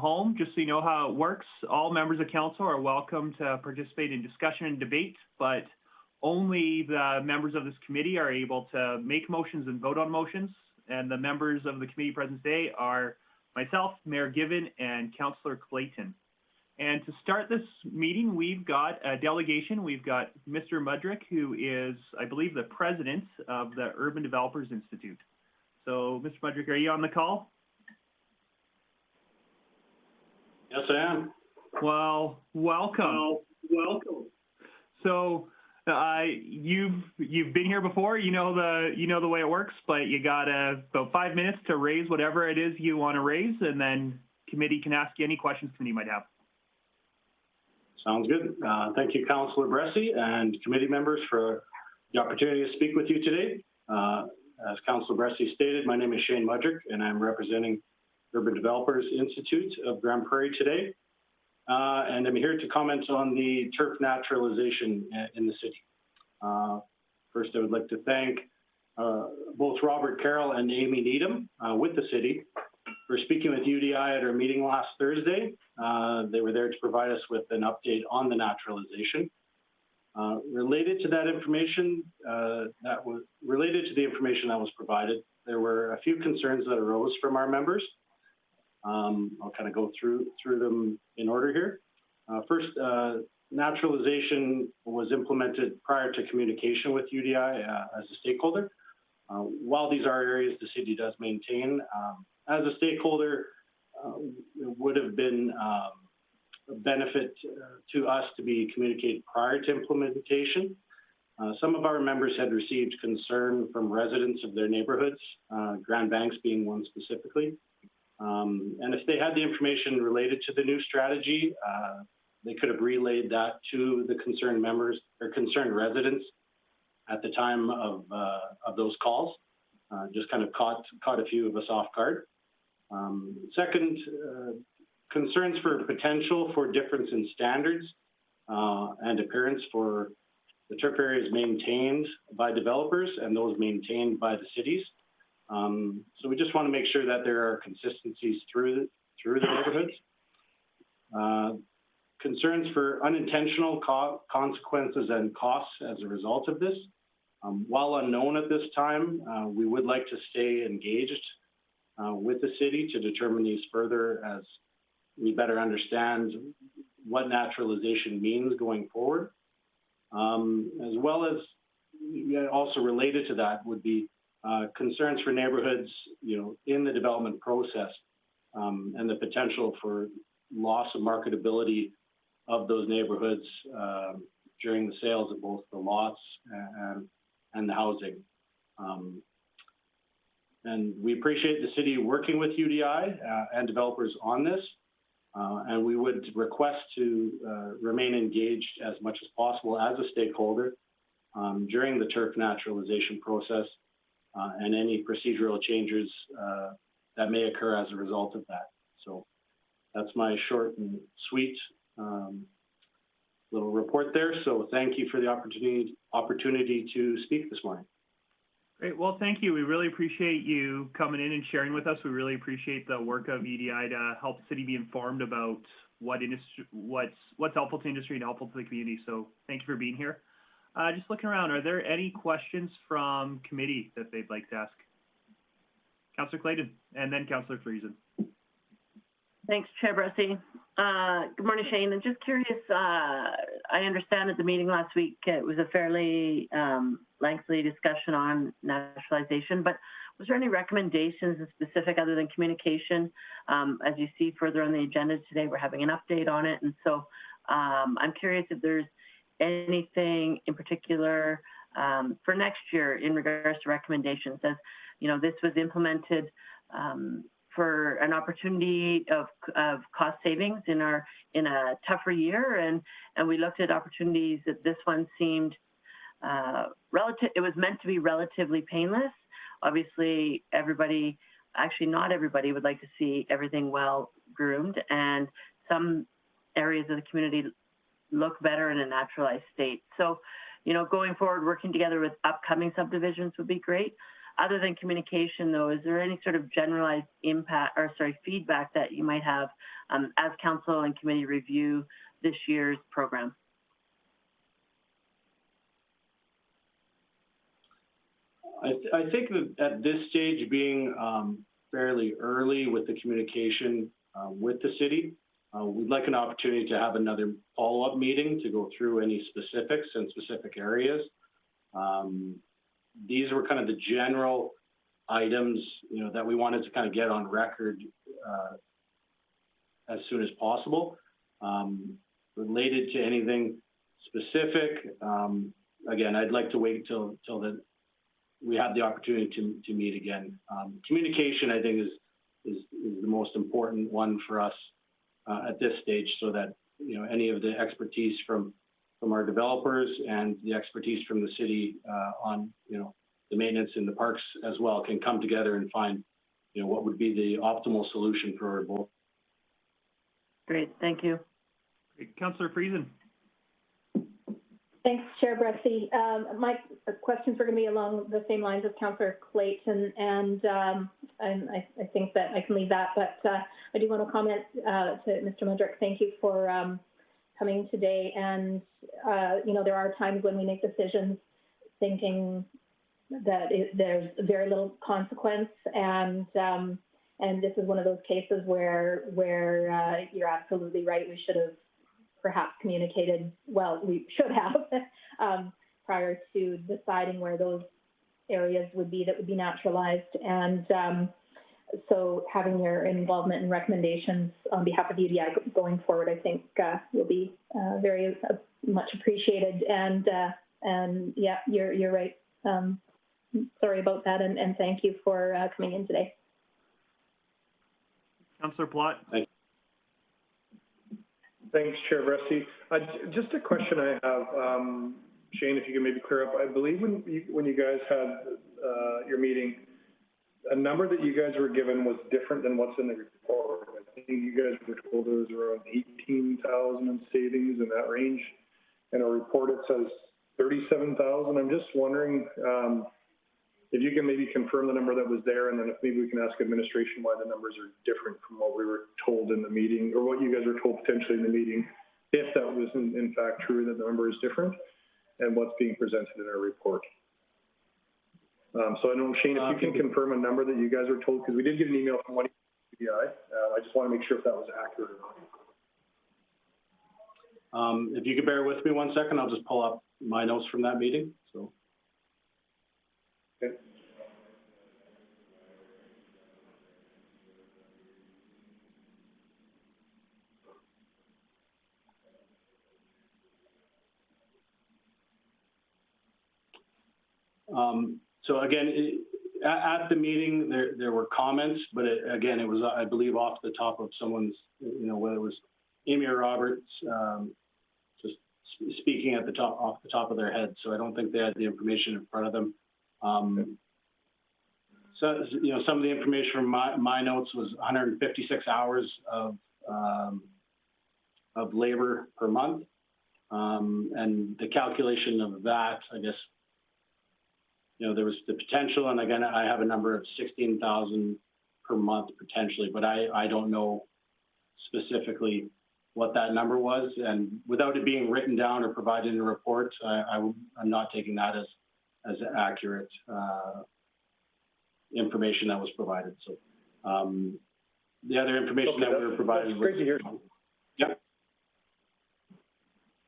home, just so you know how it works, all members of council are welcome to participate in discussion and debate, but only the members of this committee are able to make motions and vote on motions. And the members of the committee present today are myself, Mayor Given, and Councillor Clayton. And to start this meeting, we've got a delegation. We've got Mr. Mudrick, who is, I believe, the president of the Urban Developers Institute. So, Mr. Mudrick, are you on the call? Yes, I am. Well, welcome. So, you've been here before. You know the way it works, but you got about 5 minutes to raise whatever it is you want to raise, and then committee can ask you any questions committee might have. Sounds good. Thank you, Councillor Bressie and committee members, for the opportunity to speak with you today. As Councillor Bressie stated, my name is Shane Mudrick, and I'm representing Urban Developers Institute of Grande Prairie today. And I'm here to comment on the turf naturalization in the city. First, I would like to thank both Robert Carroll and Amy Needham with the city for speaking with UDI at our meeting last Thursday. They were there to provide us with an update on the naturalization. Related to that information, related to the information that was provided, there were a few concerns that arose from our members. I'll kind of go through them in order here. First, naturalization was implemented prior to communication with UDI as a stakeholder. While these are areas the city does maintain, as a stakeholder, it would have been a benefit to us to be communicated prior to implementation. Some of our members had received concern from residents of their neighborhoods, Grand Banks being one specifically. And if they had the information related to the new strategy, they could have relayed that to the concerned members or concerned residents at the time of those calls. Just kind of caught a few of us off guard. Second, concerns for potential for difference in standards and appearance for the turf areas maintained by developers and those maintained by the cities. So we just want to make sure that there are consistencies through the neighborhoods. Concerns for unintentional consequences and costs as a result of this. While unknown at this time, we would like to stay engaged with the city to determine these further as we better understand what naturalization means going forward. As well as also related to that would be concerns for neighborhoods, in the development process, and the potential for loss of marketability of those neighborhoods during the sales of both the lots and the housing. And we appreciate the city working with UDI and developers on this, and we would request to remain engaged as much as possible as a stakeholder during the turf naturalization process and any procedural changes that may occur as a result of that. So that's my short and sweet little report there. So thank you for the opportunity to speak this morning. Great. Well, thank you. We really appreciate you coming in and sharing with us. We really appreciate the work of EDI to help the city be informed about what's helpful to industry and helpful to the community. So thank you for being here. Just looking around, are there any questions from committee that they'd like to ask? Councillor Clayton, and then Councillor Friesen. Thanks, Chair Bressie. Good morning, Shane. I'm just curious, I understand at the meeting last week it was a fairly lengthy discussion on naturalization, but was there any recommendations in specific other than communication? As you see further on the agenda today, we're having an update on it. And so I'm curious if there's anything in particular for next year in regards to recommendations. As this was implemented for an opportunity of cost savings in a tougher year, and we looked at opportunities that this one seemed it was meant to be relatively painless. Obviously, not everybody would like to see everything well groomed, and some areas of the community look better in a naturalized state. So, going forward, working together with upcoming subdivisions would be great. Other than communication, though, is there any sort of generalized feedback that you might have as council and committee review this year's program? I think that at this stage, being fairly early with the communication with the city, we'd like an opportunity to have another follow-up meeting to go through any specifics and specific areas. These were kind of the general items, that we wanted to kind of get on record as soon as possible. Related to anything specific, again, I'd like to wait till we have the opportunity to meet again. Communication, I think, is the most important one for us at this stage, so that any of the expertise from our developers and the expertise from the city on the maintenance in the parks as well can come together and find what would be the optimal solution for both. Great, thank you. Great. Councillor Friesen. Thanks, Chair Bressie. My questions are going to be along the same lines as Councillor Clayton, and I think that I can leave that. But I do want to comment to Mr. Mudrick. Thank you for coming today. And there are times when we make decisions thinking that there's very little consequence, and this is one of those cases where you're absolutely right. We should have perhaps communicated, well, we should have prior to deciding where those areas would be that would be naturalized. And so having your involvement and recommendations on behalf of UDI going forward, I think will be very much appreciated. And yeah, you're right. Sorry about that, and thank you for coming in today. Councillor Plott. Thank you. Thanks, Chair Bressie. Just a question I have, Shane, if you can maybe clear up. I believe when you guys had your meeting, a number that you guys were given was different than what's in the report. I think you guys were told it was around 18,000 in savings in that range. In a report it says 37,000. I'm just wondering if you can maybe confirm the number that was there, and then if maybe we can ask administration why the numbers are different from what we were told in the meeting, or what you guys were told potentially in the meeting, if that was in fact true that the number is different, and what's being presented in our report. So I know, Shane, if you can confirm a number that you guys were told, because we did get an email from one UDI. I just want to make sure if that was accurate or not. If you could bear with me 1 second, I'll just pull up my notes from that meeting. So. Okay. So again, at the meeting, there were comments, but again, it was, I believe, off the top of someone's, whether it was Amy or Roberts, just speaking at off the top of their head. So I don't think they had the information in front of them. So some of the information from my notes was 156 hours of labor per month, and the calculation of that, I guess. There was the potential, and again, I have a number of 16,000 per month potentially, but I don't know specifically what that number was, and without it being written down or provided in a report, I'm not taking that as accurate information that was provided. So the other information that we were provided was great to hear. Yeah.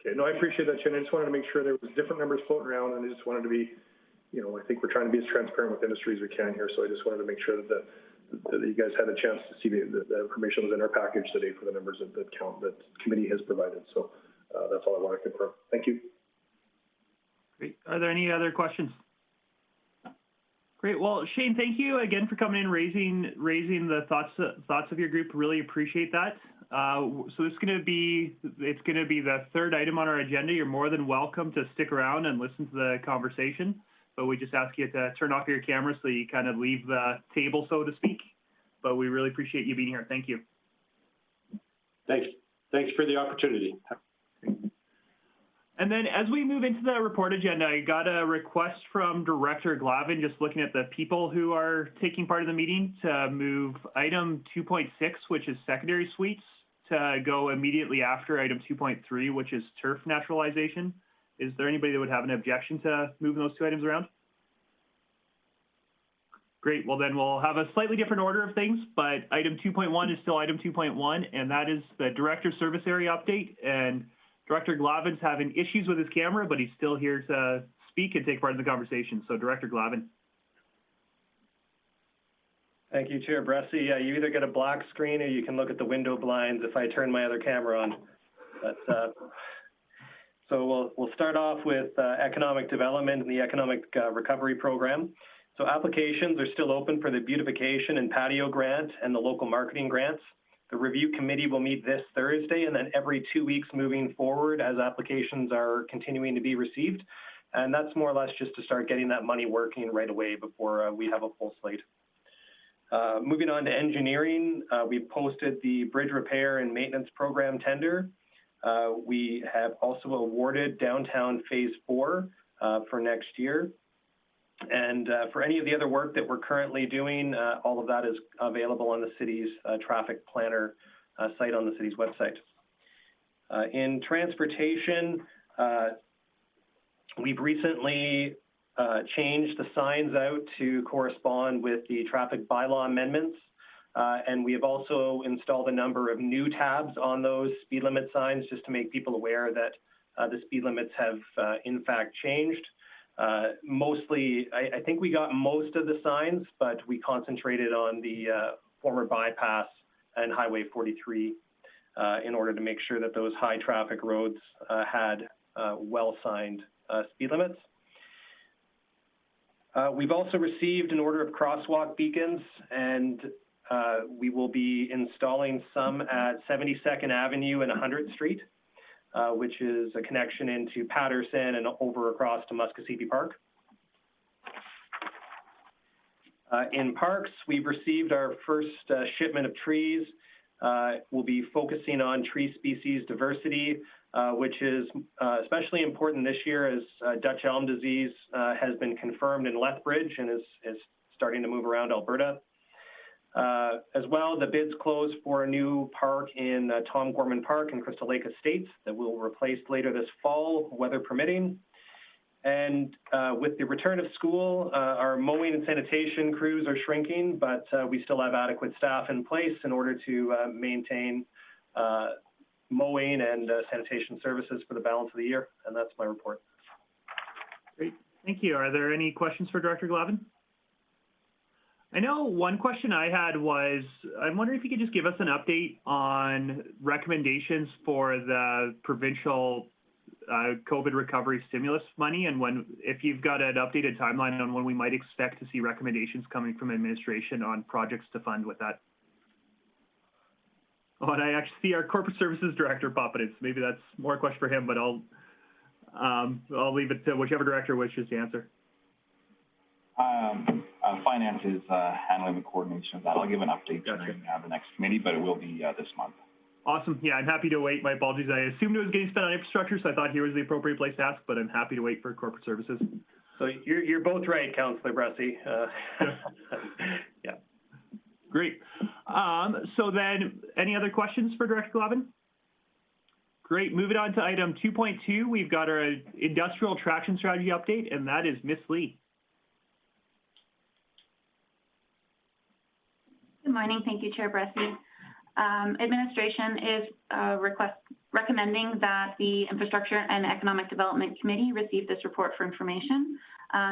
Okay, no, I appreciate that, Shane. I just wanted to make sure there was different numbers floating around, and I just wanted to be. I think we're trying to be as transparent with industry as we can here, so I just wanted to make sure that you guys had a chance to see the information that was in our package today for the numbers that the committee has provided. So that's all I want to confirm. Thank you. Great. Are there any other questions? Great. Well, Shane, thank you again for coming in, raising the thoughts of your group. Really appreciate that. So it's going to be the third item on our agenda. You're more than welcome to stick around and listen to the conversation. But we just ask you to turn off your camera so you kind of leave the table, so to speak. But we really appreciate you being here. Thank you. Thanks for the opportunity. And then as we move into the report agenda, I got a request from Director Glavin, just looking at the people who are taking part in the meeting, to move item 2.6, which is secondary suites, to go immediately after item 2.3, which is turf naturalization. Is there anybody that would have an objection to moving those two items around? Great, well then we'll have a slightly different order of things, but item 2.1 is still item 2.1, and that is the Director Service Area update. And Director Glavin's having issues with his camera, but he's still here to speak and take part in the conversation. So Director Glavin. Thank you, Chair Bressie. You either get a black screen or you can look at the window blinds if I turn my other camera on. But, so we'll start off with economic development and the economic recovery program. So applications are still open for the beautification and patio grant and the local marketing grants. The review committee will meet this Thursday and then every 2 weeks moving forward as applications are continuing to be received. And that's more or less just to start getting that money working right away before we have a full slate. Moving on to engineering, we posted the bridge repair and maintenance program tender. We have also awarded downtown phase 4 for next year. And for any of the other work that we're currently doing, all of that is available on the city's traffic planner site on the city's website. In transportation, we've recently changed the signs out to correspond with the traffic bylaw amendments. And we have also installed a number of new tabs on those speed limit signs just to make people aware that the speed limits have in fact changed. Mostly, I think we got most of the signs, but we concentrated on the former bypass and Highway 43 in order to make sure that those high traffic roads had well-signed speed limits. We've also received an order of crosswalk beacons, and we will be installing some at 72nd Avenue and 100th Street. Which is a connection into Patterson and over across to Muskogee Park. In parks, we've received our first shipment of trees. We'll be focusing on tree species diversity, which is especially important this year as Dutch elm disease has been confirmed in Lethbridge and is starting to move around Alberta. As well, the bids closed for a new park in Tom Gorman Park and Crystal Lake Estates that will replace later this fall, weather permitting. And with the return of school, our mowing and sanitation crews are shrinking, but we still have adequate staff in place in order to maintain mowing and sanitation services for the balance of the year. And that's my report. Great, thank you. Are there any questions for Director Glavin? I know one question I had was, I'm wondering if you could just give us an update on recommendations for the provincial COVID recovery stimulus money, and if you've got an updated timeline on when we might expect to see recommendations coming from administration on projects to fund with that. Oh, and I actually see our corporate services director popping in, so maybe that's more a question for him, but I'll leave it to whichever director wishes to answer. Finance is handling the coordination of that. I'll give an update during the next committee, but it will be this month. Awesome. Yeah, I'm happy to wait. My apologies. I assumed it was getting spent on infrastructure, so I thought here was the appropriate place to ask, but I'm happy to wait for corporate services. So you're both right, Councillor Bressie. Yeah. Great. So then, any other questions for Director Glavin? Great. Moving on to item 2.2, we've got our industrial traction strategy update, and that is Ms. Lee. Good morning. Thank you, Chair Bressie. Administration is recommending that the Infrastructure and Economic Development Committee receive this report for information.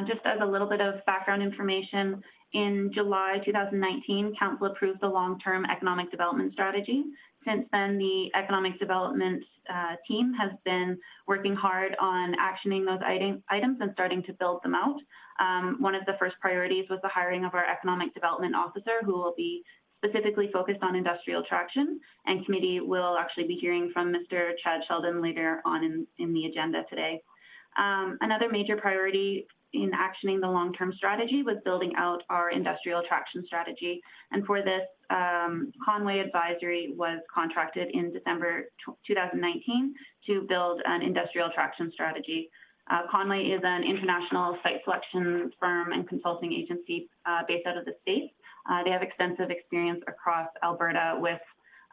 Just as a little bit of background information, in July 2019, Council approved the long-term economic development strategy. Since then, the economic development team has been working hard on actioning those items and starting to build them out. One of the first priorities was the hiring of our economic development officer, who will be specifically focused on industrial traction, and committee will actually be hearing from Mr. Chad Sheldon later on in the agenda today. Another major priority in actioning the long-term strategy was building out our industrial attraction strategy. And for this, Conway Advisory was contracted in December 2019 to build an industrial attraction strategy. Conway is an international site selection firm and consulting agency based out of the States. They have extensive experience across Alberta with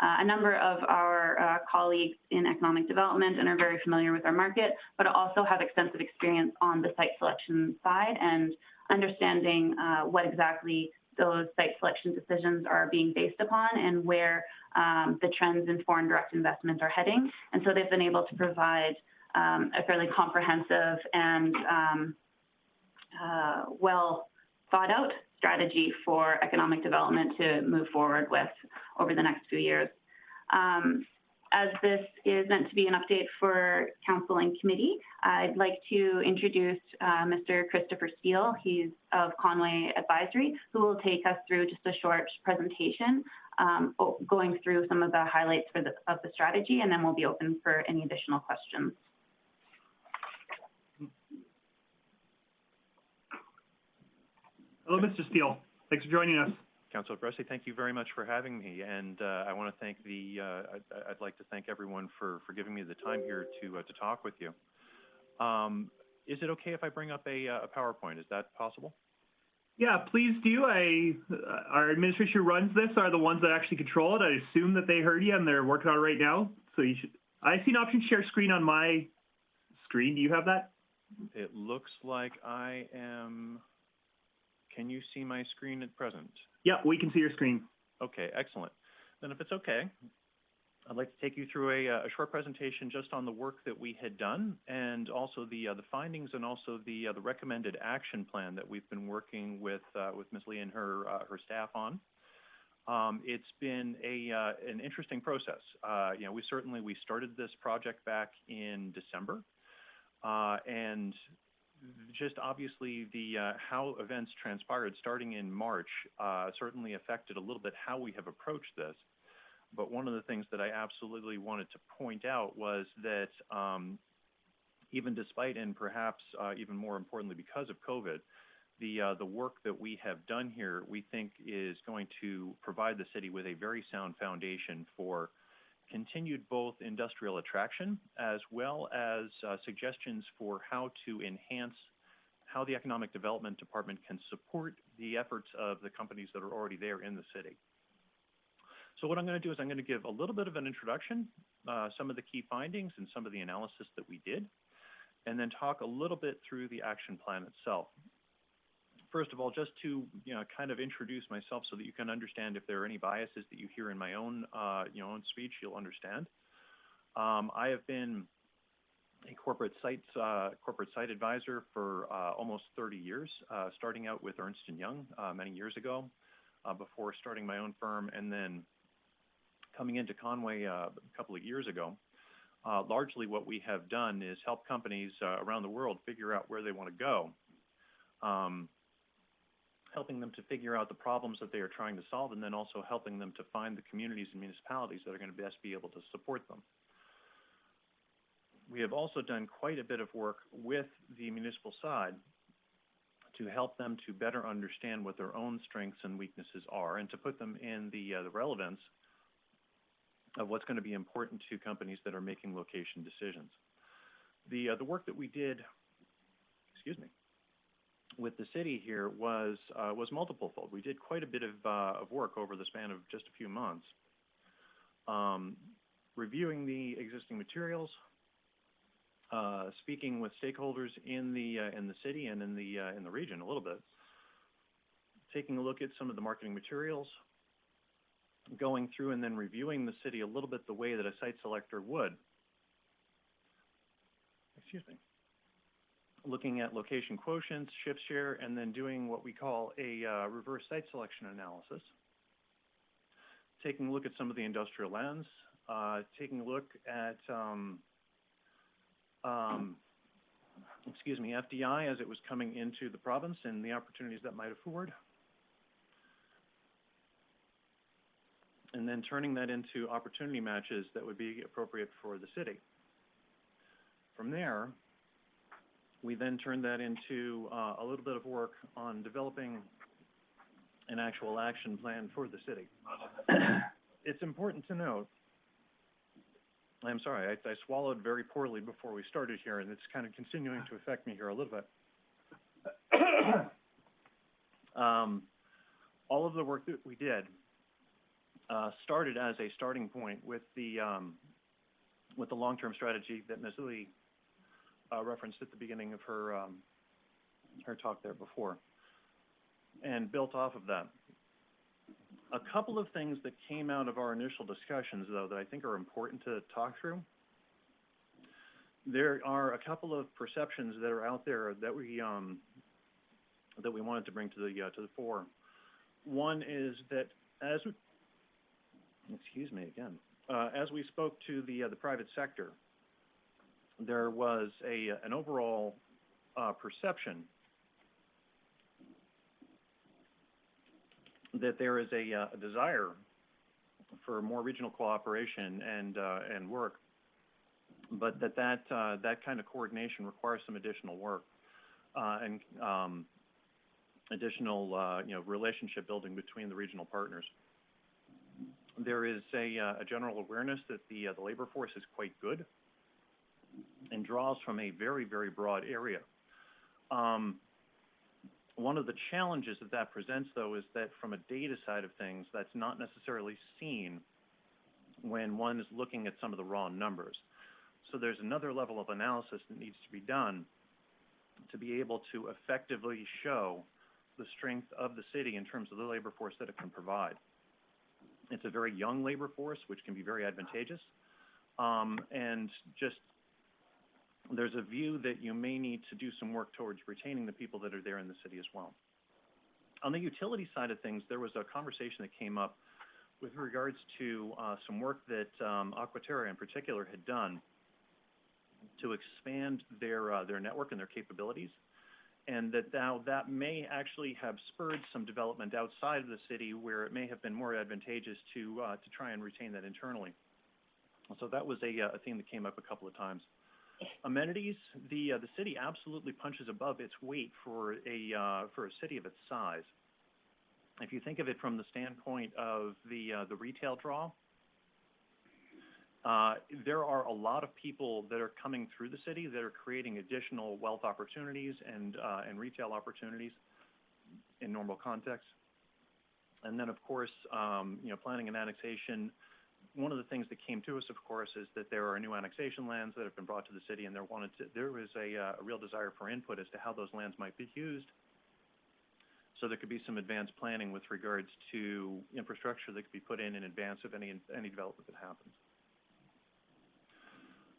a number of our colleagues in economic development and are very familiar with our market, but also have extensive experience on the site selection side and understanding what exactly those site selection decisions are being based upon and where the trends in foreign direct investment are heading. And so they've been able to provide a fairly comprehensive and well thought out strategy for economic development to move forward with over the next few years. As this is meant to be an update for Council and Committee, I'd like to introduce Mr. Christopher Steele. He's of Conway Advisory, who will take us through just a short presentation going through some of the highlights of the strategy, and then we'll be open for any additional questions. Hello, Mr. Steele. Thanks for joining us. Councillor Bressie, thank you very much for having me, and I want to thank I'd like to thank everyone for giving me the time here to talk with you. Is it okay if I bring up a PowerPoint? Is that possible? Yeah, please do. Our administration who runs this are the ones that actually control it. I assume that they heard you and they're working on it right now. So you should. I see an option to share screen on my screen. Do you have that? It looks like I am. Can you see my screen at present? Yeah, we can see your screen. Okay, excellent. Then if it's okay, I'd like to take you through a short presentation just on the work that we had done and also the findings and also the recommended action plan that we've been working with Ms. Lee and her staff on. It's been an interesting process. You know, we started this project back in December, and just obviously how events transpired starting in March certainly affected a little bit how we have approached this. But one of the things that I absolutely wanted to point out was that even despite and perhaps even more importantly because of COVID, the work that we have done here we think is going to provide the city with a very sound foundation for continued both industrial attraction as well as suggestions for how to enhance how the Economic Development Department can support the efforts of the companies that are already there in the city. So what I'm going to do is I'm going to give a little bit of an introduction, some of the key findings and some of the analysis that we did, and then talk a little bit through the action plan itself. First of all, just to kind of introduce myself so that you can understand if there are any biases that you hear in my own own speech, you'll understand. I have been a corporate site advisor for almost 30 years, starting out with Ernst & Young many years ago, before starting my own firm, and then coming into Conway a couple of years ago. Largely, what we have done is help companies around the world figure out where they want to go. Helping them to figure out the problems that they are trying to solve, and then also helping them to find the communities and municipalities that are going to best be able to support them. We have also done quite a bit of work with the municipal side to help them to better understand what their own strengths and weaknesses are and to put them in the relevance of what's going to be important to companies that are making location decisions. The work that we did, with the city here was multiple-fold. We did quite a bit of work over the span of just a few months, reviewing the existing materials, speaking with stakeholders in the city and in the region a little bit, taking a look at some of the marketing materials, going through and then reviewing the city a little bit the way that a site selector would. Looking at location quotients, shift share, and then doing what we call a reverse site selection analysis. Taking a look at some of the industrial lands, taking a look at, FDI as it was coming into the province and the opportunities that might afford. And then turning that into opportunity matches that would be appropriate for the city. From there, We then turned that into a little bit of work on developing an actual action plan for the city. It's important to note, I'm sorry, I swallowed very poorly before we started here, and it's kind of continuing to affect me here a little bit. All of the work that we did started as a starting point with the long-term strategy that Ms. Lee referenced at the beginning of her talk there before, and built off of that. A couple of things that came out of our initial discussions, though, that I think are important to talk through. There are a couple of perceptions that are out there that we wanted to bring to the fore. One is that as we spoke to the private sector, there was an overall perception that there is a desire for more regional cooperation and work, but that kind of coordination requires some additional work and additional relationship building between the regional partners. There is a general awareness that the labor force is quite good and draws from a very, very broad area. One of the challenges that presents, though, is that from a data side of things, that's not necessarily seen when one is looking at some of the raw numbers. So there's another level of analysis that needs to be done to be able to effectively show the strength of the city in terms of the labor force that it can provide. It's a very young labor force, which can be very advantageous. And just there's a view that you may need to do some work towards retaining the people that are there in the city as well. On the utility side of things, there was a conversation that came up with regards to some work that Aquaterra in particular had done to expand their network and their capabilities, and that now that may actually have spurred some development outside of the city where it may have been more advantageous to try and retain that internally. So that was a theme that came up a couple of times. Amenities, the city absolutely punches above its weight for a city of its size. If you think of it from the standpoint of the retail draw, there are a lot of people that are coming through the city that are creating additional wealth opportunities and retail opportunities in normal context. And then, of course, planning and annexation. One of the things that came to us, of course, is that there are new annexation lands that have been brought to the city, and there was a real desire for input as to how those lands might be used. So there could be some advanced planning with regards to infrastructure that could be put in advance of any development that happens.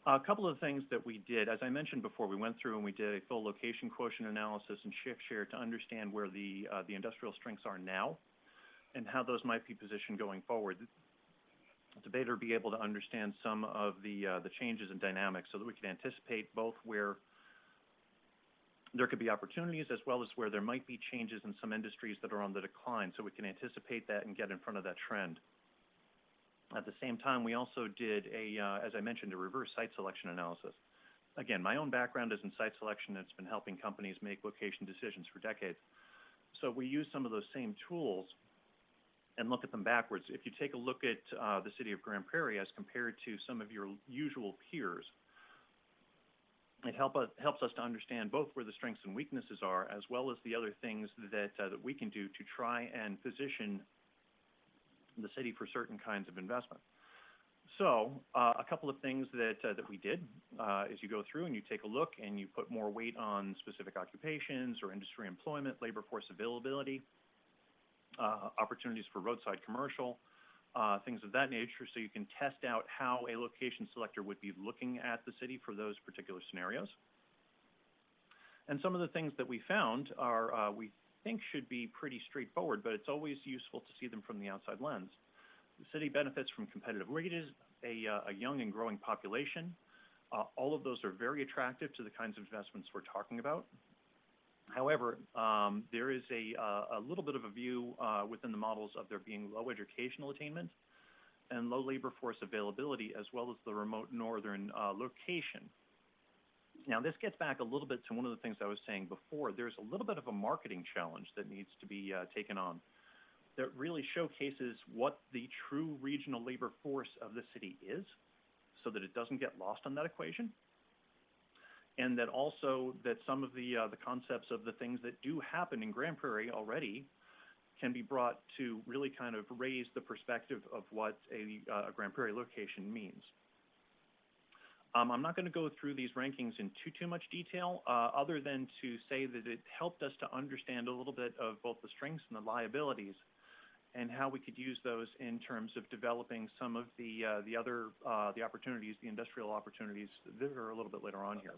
A couple of things that we did, as I mentioned before, we went through and we did a full location quotient analysis and shift share to understand where the industrial strengths are now and how those might be positioned going forward. To better be able to understand some of the changes in dynamics so that we can anticipate both where there could be opportunities as well as where there might be changes in some industries that are on the decline, so we can anticipate that and get in front of that trend. At the same time, we also did as I mentioned, a reverse site selection analysis. Again, my own background is in site selection. It's been helping companies make location decisions for decades. So we use some of those same tools and look at them backwards. If you take a look at the city of Grande Prairie as compared to some of your usual peers, it helps us to understand both where the strengths and weaknesses are, as well as the other things that we can do to try and position the city for certain kinds of investment. So a couple of things that we did is you go through and you take a look and you put more weight on specific occupations or industry employment, labor force availability, opportunities for roadside commercial, things of that nature, so you can test out how a location selector would be looking at the city for those particular scenarios. And some of the things that we found are we think should be pretty straightforward, but it's always useful to see them from the outside lens. The city benefits from competitive wages, a young and growing population. All of those are very attractive to the kinds of investments we're talking about. However, there is a little bit of a view within the models of there being low educational attainment and low labor force availability, as well as the remote northern location. Now, this gets back a little bit to one of the things I was saying before. There's a little bit of a marketing challenge that needs to be taken on that really showcases what the true regional labor force of the city is, so that it doesn't get lost on that equation. And that also that some of the concepts of the things that do happen in Grande Prairie already can be brought to really kind of raise the perspective of what a Grande Prairie location means. I'm not going to go through these rankings in too much detail, other than to say that it helped us to understand a little bit of both the strengths and the liabilities, and how we could use those in terms of developing some of the other opportunities, the industrial opportunities that are a little bit later on here.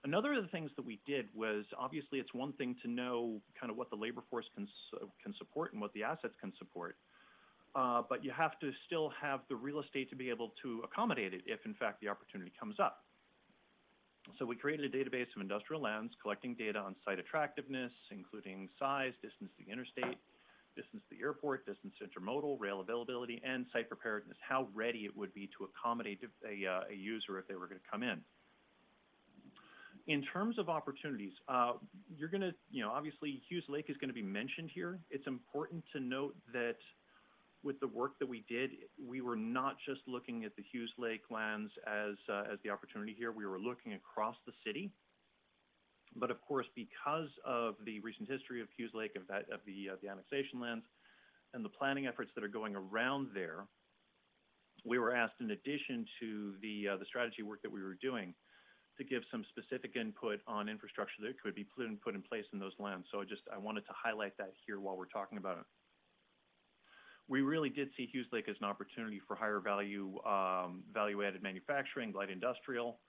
Another of the things that we did was, obviously, it's one thing to know kind of what the labor force can support and what the assets can support. But you have to still have the real estate to be able to accommodate it if, in fact, the opportunity comes up. So we created a database of industrial lands, collecting data on site attractiveness, including size, distance to the interstate, distance to the airport, distance to intermodal, rail availability, and site preparedness, how ready it would be to accommodate a user if they were going to come in. In terms of opportunities, you're going to, obviously Hughes Lake is going to be mentioned here. It's important to note that with the work that we did, we were not just looking at the Hughes Lake lands as the opportunity here. We were looking across the city. But of course, because of the recent history of Hughes Lake, of the annexation lands, and the planning efforts that are going around there, we were asked, in addition to the strategy work that we were doing, to give some specific input on infrastructure that could be put in place in those lands. So I wanted to highlight that here while we're talking about it. We really did see Hughes Lake as an opportunity for higher value-added manufacturing, light industrial,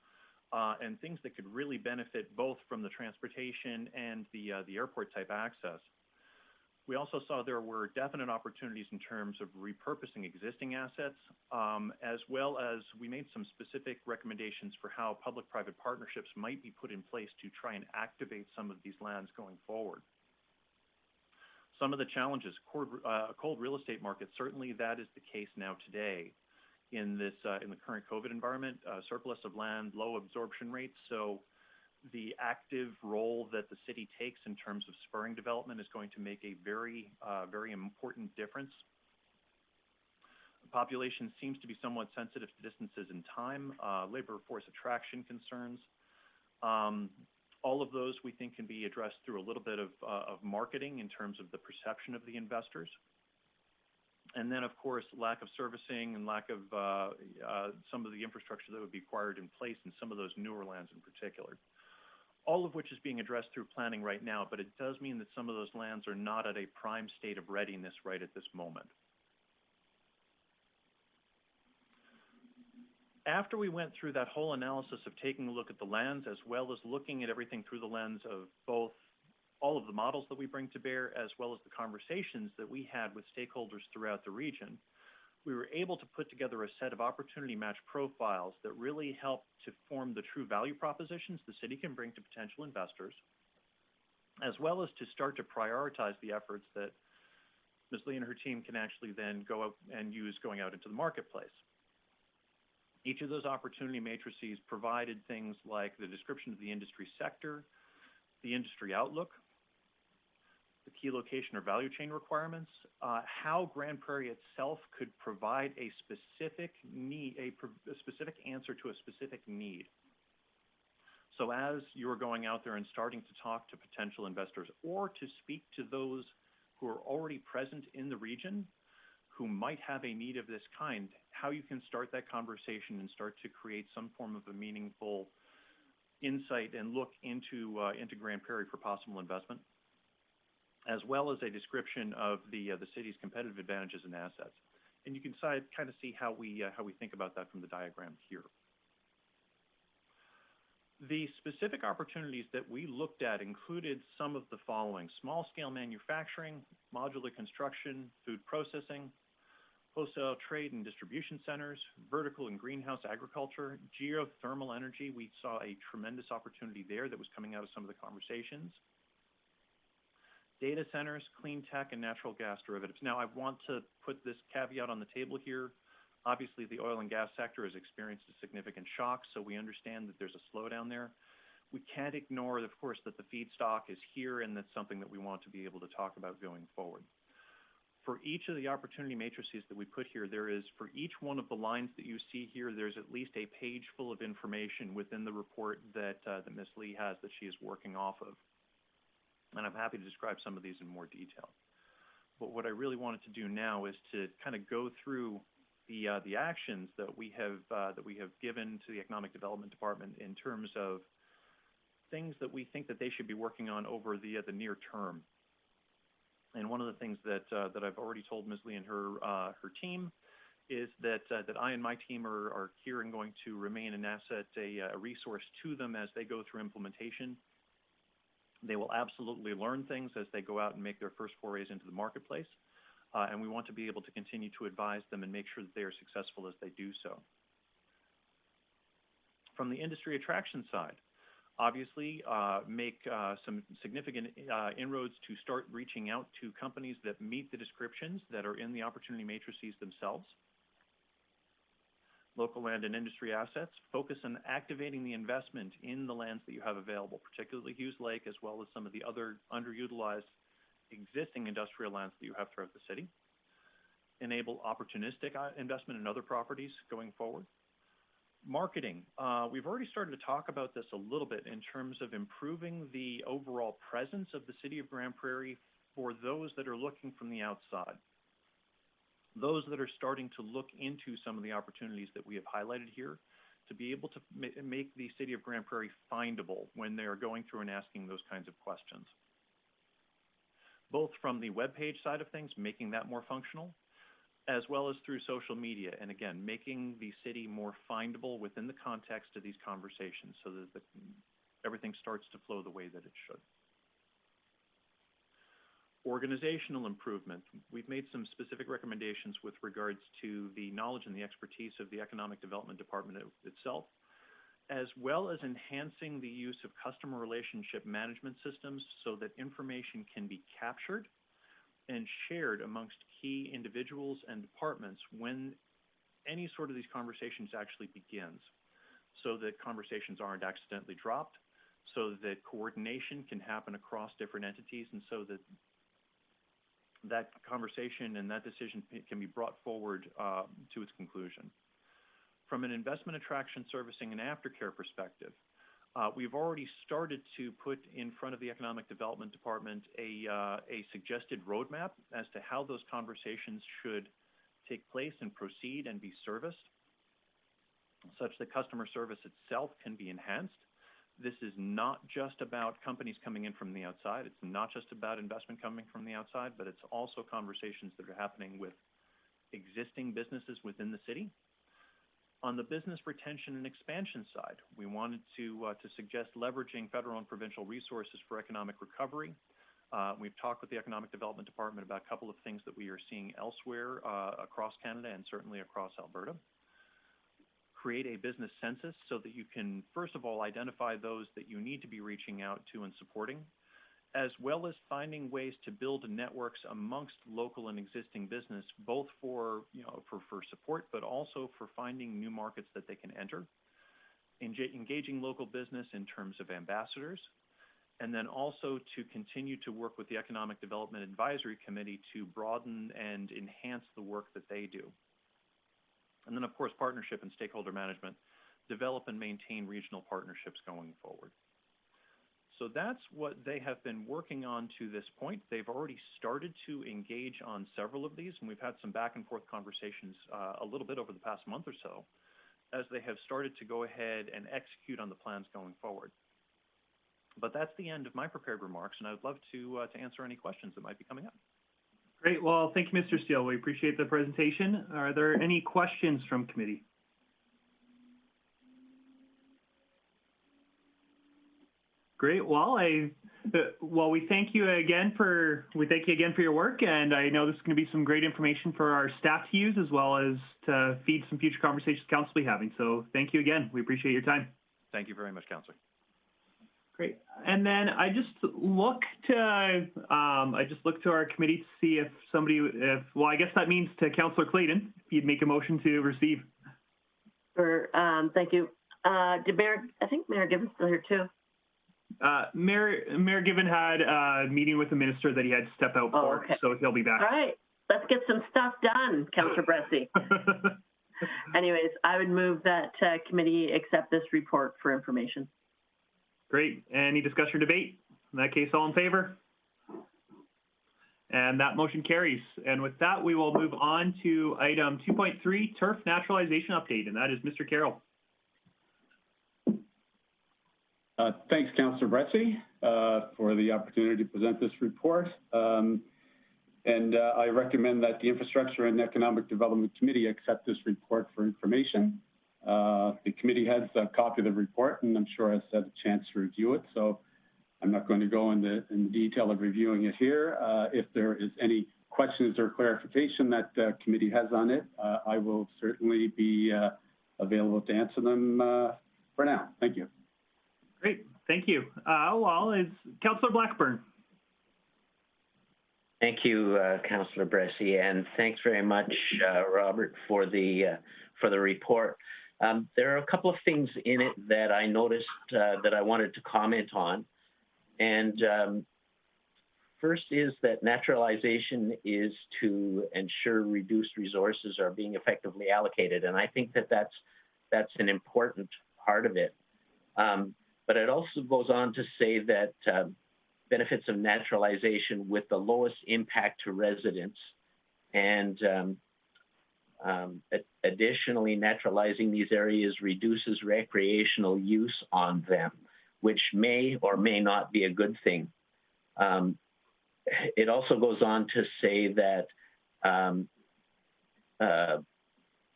and things that could really benefit both from the transportation and the airport type access. We also saw there were definite opportunities in terms of repurposing existing assets, as well as we made some specific recommendations for how public-private partnerships might be put in place to try and activate some of these lands going forward. Some of the challenges, cold real estate market, certainly that is the case now today in the current COVID environment, surplus of land, low absorption rates. So the active role that the city takes in terms of spurring development is going to make a very important difference. The population seems to be somewhat sensitive to distances in time, labor force attraction concerns. All of those we think can be addressed through a little bit of marketing in terms of the perception of the investors. And then, of course, lack of servicing and lack of some of the infrastructure that would be required in place in some of those newer lands in particular. All of which is being addressed through planning right now, but it does mean that some of those lands are not at a prime state of readiness right at this moment. After we went through that whole analysis of taking a look at the lands, as well as looking at everything through the lens of both all of the models that we bring to bear, as well as the conversations that we had with stakeholders throughout the region, we were able to put together a set of opportunity match profiles that really help to form the true value propositions the city can bring to potential investors, as well as to start to prioritize the efforts that Ms. Lee and her team can actually then go out and use going out into the marketplace. Each of those opportunity matrices provided things like the description of the industry sector, the industry outlook, the key location or value chain requirements, how Grande Prairie itself could provide a specific need, a specific answer to a specific need. So as you're going out there and starting to talk to potential investors or to speak to those who are already present in the region who might have a need of this kind, how you can start that conversation and start to create some form of a meaningful insight and look into Grande Prairie for possible investment, as well as a description of the city's competitive advantages and assets. And you can kind of see how we think about that from the diagram here. The specific opportunities that we looked at included some of the following: small-scale manufacturing, modular construction, food processing, wholesale trade and distribution centers, vertical and greenhouse agriculture, geothermal energy. We saw a tremendous opportunity there that was coming out of some of the conversations. Data centers, clean tech, and natural gas derivatives. Now, I want to put this caveat on the table here. Obviously, the oil and gas sector has experienced a significant shock, so we understand that there's a slowdown there. We can't ignore, of course, that the feedstock is here, and that's something that we want to be able to talk about going forward. For each of the opportunity matrices that we put here, there is, for each one of the lines that you see here, there's at least a page full of information within the report that, that Ms. Lee has that she is working off of. And I'm happy to describe some of these in more detail. But what I really wanted to do now is to kind of go through the actions that we have given to the Economic Development Department in terms of things that we think that they should be working on over the near term. And one of the things that I've already told Ms. Lee and her team is that I and my team are here and going to remain an asset, a resource to them as they go through implementation. They will absolutely learn things as they go out and make their first forays into the marketplace. And we want to be able to continue to advise them and make sure that they are successful as they do so. From the industry attraction side, obviously make some significant inroads to start reaching out to companies that meet the descriptions that are in the opportunity matrices themselves. Local land and industry assets, focus on activating the investment in the lands that you have available, particularly Hughes Lake, as well as some of the other underutilized existing industrial lands that you have throughout the city. Enable opportunistic investment in other properties going forward. Marketing, we've already started to talk about this a little bit in terms of improving the overall presence of the city of Grande Prairie for those that are looking from the outside. Those that are starting to look into some of the opportunities that we have highlighted here to be able to make the city of Grande Prairie findable when they are going through and asking those kinds of questions. Both from the webpage side of things, making that more functional, as well as through social media. And again, making the city more findable within the context of these conversations so that everything starts to flow the way that it should. Organizational improvement. We've made some specific recommendations with regards to the knowledge and the expertise of the Economic Development Department itself, as well as enhancing the use of customer relationship management systems so that information can be captured and shared amongst key individuals and departments when any sort of these conversations actually begins, so that conversations aren't accidentally dropped, so that coordination can happen across different entities, and so that that conversation and that decision can be brought forward to its conclusion. From an investment attraction, servicing, and aftercare perspective, we've already started to put in front of the Economic Development Department a suggested roadmap as to how those conversations should take place and proceed and be serviced, such that customer service itself can be enhanced. This is not just about companies coming in from the outside. It's not just about investment coming from the outside, but it's also conversations that are happening with existing businesses within the city. On the business retention and expansion side, we wanted to suggest leveraging federal and provincial resources for economic recovery. We've talked with the Economic Development Department about a couple of things that we are seeing elsewhere across Canada and certainly across Alberta. Create a business census so that you can, first of all, identify those that you need to be reaching out to and supporting, as well as finding ways to build networks amongst local and existing business, both for support, but also for finding new markets that they can enter. Engaging local business in terms of ambassadors, and then also to continue to work with the Economic Development Advisory Committee to broaden and enhance the work that they do. And then, of course, partnership and stakeholder management, develop and maintain regional partnerships going forward. So that's what they have been working on to this point. They've already started to engage on several of these, and we've had some back and forth conversations a little bit over the past month or so, as they have started to go ahead and execute on the plans going forward. But that's the end of my prepared remarks, and I'd love to answer any questions that might be coming up. Great. Well, thank you, Mr. Steele. We appreciate the presentation. Are there any questions from committee? Great. Well, we thank you again for your work, and I know this is going to be some great information for our staff to use, as well as to feed some future conversations council will be having. So thank you again. We appreciate your time. Thank you very much, Councillor. Great. And then I just look to our committee to see if well, I guess that means to Councillor Clayton, if you'd make a motion to receive. Sure, thank you. I think Mayor Gibbon's still here too. Mayor Gibbon had a meeting with the minister that he had to step out for, okay. So he'll be back. All right, let's get some stuff done, Councillor Bressie. Anyways, I would move that committee accept this report for information. Great. Any discussion or debate? In that case, all in favor? And that motion carries. And with that, we will move on to item 2.3, turf naturalization update, and that is Mr. Carroll. Thanks, Councillor Bressie, for the opportunity to present this report. I recommend that the Infrastructure and Economic Development Committee accept this report for information. The committee has a copy of the report, and I'm sure has had a chance to review it, so I'm not going to go into detail of reviewing it here. If there is any questions or clarification that the committee has on it, I will certainly be available to answer them for now. Thank you. Great, thank you. Well, it's Councillor Blackburn. Thank you, Councillor Bressie, and thanks very much, Robert, for the report. There are a couple of things in it that I noticed that I wanted to comment on. And first is that naturalization is to ensure reduced resources are being effectively allocated. And I think that that's an important part of it. But it also goes on to say that benefits of naturalization with the lowest impact to residents, and additionally, naturalizing these areas reduces recreational use on them, which may or may not be a good thing. It also goes on to say that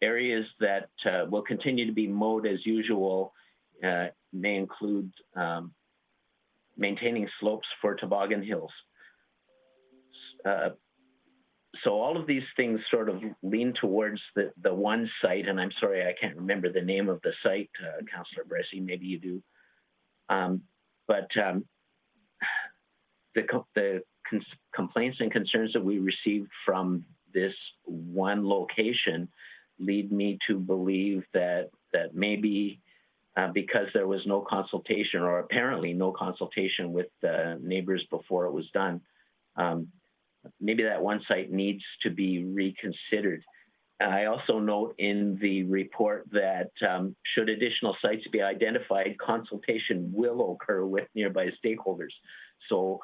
areas that will continue to be mowed as usual may include maintaining slopes for toboggan hills. So all of these things sort of lean towards the one site, and I'm sorry, I can't remember the name of the site, Councillor Bressie, maybe you do. But the complaints and concerns that we received from this one location lead me to believe that maybe because there was no consultation, or apparently no consultation with neighbors before it was done, maybe that one site needs to be reconsidered. I also note in the report that should additional sites be identified, consultation will occur with nearby stakeholders. So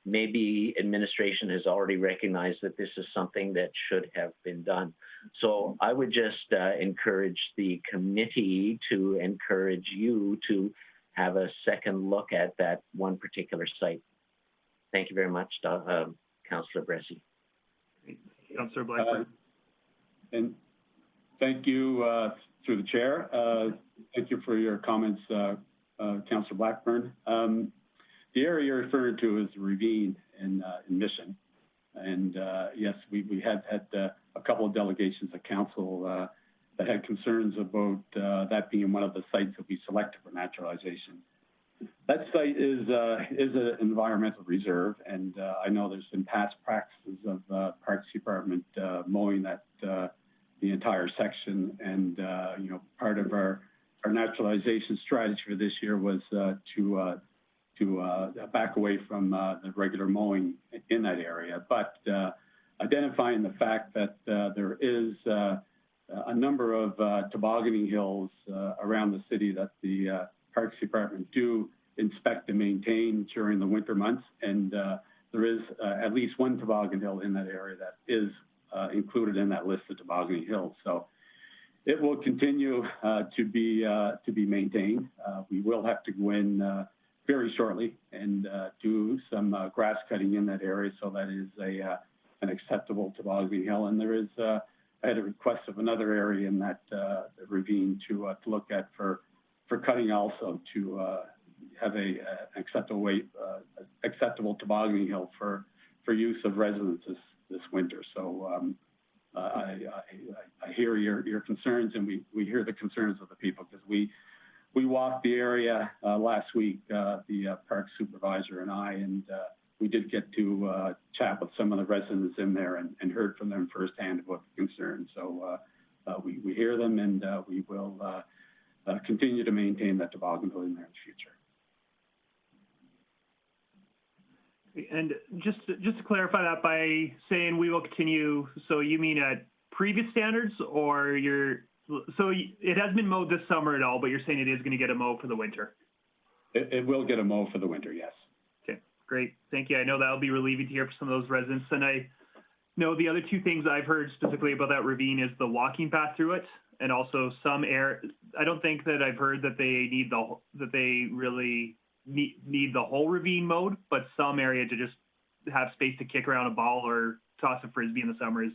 maybe administration has already recognized that this is something that should have been done. So I would just encourage the committee to encourage you to have a second look at that one particular site. Thank you very much, Councillor Bressie. Councillor Blackburn. And thank you through the chair. Thank you for your comments, Councillor Blackburn. The area you're referring to is Ravine in Mission. And yes, we have had a couple of delegations of council that had concerns about that being one of the sites that we selected for naturalization. That site is an environmental reserve, and I know there's been past practices of Parks Department mowing that the entire section, and you know, part of our naturalization strategy for this year was to back away from the regular mowing in that area, but identifying the fact that there is a number of tobogganing hills around the city that the Parks Department do inspect and maintain during the winter months, and there is at least one toboggan hill in that area that is included in that list of tobogganing hills. So it will continue to be maintained. We will have to go in very shortly and do some grass cutting in that area, so that is an acceptable tobogganing hill. And there is I had a request of another area in that ravine to look at for cutting also, to have an acceptable tobogganing hill for use of residents this winter. So I hear your concerns, and we hear the concerns of the people, because we we walked the area last week, the park supervisor and I, and we did get to chat with some of the residents in there and heard from them firsthand about the concerns. So we hear them, and we will continue to maintain that toboggan building there in the future. And just to clarify that by saying we will continue, so you mean at previous standards, or so it hasn't been mowed this summer at all, but you're saying it is going to get a mow for the winter? It will get a mow for the winter, yes. Okay, great. Thank you. I know that'll be relieving to hear for some of those residents. And I know the other two things I've heard specifically about that ravine is the walking path through it, and also some air. I don't think that I've heard that they really need the whole ravine mowed, but some area to just have space to kick around a ball or toss a frisbee in the summers,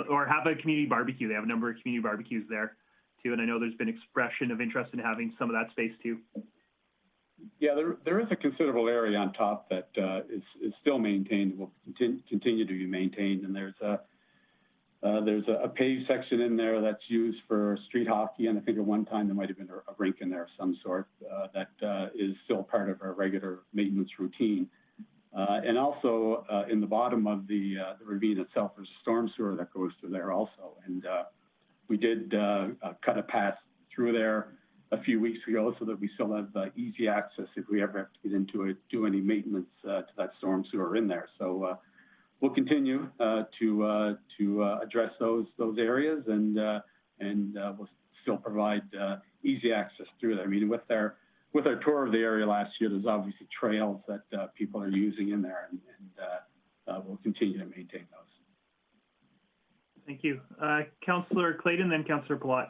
or have a community barbecue. They have a number of community barbecues there too, and I know there's been expression of interest in having some of that space too. Yeah, there is a considerable area on top that is still maintained, will continue to be maintained, and there's a paved section in there that's used for street hockey, and I think at one time there might have been a rink in there of some sort that is still part of our regular maintenance routine. And also in the bottom of the ravine itself, there's a storm sewer that goes through there also. And we did cut a path through there a few weeks ago so that we still have easy access if we ever have to get into it, do any maintenance to that storm sewer in there. So we'll continue to address those areas, and we'll still provide easy access through there. I mean, with our tour of the area last year, there's obviously trails that people are using in there, and we'll continue to maintain those. Thank you. Councillor Clayton, then Councillor Palat.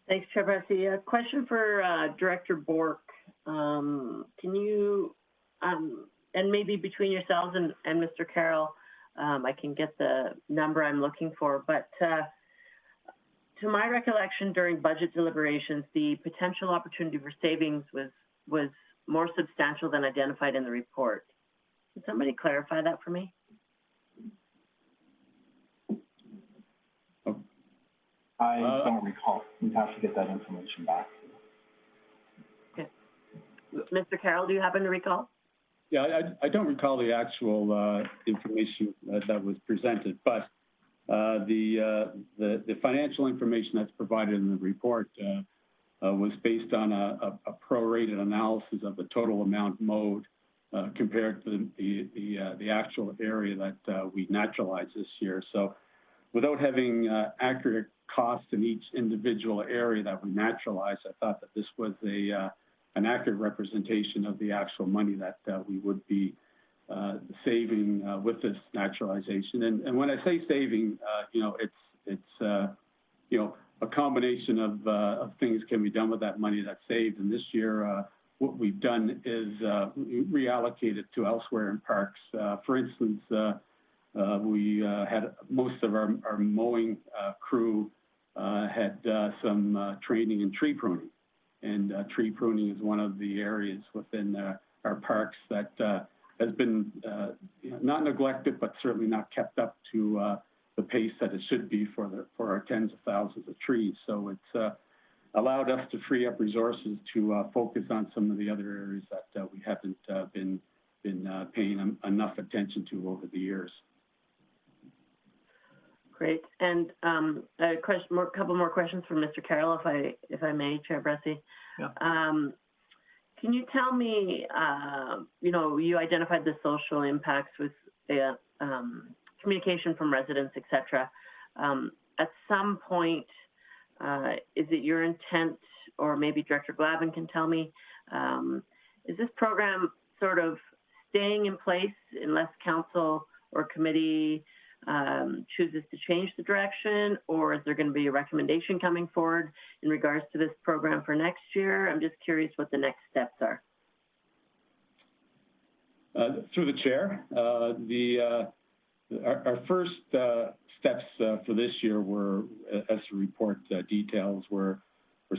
Thanks, Chair Bressy. A question for Director Bork. Can you, and maybe between yourselves and Mr. Carroll, I can get the number I'm looking for, but to my recollection, during budget deliberations, the potential opportunity for savings was more substantial than identified in the report. Can somebody clarify that for me? I don't recall. We'd have to get that information back. Okay. Mr. Carroll, do you happen to recall? Yeah, I don't recall the actual information that was presented, but the financial information that's provided in the report was based on a prorated analysis of the total amount mowed compared to the actual area that we naturalized this year. So without having accurate costs in each individual area that we naturalized, I thought that this was an accurate representation of the actual money that we would be saving with this naturalization. And when I say saving, it's a combination of things can be done with that money that's saved. And this year, what we've done is reallocate it to elsewhere in parks. For instance, we had most of our mowing crew had some training in tree pruning. And tree pruning is one of the areas within our parks that has been not neglected, but certainly not kept up to the pace that it should be for our tens of thousands of trees. So it's allowed us to free up resources to focus on some of the other areas that we haven't been paying enough attention to over the years. Great. And a couple more questions from Mr. Carroll, if I may, Chair Bressy. Yeah. Can you tell me, you identified the social impacts with the communication from residents, et cetera. At some point, is it your intent, or maybe Director Glavin can tell me, is this program sort of staying in place unless council or committee chooses to change the direction, or is there going to be a recommendation coming forward in regards to this program for next year? I'm just curious what the next steps are. Through the chair, our first steps for this year were, as the report details, were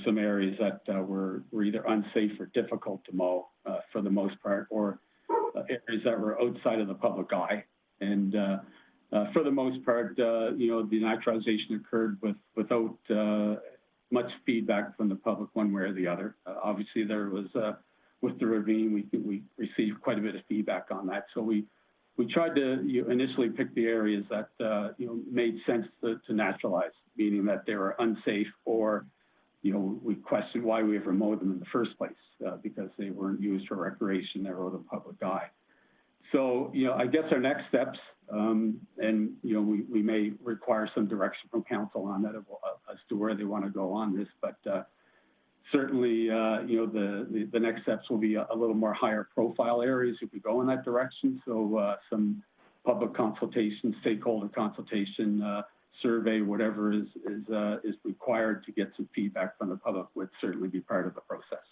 some areas that were either unsafe or difficult to mow for the most part, or areas that were outside of the public eye. And for the most part, the naturalization occurred without much feedback from the public one way or the other. Obviously, there was, with the ravine, we received quite a bit of feedback on that. So we tried to initially pick the areas that, made sense to naturalize, meaning that they were unsafe or, we questioned why we ever mowed them in the first place, because they weren't used for recreation, they were the public eye. So, I guess our next steps, and, we may require some direction from council on that as to where they want to go on this, but certainly, the next steps will be a little more higher profile areas if we go in that direction. So some public consultation, stakeholder consultation, survey, whatever is required to get some feedback from the public would certainly be part of the process.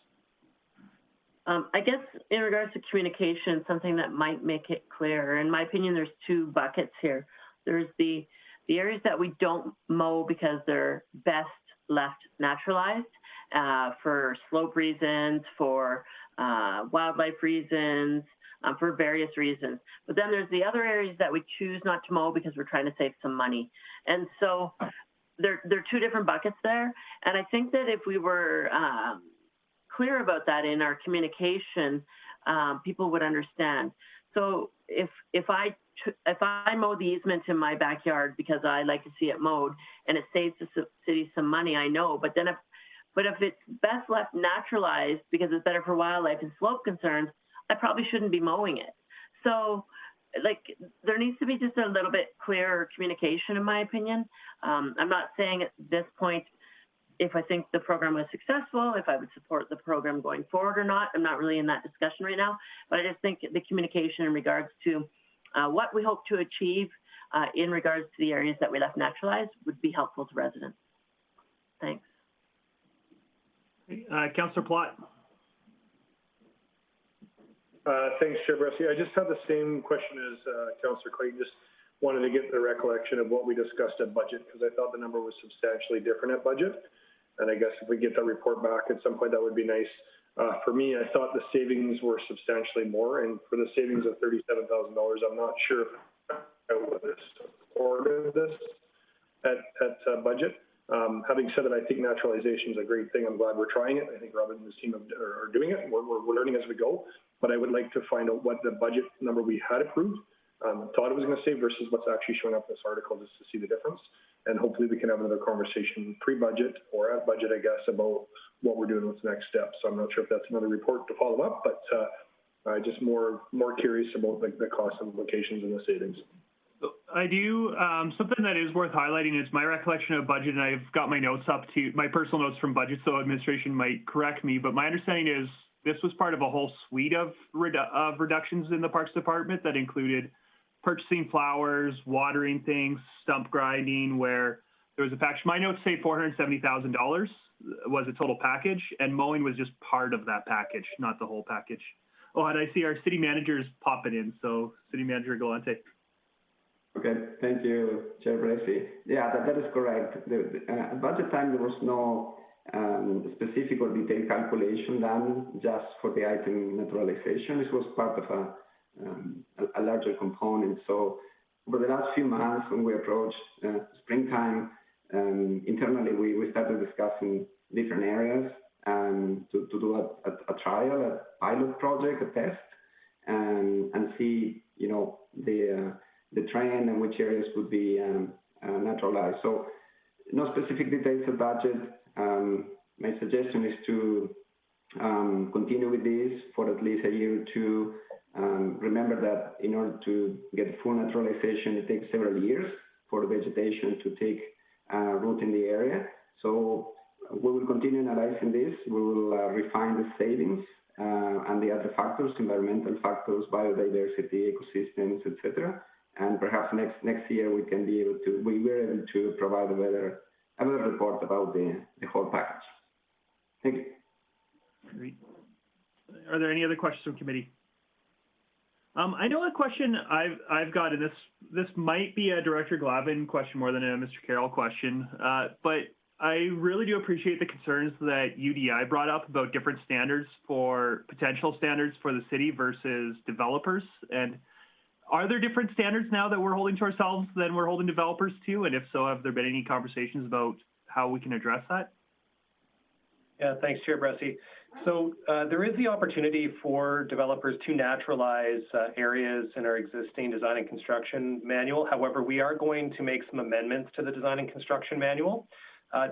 I guess in regards to communication, something that might make it clear, in my opinion, there's two buckets here. There's the areas that we don't mow because they're best left naturalized for slope reasons, for wildlife reasons, for various reasons. But then there's the other areas that we choose not to mow because we're trying to save some money. And so there are two different buckets there. And I think that if we were clear about that in our communication, people would understand. So if I mow the easement in my backyard because I like to see it mowed and it saves the city some money, I know. But if it's best left naturalized because it's better for wildlife and slope concerns, I probably shouldn't be mowing it. So, there needs to be just a little bit clearer communication, in my opinion. I'm not saying at this point if I think the program was successful, if I would support the program going forward or not. I'm not really in that discussion right now, but I just think the communication in regards to what we hope to achieve in regards to the areas that we left naturalized would be helpful to residents. Thanks. Councillor Plott. Thanks, Chair Bressie. I just have the same question as Councillor Clayton. Just wanted to get the recollection of what we discussed at budget, because I thought the number was substantially different at budget. And I guess if we get that report back at some point, that would be nice. For me, I thought the savings were substantially more, and for the savings of $37,000, I'm not sure if I would have supported this at budget. Having said that, I think naturalization is a great thing. I'm glad we're trying it. I think Robin and his team are doing it. We're learning as we go. But I would like to find out what the budget number we had approved thought it was going to say versus what's actually showing up in this article, just to see the difference. And hopefully we can have another conversation pre-budget or at budget, I guess, about what we're doing with the next steps. So I'm not sure if that's another report to follow up, but just more curious about the cost implications and the savings. I do. Something that is worth highlighting is my recollection of budget, and I've got my notes up to my personal notes from budget, so administration might correct me, but my understanding is this was part of a whole suite of reductions in the Parks Department that included purchasing flowers, watering things, stump grinding, where there was a package. My notes say $470,000 was a total package, and mowing was just part of that package, not the whole package. Oh, and I see our city managers popping in, so City Manager Galante. Okay, thank you, Chair Bressie. Yeah, that is correct. At budget time, there was no specific or detailed calculation done just for the item naturalization. This was part of a larger component. So over the last few months, when we approached springtime, internally we started discussing different areas to do a trial, a pilot project, a test, and see, the trend and which areas would be naturalized. So no specific details of budget. My suggestion is to continue with this for at least a year or two. Remember that in order to get full naturalization, it takes several years for the vegetation to take root in the area. So we will continue analyzing this. We will refine the savings and the other factors, environmental factors, biodiversity, ecosystems, etc. And perhaps next year we were able to provide a better report about the whole package. Thank you. Great. Are there any other questions from committee? I know a question I've got, and this might be a Director Glavin question more than a Mr. Carroll question, but I really do appreciate the concerns that UDI brought up about different potential standards for the city versus developers. And are there different standards now that we're holding to ourselves than we're holding developers to? And if so, have there been any conversations about how we can address that? Yeah, thanks, Chair Bressie. So there is the opportunity for developers to naturalize areas in our existing design and construction manual. However, we are going to make some amendments to the design and construction manual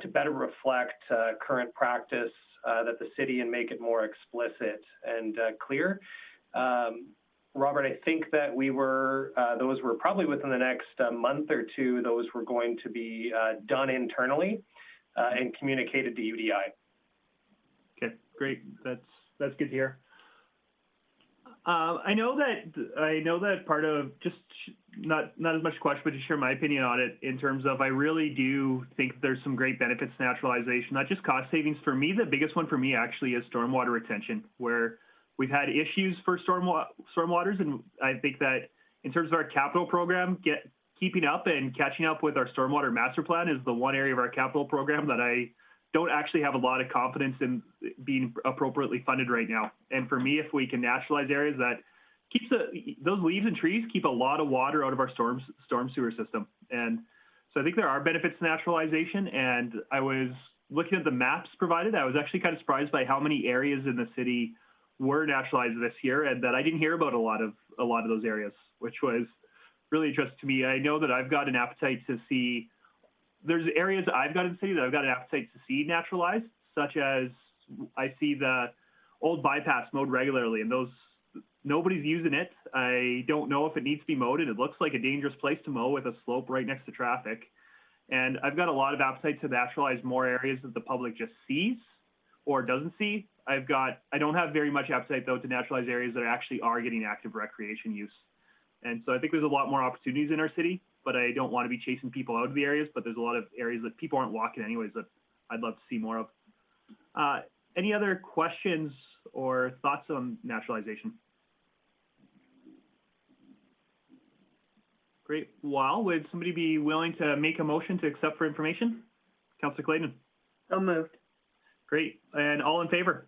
to better reflect current practice that the city and make it more explicit and clear. Robert, I think that those were probably within the next month or two, those were going to be done internally and communicated to UDI. Okay, great. That's good to hear. I know that part of just not as much a question, but to share my opinion on it in terms of I really do think there's some great benefits to naturalization, not just cost savings. For me, the biggest one for me actually is stormwater retention, where we've had issues for stormwaters, and I think that in terms of our capital program, keeping up and catching up with our stormwater master plan is the one area of our capital program that I don't actually have a lot of confidence in being appropriately funded right now. And for me, if we can naturalize areas that keeps those leaves and trees keep a lot of water out of our storm sewer system. And so I think there are benefits to naturalization. And I was looking at the maps provided. I was actually kind of surprised by how many areas in the city were naturalized this year, and that I didn't hear about a lot of those areas, which was really interesting to me. I know that I've got an appetite to see. There's areas I've got in the city that I've got an appetite to see naturalized, such as I see the old bypass mowed regularly, and those nobody's using it. I don't know if it needs to be mowed, and it looks like a dangerous place to mow with a slope right next to traffic. And I've got a lot of appetite to naturalize more areas that the public just sees or doesn't see. I don't have very much appetite though to naturalize areas that actually are getting active recreation use. And so I think there's a lot more opportunities in our city, but I don't want to be chasing people out of the areas, but there's a lot of areas that people aren't walking anyways that I'd love to see more of. Any other questions or thoughts on naturalization? Great. Well, would somebody be willing to make a motion to accept for information? Councillor Clayton. So moved. Great. And all in favor?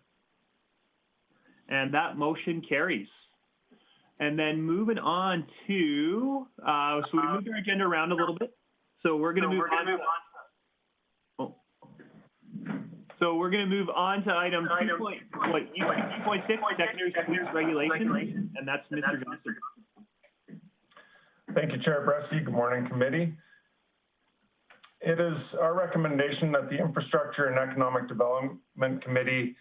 And that motion carries. And then moving on to, so we moved our agenda around a little bit. So we're going to move on. So we're going to move on to item 2.6, secondary schools regulation, and that's Mr. Johnson. Thank you, Chair Bressie. Good morning, committee. It is our recommendation that the Infrastructure and Economic Development Committee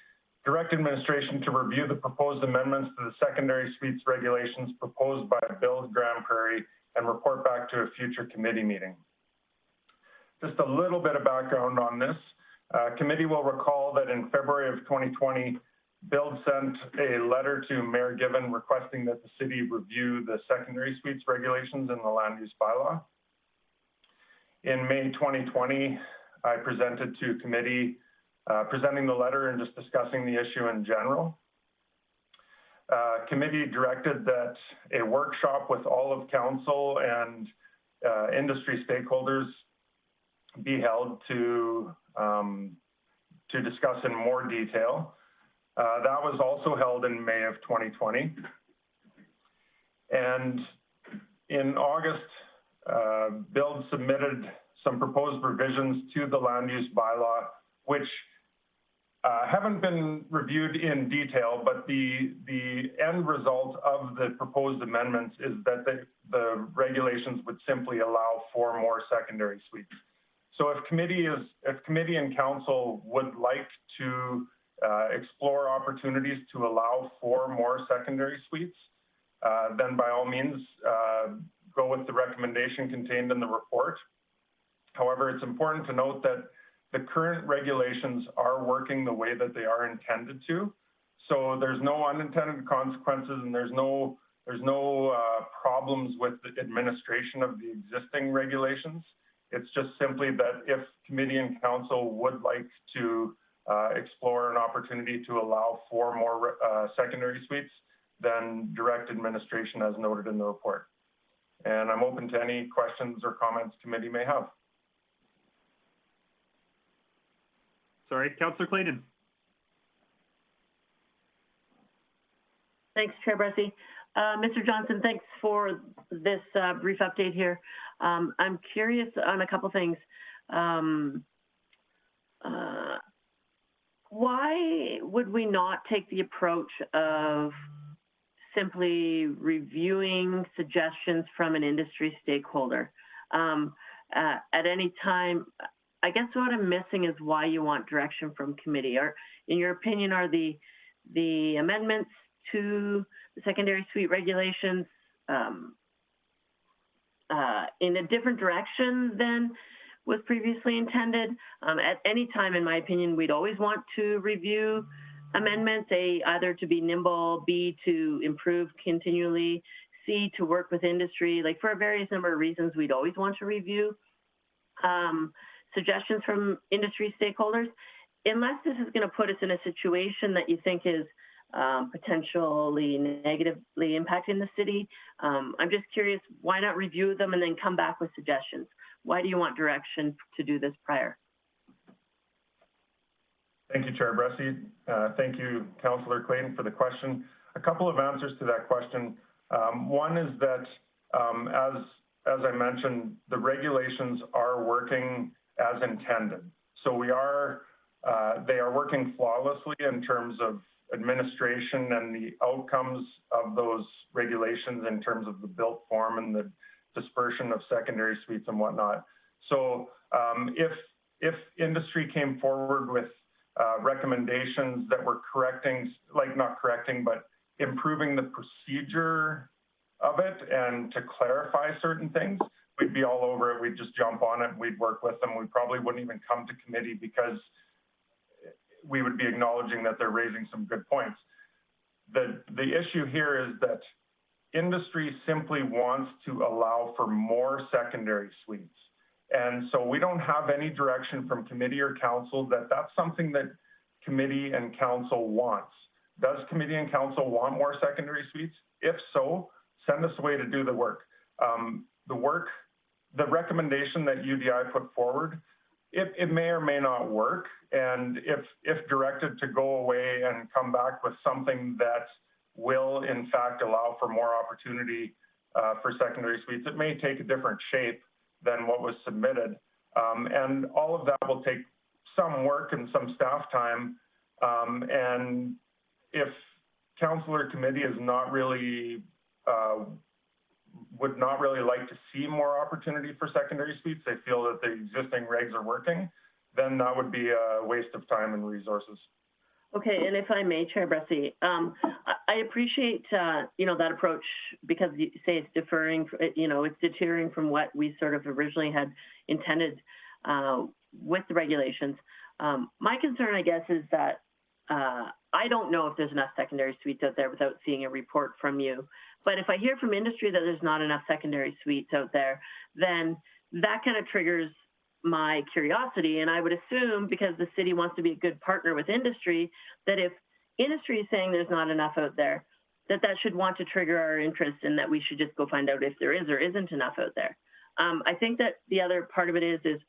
direct administration to review the proposed amendments to the secondary suites regulations proposed by Build Grande Prairie and report back to a future committee meeting. Just a little bit of background on this. Committee will recall that in February of 2020, Build sent a letter to Mayor Given requesting that the city review the secondary suites regulations in the land use bylaw. In May 2020, I presented to committee presenting the letter and just discussing the issue in general. Committee directed that a workshop with all of council and industry stakeholders be held to discuss in more detail. That was also held in May of 2020. And in August, Build submitted some proposed revisions to the land use bylaw, which haven't been reviewed in detail, but the end result of the proposed amendments is that the regulations would simply allow for more secondary suites. So if committee and council would like to explore opportunities to allow for more secondary suites, then by all means, go with the recommendation contained in the report. However, it's important to note that the current regulations are working the way that they are intended to. So there's no unintended consequences, and there's no problems with the administration of the existing regulations. It's just simply that if committee and council would like to explore an opportunity to allow for more secondary suites, then direct administration as noted in the report. And I'm open to any questions or comments committee may have. Sorry, Councillor Clayton. Thanks, Chair Bressie. Mr. Johnson, thanks for this brief update here. I'm curious on a couple things. why would we not take the approach of simply reviewing suggestions from an industry stakeholder? At any time, I guess what I'm missing is why you want direction from committee. In your opinion, are the amendments to the secondary suite regulations in a different direction than was previously intended? At any time, in my opinion, we'd always want to review amendments, A, either to be nimble, B, to improve continually, C, to work with industry. Like, for a various number of reasons, we'd always want to review suggestions from industry stakeholders. Unless this is going to put us in a situation that you think is potentially negatively impacting the city, I'm just curious, why not review them and then come back with suggestions? Why do you want direction to do this prior? Thank you, Chair Bressie. Thank you, Councillor Clayton, for the question. A couple of answers to that question. One is that, as I mentioned, the regulations are working as intended. So they are working flawlessly in terms of administration and the outcomes of those regulations in terms of the built form and the dispersion of secondary suites and whatnot. So if industry came forward with recommendations that were improving the procedure of it and to clarify certain things, we'd be all over it. We'd just jump on it. We'd work with them. We probably wouldn't even come to committee because we would be acknowledging that they're raising some good points. The issue here is that industry simply wants to allow for more secondary suites. And so we don't have any direction from committee or council that that's something that committee and council wants. Does committee and council want more secondary suites? If so, send us a way to do the work. The recommendation that UDI put forward, it may or may not work. And if directed to go away and come back with something that will in fact allow for more opportunity for secondary suites, it may take a different shape than what was submitted. And all of that will take some work and some staff time. And if council or committee is not really, would not really like to see more opportunity for secondary suites, they feel that the existing regs are working, then that would be a waste of time and resources. Okay, and if I may, Chair Bressie, I appreciate, that approach because you say it's deferring, it's deterring from what we sort of originally had intended with the regulations. My concern, I guess, is that I don't know if there's enough secondary suites out there without seeing a report from you. But if I hear from industry that there's not enough secondary suites out there, then that kind of triggers my curiosity. And I would assume, because the city wants to be a good partner with industry, that if industry is saying there's not enough out there, that should want to trigger our interest and that we should just go find out if there is or isn't enough out there. I think that the other part of it is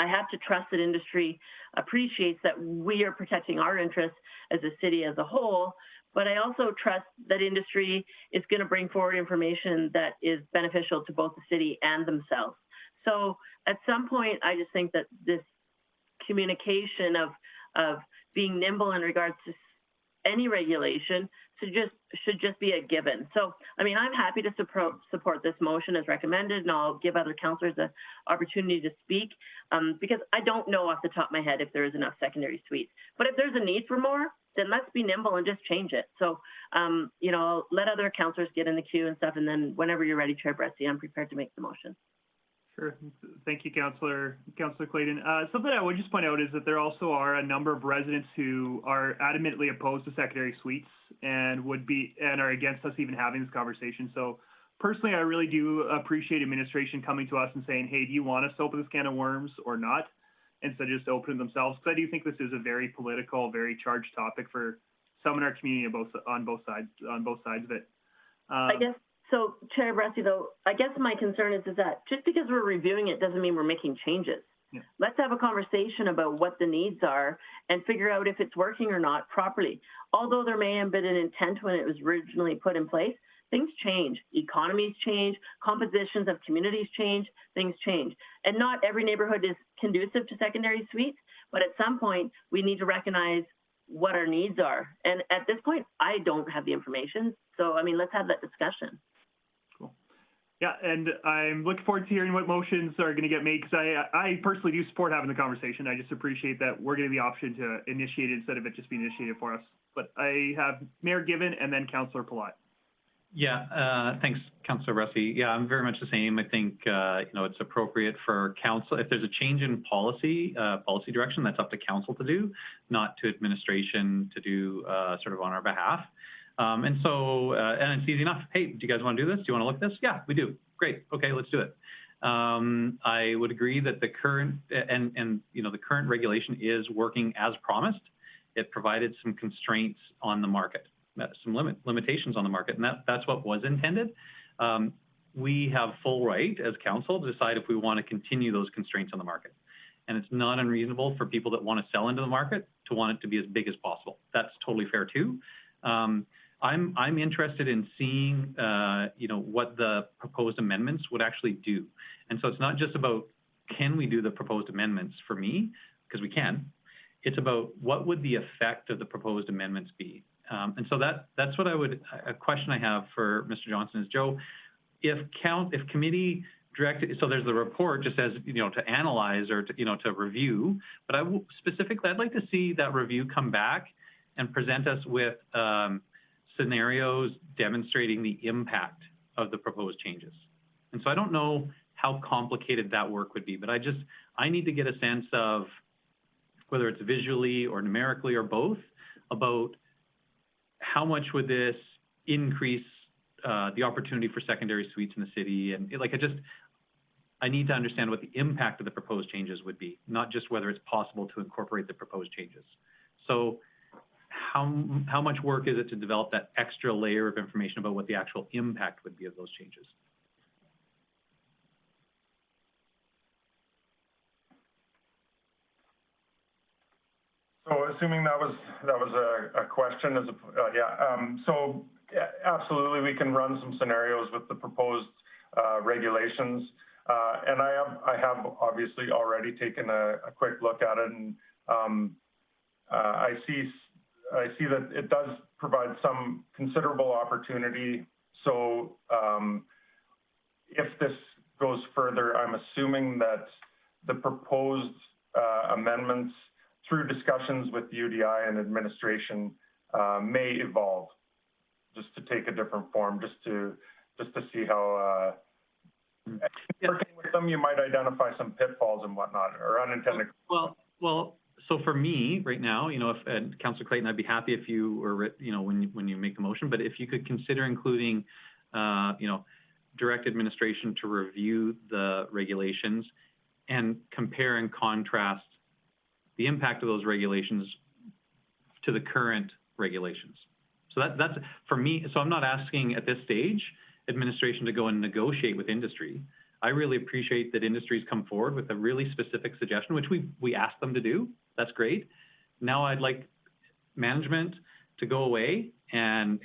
I have to trust that industry appreciates that we are protecting our interests as a city as a whole, but I also trust that industry is going to bring forward information that is beneficial to both the city and themselves. So at some point, I just think that this communication of being nimble in regards to any regulation should just be a given. So, I mean, I'm happy to support this motion as recommended, and I'll give other councillors an opportunity to speak because I don't know off the top of my head if there is enough secondary suites. But if there's a need for more, then let's be nimble and just change it. So, I'll let other councillors get in the queue and stuff, and then whenever you're ready, Chair Bressie, I'm prepared to make the motion. Sure. Thank you, Councillor Clayton. Something I would just point out is that there also are a number of residents who are adamantly opposed to secondary suites and are against us even having this conversation. So personally, I really do appreciate administration coming to us and saying, hey, do you want us to open this can of worms or not? Instead of just opening themselves. Because I do think this is a very political, very charged topic for some in our community on both sides of it. I guess. So, Chair Bressie, though, I guess my concern is that just because we're reviewing it doesn't mean we're making changes. Yeah. Let's have a conversation about what the needs are and figure out if it's working or not properly. Although there may have been an intent when it was originally put in place, things change. Economies change, compositions of communities change, things change. And not every neighborhood is conducive to secondary suites, but at some point, we need to recognize what our needs are. And at this point, I don't have the information. So, I mean, let's have that discussion. Cool. Yeah, and I'm looking forward to hearing what motions are going to get made, because I personally do support having the conversation. I just appreciate that we're getting the option to initiate it instead of it just being initiated for us. But I have Mayor Given and then Councillor Palat. Yeah, thanks, Councillor Rusty. Yeah, I'm very much the same. I think, it's appropriate for council, if there's a change in policy direction, that's up to council to do, not to administration to do sort of on our behalf. And it's easy enough. Hey, do you guys want to do this? Do you want to look at this? Yeah, we do. Great. Okay, let's do it. I would agree that the current, the current regulation is working as promised. It provided some constraints on the market, some limitations on the market, and that's what was intended. We have full right as council to decide if we want to continue those constraints on the market. And it's not unreasonable for people that want to sell into the market to want it to be as big as possible. That's totally fair too. I'm interested in seeing, what the proposed amendments would actually do. And so it's not just about, can we do the proposed amendments for me? Because we can. It's about what would the effect of the proposed amendments be? And so that's what a question I have for Mr. Johnson is, Joe, if committee directed, so there's the report just says, to analyze or to review, but I'd like to see that review come back and present us with scenarios demonstrating the impact of the proposed changes. And so I don't know how complicated that work would be, but I need to get a sense of whether it's visually or numerically or both, about how much would this increase the opportunity for secondary suites in the city. And I need to understand what the impact of the proposed changes would be, not just whether it's possible to incorporate the proposed changes. So how much work is it to develop that extra layer of information about what the actual impact would be of those changes? So assuming that was a question, so absolutely we can run some scenarios with the proposed regulations, and I have obviously already taken a quick look at it, and I see that it does provide some considerable opportunity. So if this goes further, I'm assuming that the proposed amendments, through discussions with UDI and administration, may evolve, just to take a different form, just to see how working with them, you might identify some pitfalls and whatnot, or unintended. Well. So for me right now, if Councillor Clayton, I'd be happy if you were, when you make the motion, but if you could consider including, direct administration to review the regulations and compare and contrast the impact of those regulations to the current regulations. So that's for me. So I'm not asking at this stage administration to go and negotiate with industry. I really appreciate that industries come forward with a really specific suggestion, which we asked them to do. That's great. Now I'd like management to go away and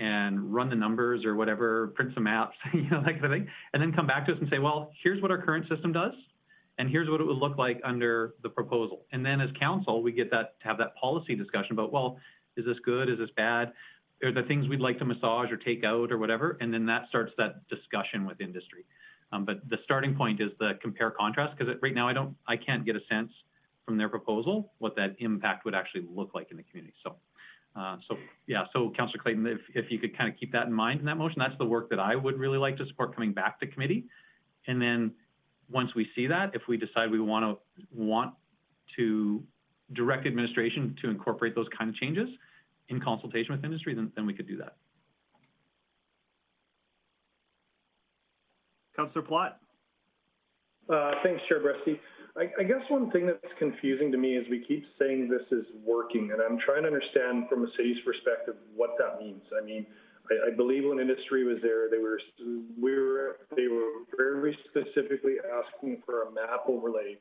run the numbers or whatever, print some maps, that kind of thing, and then come back to us and say, well, here's what our current system does, and here's what it would look like under the proposal. And then as council, we get to have that policy discussion about, well, is this good? Is this bad? Are there things we'd like to massage or take out or whatever? And then that starts that discussion with industry. But the starting point is the compare contrast, because right now I can't get a sense from their proposal what that impact would actually look like in the community. So Councillor Clayton, if you could kind of keep that in mind in that motion, that's the work that I would really like to support coming back to committee. And then once we see that, if we decide we want to direct administration to incorporate those kind of changes in consultation with industry, then we could do that. Councillor Palat. Thanks, Chair Bresty. I guess one thing that's confusing to me is we keep saying this is working, and I'm trying to understand from a city's perspective what that means. I mean, I believe when industry was there, they were very specifically asking for a map overlay,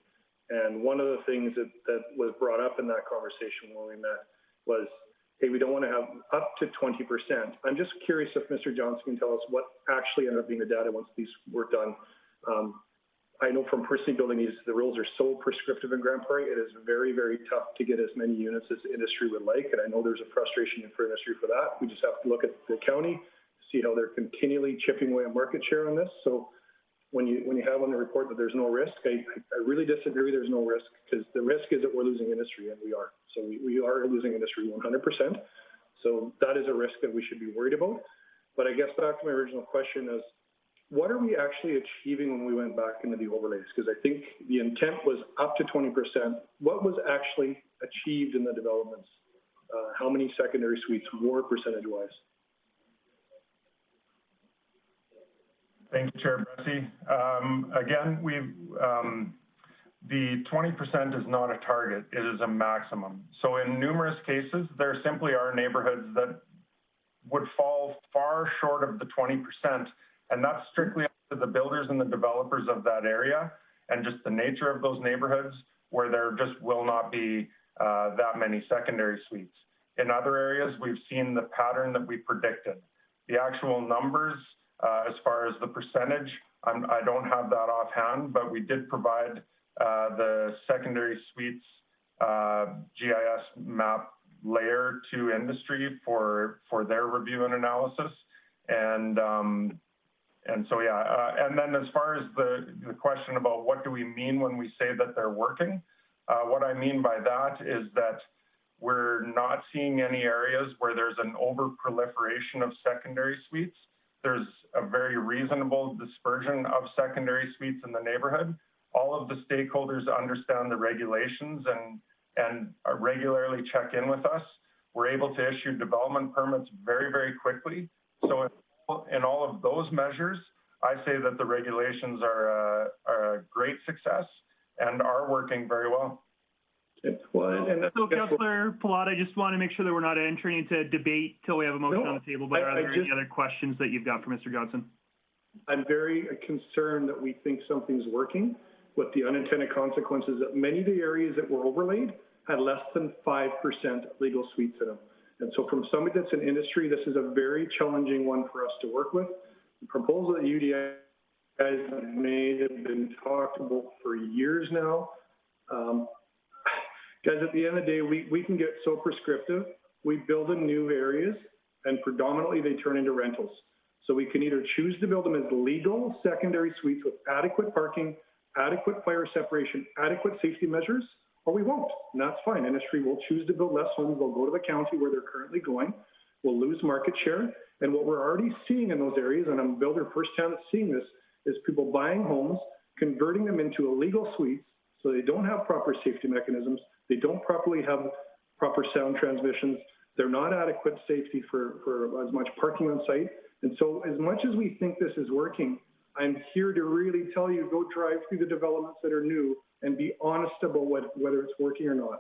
and one of the things that was brought up in that conversation when we met was, hey, we don't want to have up to 20%. I'm just curious if Mr. Johnson can tell us what actually ended up being the data once these were done. I know from personally building these, the rules are so prescriptive in Grande Prairie, it is very, very tough to get as many units as the industry would like. And I know there's a frustration for industry for that. We just have to look at the county, see how they're continually chipping away at market share on this. So when you have on the report that there's no risk, I really disagree there's no risk, because the risk is that we're losing industry, and we are. So we are losing industry 100%. So that is a risk that we should be worried about. But I guess back to my original question is, what are we actually achieving when we went back into the overlays? Because I think the intent was up to 20%. What was actually achieved in the developments? How many secondary suites were percentage-wise? Thank you, Chair Bressie. Again, the 20% is not a target, it is a maximum. So in numerous cases, there simply are neighborhoods that would fall far short of the 20%, and that's strictly up to the builders and the developers of that area, and just the nature of those neighborhoods where there just will not be that many secondary suites. In other areas, we've seen the pattern that we predicted. The actual numbers, as far as the percentage, I don't have that offhand, but we did provide the secondary suites GIS map layer to industry for their review and analysis. And so, yeah, and then as far as the question about what do we mean when we say that they're working, what I mean by that is that we're not seeing any areas where there's an over-proliferation of secondary suites. There's a very reasonable dispersion of secondary suites in the neighborhood. All of the stakeholders understand the regulations and regularly check in with us. We're able to issue development permits very, very quickly. So in all of those measures, I say that the regulations are a great success and are working very well. Well, so, Councillor Palat, I just want to make sure that we're not entering into debate till we have a motion on the table, but are there any other questions that you've got for Mr. Johnson? I'm very concerned that we think something's working with the unintended consequences that many of the areas that were overlaid had less than 5% legal suites in them. And so from somebody that's in industry, this is a very challenging one for us to work with. The proposal that UDI guys have made have been talked about for years now. Guys, at the end of the day, we can get so prescriptive. We build in new areas, and predominantly they turn into rentals. So we can either choose to build them as legal secondary suites with adequate parking, adequate fire separation, adequate safety measures, or we won't. And that's fine. Industry will choose to build less homes. They'll go to the county where they're currently going. We'll lose market share. And what we're already seeing in those areas, and I'm a builder firsthand seeing this, is people buying homes, converting them into illegal suites so they don't have proper safety mechanisms. They don't properly have proper sound transmissions. They're not adequate safety for as much parking on site. And so as much as we think this is working, I'm here to really tell you, go drive through the developments that are new and be honest about whether it's working or not.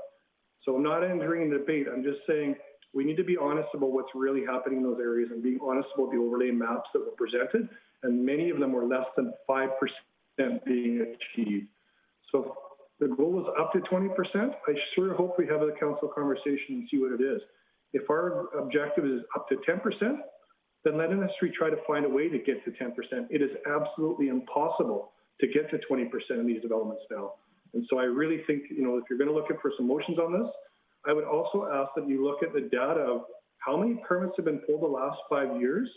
So I'm not entering the debate. I'm just saying we need to be honest about what's really happening in those areas and being honest about the overlay maps that were presented. And many of them were less than 5% being achieved. So the goal is up to 20%. I sure hope we have a council conversation and see what it is. If our objective is up to 10%, then let industry try to find a way to get to 10%. It is absolutely impossible to get to 20% in these developments now. And so I really think, if you're going to look for some motions on this, I would also ask that you look at the data of how many permits have been pulled the last 5 years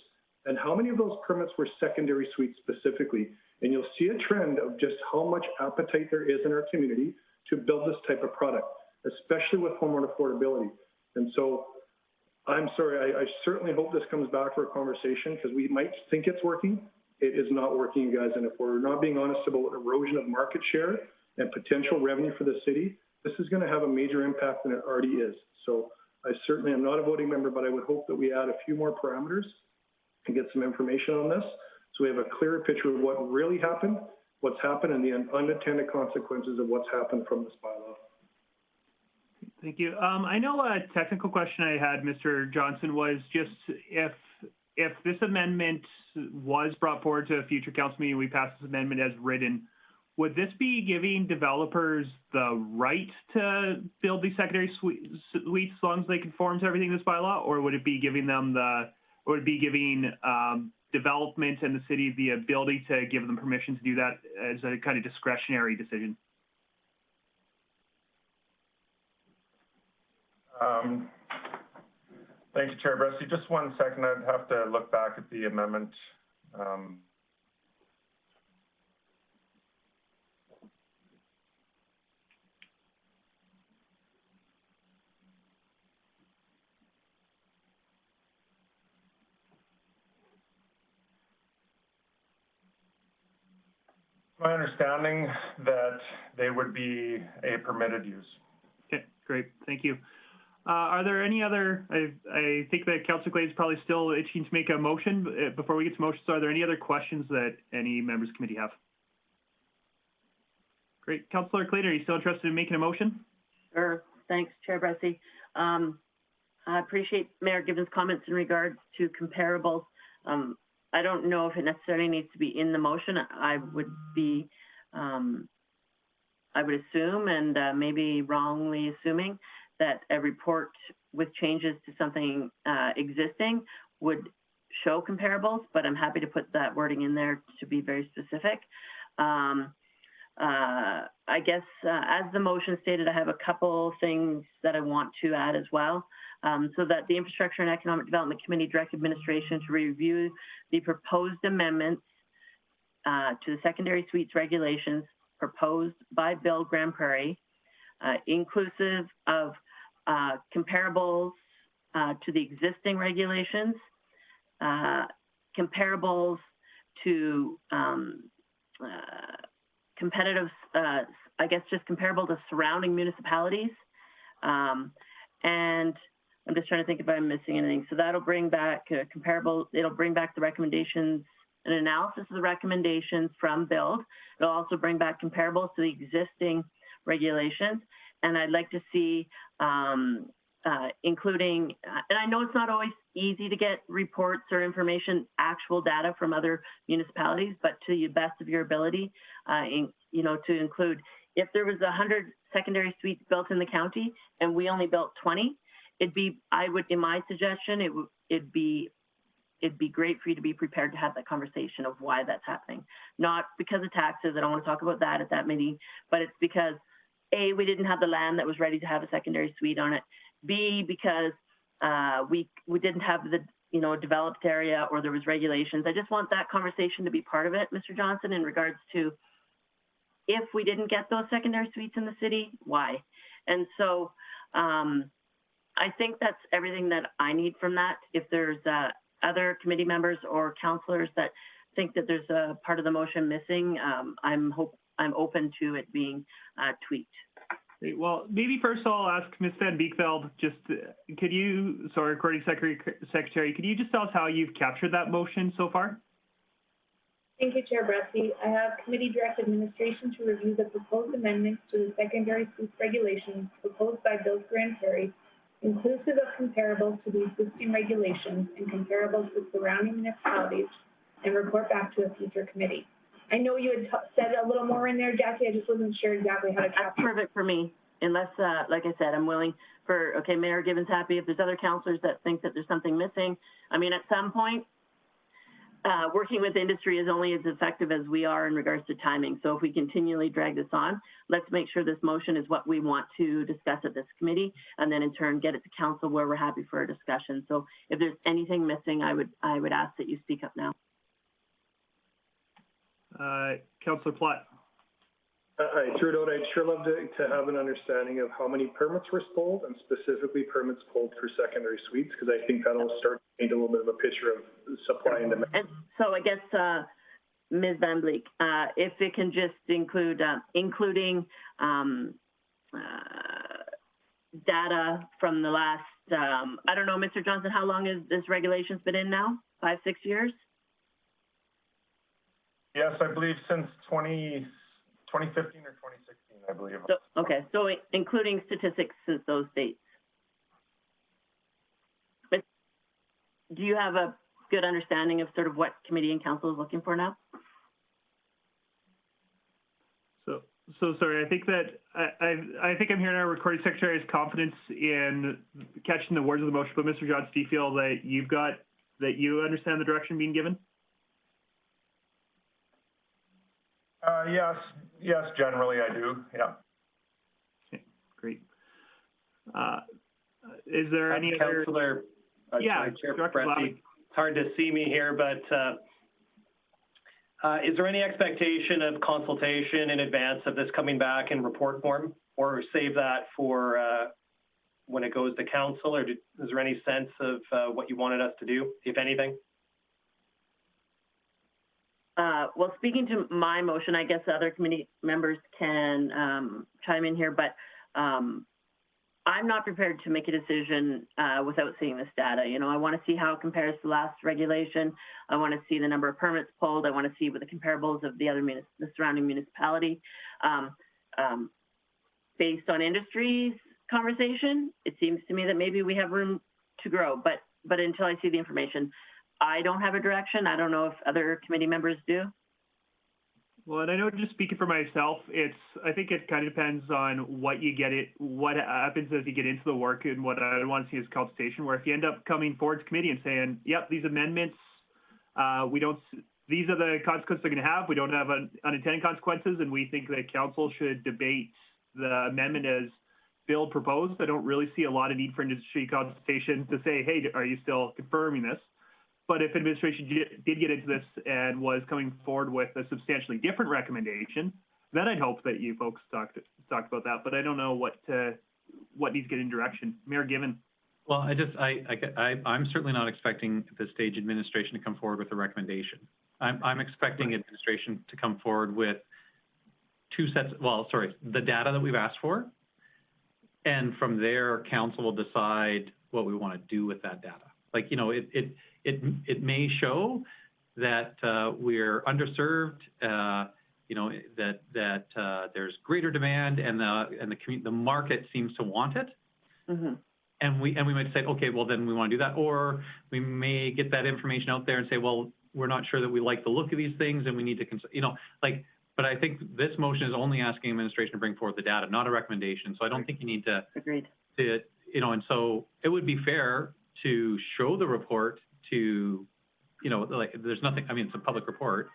and how many of those permits were secondary suites specifically. And you'll see a trend of just how much appetite there is in our community to build this type of product, especially with homeowner affordability. And so I'm sorry, I certainly hope this comes back for a conversation because we might think it's working. It is not working, guys. And if we're not being honest about erosion of market share and potential revenue for the city, this is going to have a major impact than it already is. So I certainly am not a voting member, but I would hope that we add a few more parameters and get some information on this so we have a clearer picture of what really happened, what's happened, and the unintended consequences of what's happened from this bylaw. Thank you. I know a technical question I had, Mr. Johnson, was just if this amendment was brought forward to a future council meeting, we pass this amendment as written, would this be giving developers the right to build these secondary suites as long as they conform to everything in this bylaw, or would it be giving them development and the city the ability to give them permission to do that as a kind of discretionary decision? Thank you, Chair Bressy. Just 1 second, I'd have to look back at the amendment. My understanding that they would be a permitted use. Okay, great, thank you. Are there any other, I think that Councillor Glade is probably still itching to make a motion. Before we get to motions, are there any other questions that any members of the committee have? Great, Councillor Glade, are you still interested in making a motion? Sure, thanks, Chair Bressy. I appreciate Mayor Gibbons' comments in regards to comparables. I don't know if it necessarily needs to be in the motion. I would assume, and maybe wrongly assuming, that a report with changes to something existing would show comparables, but I'm happy to put that wording in there to be very specific. I guess as the motion stated, I have a couple things that I want to add as well. So that the Infrastructure and Economic Development Committee direct administration to review the proposed amendments to the secondary suites regulations proposed by Bill Grande Prairie, inclusive of comparables to the existing regulations, comparables to competitive, I guess just comparable to surrounding municipalities, and I'm just trying to think if I'm missing anything. So that'll bring back it'll bring back the recommendations, an analysis of the recommendations from BUILD. It'll also bring back comparables to the existing regulations. And I'd like to see, including, and I know it's not always easy to get reports or information, actual data from other municipalities, but to the best of your ability, to include, if there was 100 secondary suites built in the county and we only built 20, in my suggestion, it'd be great for you to be prepared to have that conversation of why that's happening. Not because of taxes, I don't want to talk about that at that meeting, but it's because A, we didn't have the land that was ready to have a secondary suite on it. B, because we didn't have the developed area or there was regulations. I just want that conversation to be part of it, Mr. Johnson, in regards to if we didn't get those secondary suites in the city, why? And so I think that's everything that I need from that. If there's other committee members or councillors that think that there's a part of the motion missing, I'm open to it being tweaked. Well, maybe first I'll ask Ms. Van Beekveld, Recording Secretary, could you just tell us how you've captured that motion so far? Thank you, Chair Bressy. I have committee direct administration to review the proposed amendments to the secondary suites regulations proposed by Bill Grande Prairie, inclusive of comparables to the existing regulations and comparables with surrounding municipalities, and report back to a future committee. I know you had said a little more in there, Jackie. I just wasn't sure exactly how to capture. That's perfect for me, unless, like I said, I'm willing for, okay, Mayor Gibbons happy. If there's other councillors that think that there's something missing, I mean, at some point, working with industry is only as effective as we are in regards to timing. So if we continually drag this on, let's make sure this motion is what we want to discuss at this committee, and then in turn get it to council where we're happy for a discussion. So if there's anything missing, I would ask that you speak up now. Councillor Platt. I threw it out. I'd sure love to have an understanding of how many permits were pulled, and specifically permits pulled for secondary suites, because I think that'll start to paint a little bit of a picture of supply and demand. And so I guess, Ms. Van Bleek, if it can just include, including data from the last, I don't know, Mr. Johnson, how long has this regulation's been in now? 5, 6 years? Yes, I believe since 2015 or 2016, I believe. So, okay, so including statistics since those dates. But do you have a good understanding of sort of what committee and council is looking for now? So sorry, I think that I think I'm hearing our recording secretary has confidence in catching the words of the motion, but Mr. Johns, do you feel that you understand the direction being given? Yes, generally I do, yeah. Okay, great. Is there any other? Councillor, yeah, Chair Bressie, it's hard to see me here, but is there any expectation of consultation in advance of this coming back in report form, or save that for when it goes to council, or is there any sense of what you wanted us to do, if anything? Well, speaking to my motion, I guess other committee members can chime in here, but I'm not prepared to make a decision without seeing this data. You know, I want to see how it compares to last regulation. I want to see the number of permits pulled. I want to see what the comparables of the other the surrounding municipality. Based on industry's conversation, it seems to me that maybe we have room to grow, but until I see the information, I don't have a direction. I don't know if other committee members do. Well, and I know just speaking for myself, I think it kind of depends on what happens as you get into the work, and what I want to see is consultation, where if you end up coming forward to committee and saying, yep, these amendments, these are the consequences they're going to have, we don't have unintended consequences, and we think that council should debate the amendment as Bill proposed. I don't really see a lot of need for industry consultation to say, hey, are you still confirming this? But if administration did get into this and was coming forward with a substantially different recommendation, then I'd hope that you folks talked about that. But I don't know what needs to get in direction. Mayor Given. Well, I'm certainly not expecting at this stage administration to come forward with a recommendation. I'm expecting administration to come forward with the data that we've asked for, and from there, council will decide what we want to do with that data. Like, you know, it may show that we're underserved, you know, that there's greater demand, and the market seems to want it. Mm-hmm. And we might say, okay, well then we want to do that, or we may get that information out there and say, well, we're not sure that we like the look of these things, and we need to, you know, like. But I think this motion is only asking administration to bring forward the data, not a recommendation. So I don't think you need to. Agreed. You know, and so it would be fair to show the report to, you know, like there's nothing. I mean, it's a public report.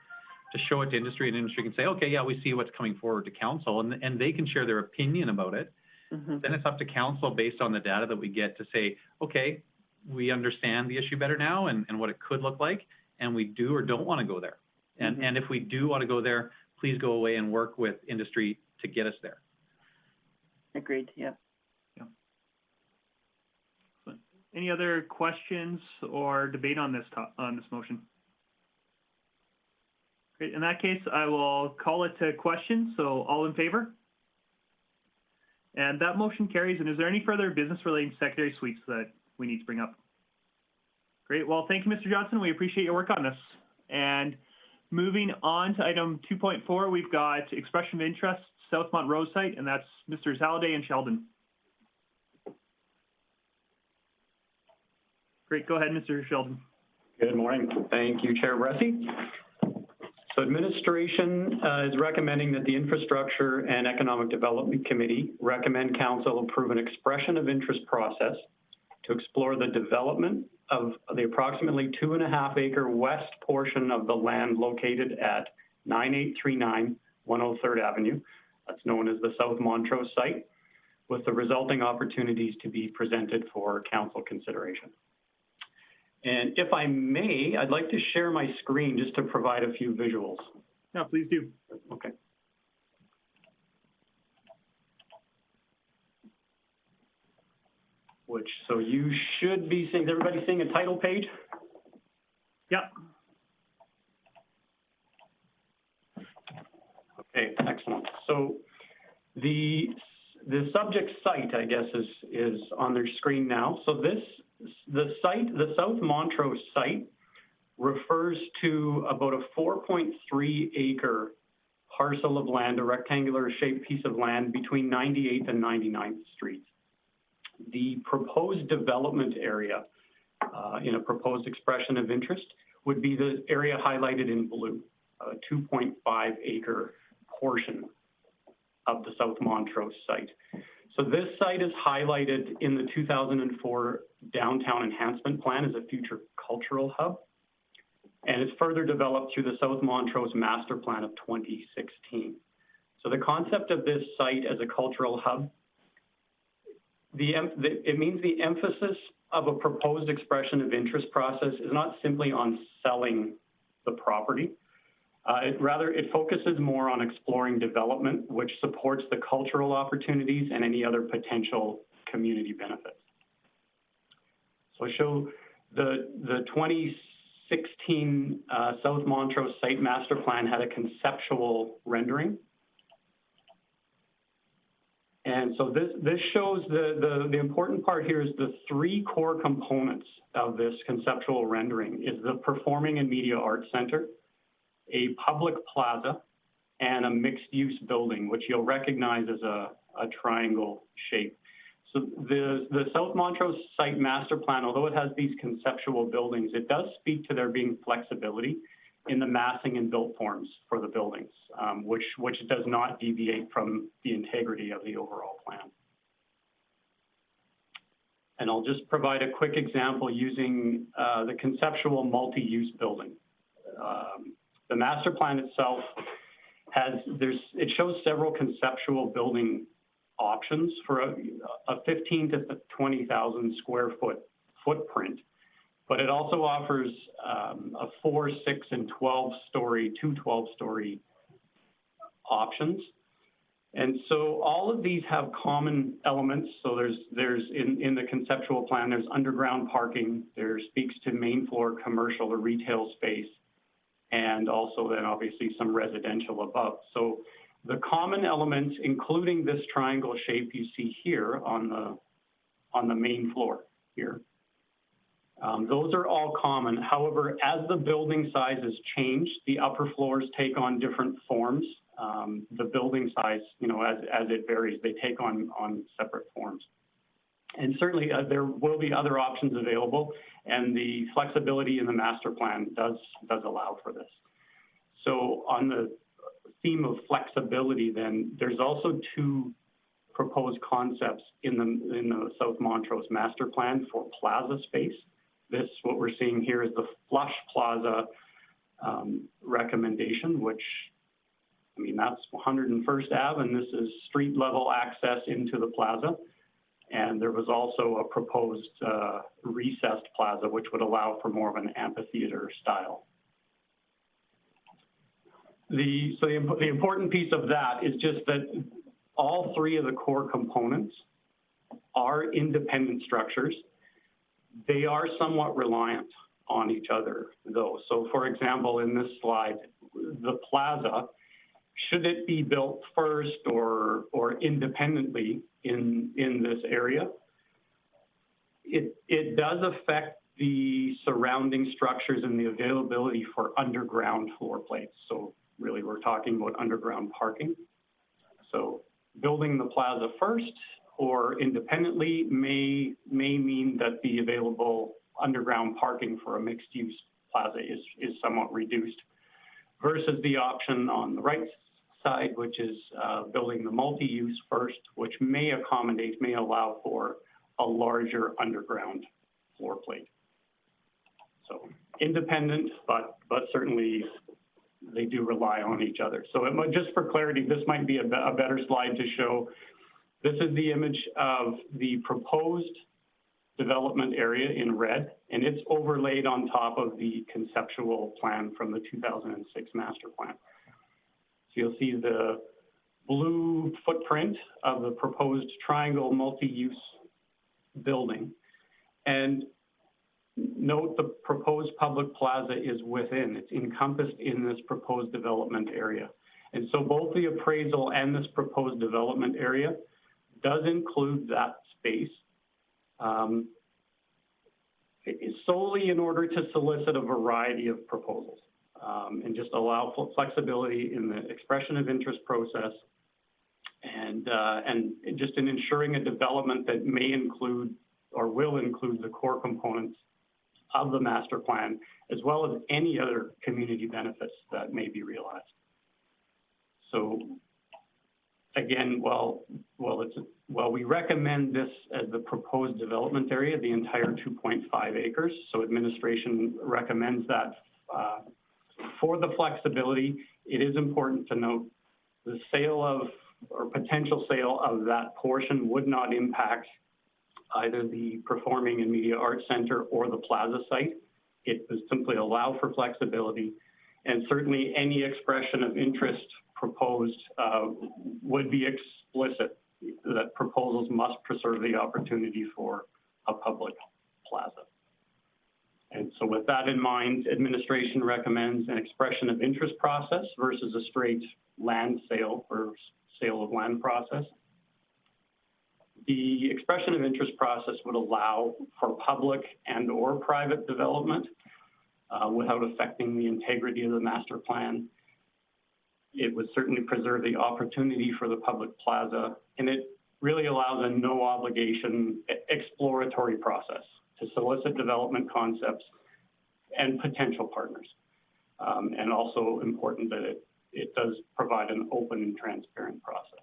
To show it to industry, and industry can say, okay, yeah, we see what's coming forward to council, and they can share their opinion about it. Mm-hmm. Then it's up to council based on the data that we get to say, okay, we understand the issue better now and what it could look like, and we do or don't want to go there. And Mm-hmm. and if we do want to go there, please go away and work with industry to get us there. Agreed. Yeah. Any other questions or debate on this motion? Great. In that case, I will call it to question. So all in favor? And that motion carries. And is there any further business relating to secondary suites that we need to bring up? Great. Well, thank you, Mr. Johnson. We appreciate your work on this. And moving on to item 2.4, we've got expression of interest, South Montrose site, and that's Mr. Halliday and Sheldon. Great. Go ahead, Mr. Sheldon. Good morning. Thank you, Chair Bressie. So administration is recommending that the Infrastructure and Economic Development Committee recommend council approve an expression of interest process to explore the development of the approximately 2.5 acre west portion of the land located at 9839 103rd Avenue. That's known as the South Montrose site, with the resulting opportunities to be presented for council consideration. And if I may, I'd like to share my screen just to provide a few visuals. Yeah, please do. Okay. So you should be seeing, is everybody seeing a title page? Yep. Okay, excellent. So the subject site, I guess, is on their screen now. So the South Montrose site refers to about a 4.3 acre parcel of land, a rectangular shaped piece of land between 98th and 99th Streets. The proposed development area in a proposed expression of interest would be the area highlighted in blue, a 2.5 acre portion of the South Montrose site. So this site is highlighted in the 2004 Downtown Enhancement Plan as a future cultural hub, and it's further developed through the South Montrose Master Plan of 2016. So the concept of this site as a cultural hub, it means the emphasis of a proposed expression of interest process is not simply on selling the property. Rather, it focuses more on exploring development, which supports the cultural opportunities and any other potential community benefits. So I show the 2016 South Montrose Site Master Plan had a conceptual rendering. And so this shows the important part here is the three core components of this conceptual rendering is the Performing and Media Arts Center, a public plaza, and a mixed-use building, which you'll recognize as a triangle shape. So the South Montrose Site Master Plan, although it has these conceptual buildings, it does speak to there being flexibility in the massing and built forms for the buildings, which does not deviate from the integrity of the overall plan. And I'll just provide a quick example using the conceptual multi-use building. The master plan itself it shows several conceptual building options for a 15 to 20,000 square foot footprint, but it also offers a 4, 6, and 12-story, 2 12-story options. And so all of these have common elements. So there's in the conceptual plan, there's underground parking, there speaks to main floor commercial or retail space, and also then obviously some residential above. So the common elements, including this triangle shape you see here on the main floor here, those are all common. However, as the building sizes change, the upper floors take on different forms. The building size, as it varies, they take on separate forms. And certainly there will be other options available, and the flexibility in the master plan does allow for this. So on the theme of flexibility, then there's also 2 proposed concepts in the South Montrose master plan for plaza space. This, what we're seeing here, is the flush plaza recommendation, which, I mean, that's 101st Ave, and this is street level access into the plaza. And there was also a proposed recessed plaza, which would allow for more of an amphitheater style. So the important piece of that is just that all 3 of the core components are independent structures. They are somewhat reliant on each other, though. So for example, in this slide, the plaza, should it be built first or independently in this area, it does affect the surrounding structures and the availability for underground floor plates. So really, we're talking about underground parking. So building the plaza first or independently may mean that the available underground parking for a mixed-use plaza is somewhat reduced, versus the option on the right side, which is building the multi-use first, which may allow for a larger underground floor plate. So independent, but certainly they do rely on each other. So just for clarity, this might be a better slide to show. This is the image of the proposed development area in red, and it's overlaid on top of the conceptual plan from the 2006 master plan. So you'll see the blue footprint of the proposed triangle multi-use building. And note the proposed public plaza is within, it's encompassed in this proposed development area. And so both the appraisal and this proposed development area does include that space solely in order to solicit a variety of proposals and just allow flexibility in the expression of interest process and just in ensuring a development that may include or will include the core components of the master plan, as well as any other community benefits that may be realized. So again, while we recommend this as the proposed development area, the entire 2.5 acres. So administration recommends that for the flexibility, it is important to note the sale of or potential sale of that portion would not impact either the Performing and Media Arts Center or the Plaza site. It would simply allow for flexibility, and certainly any expression of interest proposed would be explicit that proposals must preserve the opportunity for a public plaza. And so with that in mind, administration recommends an expression of interest process versus a straight land sale or sale of land process. The expression of interest process would allow for public and or private development without affecting the integrity of the master plan. It would certainly preserve the opportunity for the public plaza, and it really allows a no obligation exploratory process to solicit development concepts and potential partners. And also important that it does provide an open and transparent process.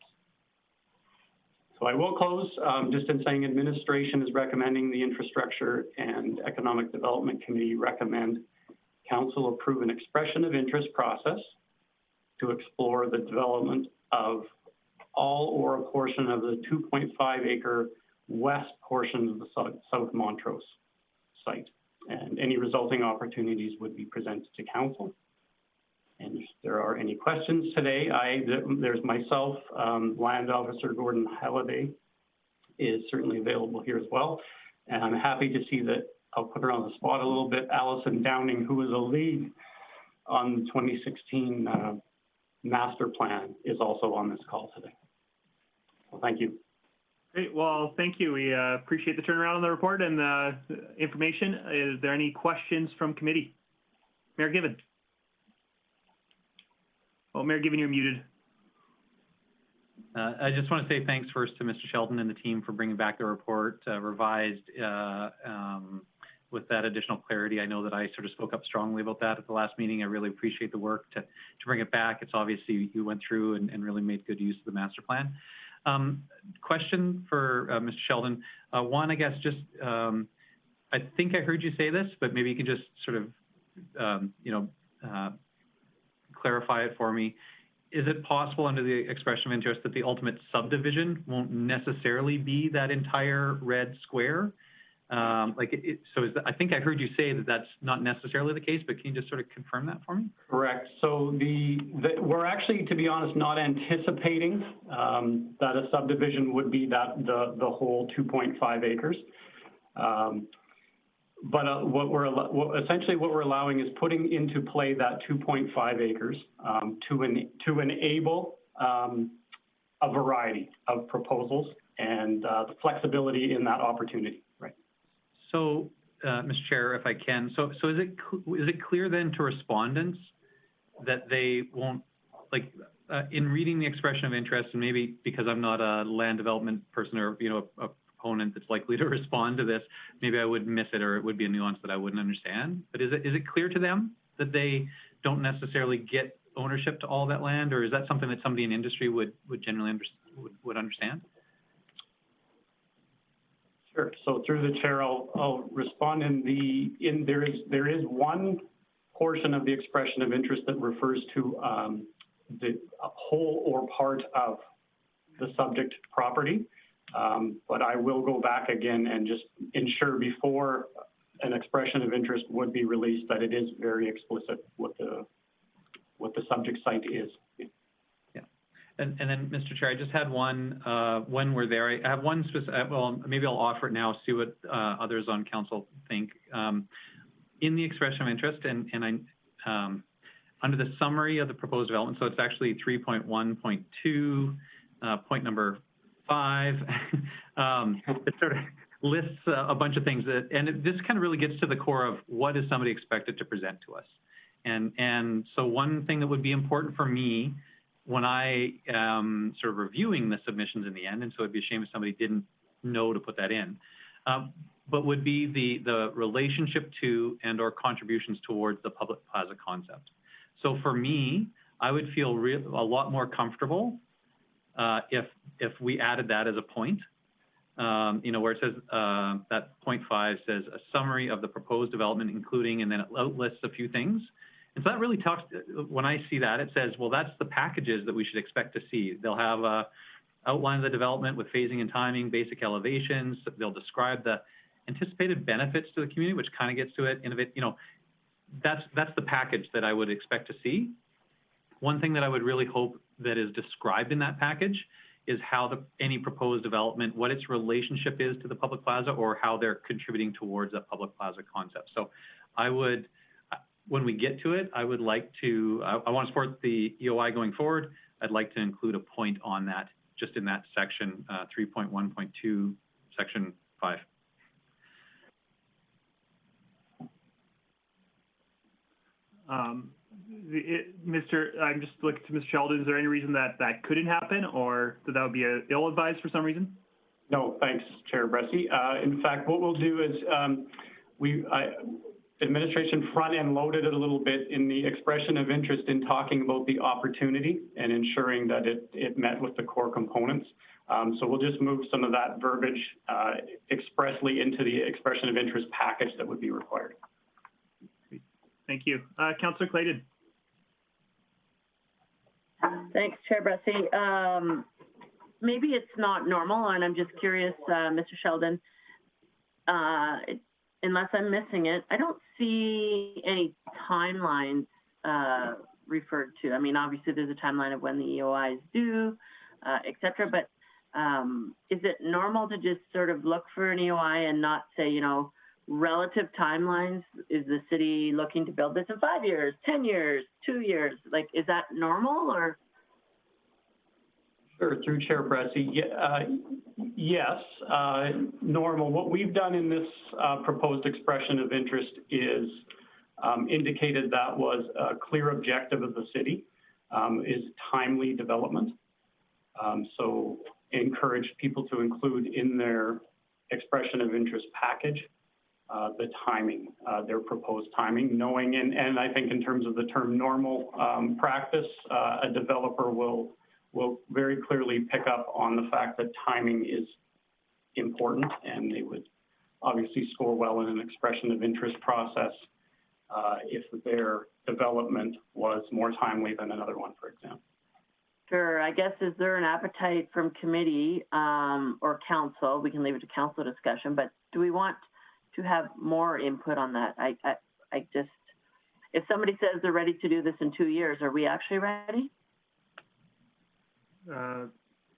So I will close just in saying administration is recommending the Infrastructure and Economic Development Committee recommend council approve an expression of interest process to explore the development of all or a portion of the 2.5 acre west portion of the South Montrose site. And any resulting opportunities would be presented to council. And if there are any questions today, there's myself, Land Officer Gordon Halliday is certainly available here as well. And I'm happy to see that, I'll put her on the spot a little bit, Allison Downing, who is a lead on the 2016 master plan, is also on this call today. Well, thank you. Great. Well, thank you. We appreciate the turnaround on the report and the information. Is there any questions from committee? Mayor Given. Oh, Mayor Given, you're muted. I just want to say thanks first to Mr. Sheldon and the team for bringing back the report revised with that additional clarity. I know that I sort of spoke up strongly about that at the last meeting. I really appreciate the work to bring it back. It's obviously you went through and really made good use of the master plan. Question for Mr. Sheldon. One, I guess just, I think I heard you say this, but maybe you can just sort of, clarify it for me. Is it possible under the expression of interest that the ultimate subdivision won't necessarily be that entire red square? I think I heard you say that that's not necessarily the case, but can you just sort of confirm that for me? Correct. So we're actually, to be honest, not anticipating that a subdivision would be the whole 2.5 acres. But essentially what we're allowing is putting into play that 2.5 acres to enable a variety of proposals and the flexibility in that opportunity. Right. So, Mr. Chair, if I can, so is it clear then to respondents that they won't, in reading the expression of interest, and maybe because I'm not a land development person or a proponent that's likely to respond to this, maybe I would miss it, or it would be a nuance that I wouldn't understand. But is it clear to them that they don't necessarily get ownership to all that land, or is that something that somebody in industry would generally understand? Sure. So through the chair, I'll respond. There is one portion of the expression of interest that refers to the whole or part of the subject property. But I will go back again and just ensure before an expression of interest would be released that it is very explicit what the subject site is. Yeah. And then, Mr. Chair, I just had one, when we're there, I have one specific, well, maybe I'll offer it now, see what others on council think. In the expression of interest, and I, under the summary of the proposed development, so it's actually 3.1.2, point number 5, it sort of lists a bunch of things this kind of really gets to the core of what is somebody expected to present to us. And so one thing that would be important for me when I am sort of reviewing the submissions in the end, and so it'd be a shame if somebody didn't know to put that in, but would be the relationship to and or contributions towards the public plaza concept. So for me, I would feel a lot more comfortable if we added that as a point, where it says that point 5 says a summary of the proposed development, including, and then it lists a few things. And so that really talks, when I see that, it says, well, that's the packages that we should expect to see. They'll have a outline of the development with phasing and timing, basic elevations. They'll describe the anticipated benefits to the community, which kind of gets to it. That's the package that I would expect to see. One thing that I would really hope that is described in that package is how any proposed development, what its relationship is to the public plaza, or how they're contributing towards that public plaza concept. So I would, when we get to it, I would like to, I want to support the EOI going forward. I'd like to include a point on that, just in that section 3.1.2, section 5. I'm just looking to Mr. Sheldon. Is there any reason that couldn't happen, or that would be ill-advised for some reason? No, thanks, Chair Bressie. In fact, what we'll do is administration front-end loaded it a little bit in the expression of interest in talking about the opportunity and ensuring that it met with the core components. So we'll just move some of that verbiage expressly into the expression of interest package that would be required. Thank you. Councillor Clayton. Thanks, Chair Bressie. Maybe it's not normal, and I'm just curious, Mr. Sheldon, unless I'm missing it, I don't see any timelines referred to. I mean, obviously there's a timeline of when the EOI is due, et cetera, but is it normal to just sort of look for an EOI and not say, relative timelines? Is the city looking to build this in 5 years, 10 years, 2 years? Like, is that normal, or? Sure, through Chair Bressie. Yes, normal. What we've done in this proposed expression of interest is indicated that was a clear objective of the city, is timely development. So encourage people to include in their expression of interest package the timing, their proposed timing, knowing, and I think in terms of the term normal practice, a developer will very clearly pick up on the fact that timing is important, and they would obviously score well in an expression of interest process if their development was more timely than another one, for example. Sure. I guess, is there an appetite from committee or council? We can leave it to council discussion, but do we want to have more input on that? I just, if somebody says they're ready to do this in 2 years, are we actually ready?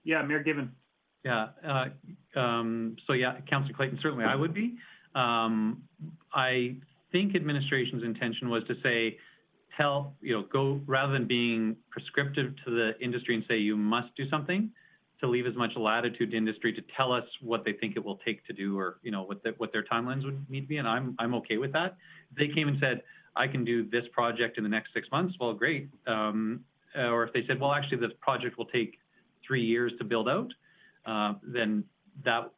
Yeah, Mayor Given. Yeah. So yeah, Councillor Clayton, certainly I would be. I think administration's intention was to say, go rather than being prescriptive to the industry and say you must do something, to leave as much latitude to industry to tell us what they think it will take to do, or what their timelines would need to be, and I'm okay with that. If they came and said, I can do this project in the next 6 months, well, great. Or if they said, well, actually, this project will take 3 years to build out, then that,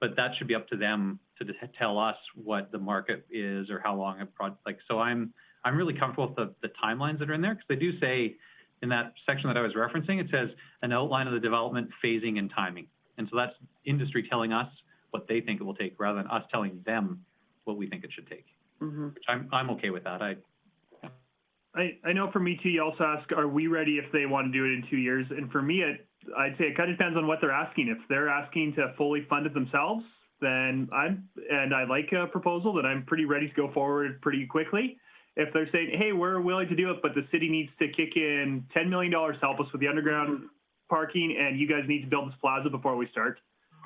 but that should be up to them to tell us what the market is or how long a project, so I'm really comfortable with the timelines that are in there, because they do say in that section that I was referencing, it says an outline of the development, phasing, and timing. And so that's industry telling us what they think it will take, rather than us telling them what we think it should take. Mm-hmm. I'm okay with that. I know for me too, you also ask, are we ready if they want to do it in 2 years? And for me, I'd say it kind of depends on what they're asking. If they're asking to fully fund it themselves, then I like a proposal, that I'm pretty ready to go forward pretty quickly. If they're saying, hey, we're willing to do it, but the city needs to kick in $10 million to help us with the underground parking, and you guys need to build this plaza before we start,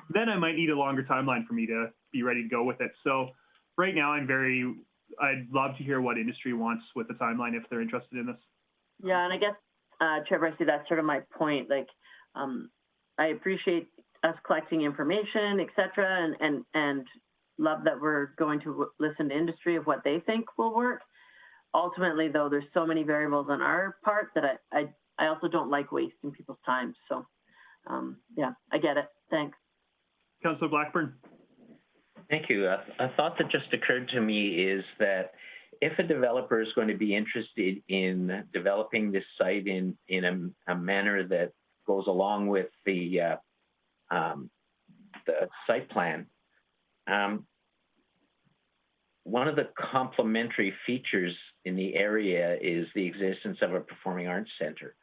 then I might need a longer timeline for me to be ready to go with it. So right now, I'd love to hear what industry wants with the timeline if they're interested in this. Yeah, and I guess, Chair Bressie, that's sort of my point. Like, I appreciate us collecting information, et cetera, and love that we're going to listen to industry of what they think will work. Ultimately, though, there's so many variables on our part that I also don't like wasting people's time. So, yeah, I get it. Thanks. Councillor Blackburn. Thank you. A thought that just occurred to me is that if a developer is going to be interested in developing this site in a manner that goes along with the site plan. One of the complementary features in the area is the existence of a performing arts center.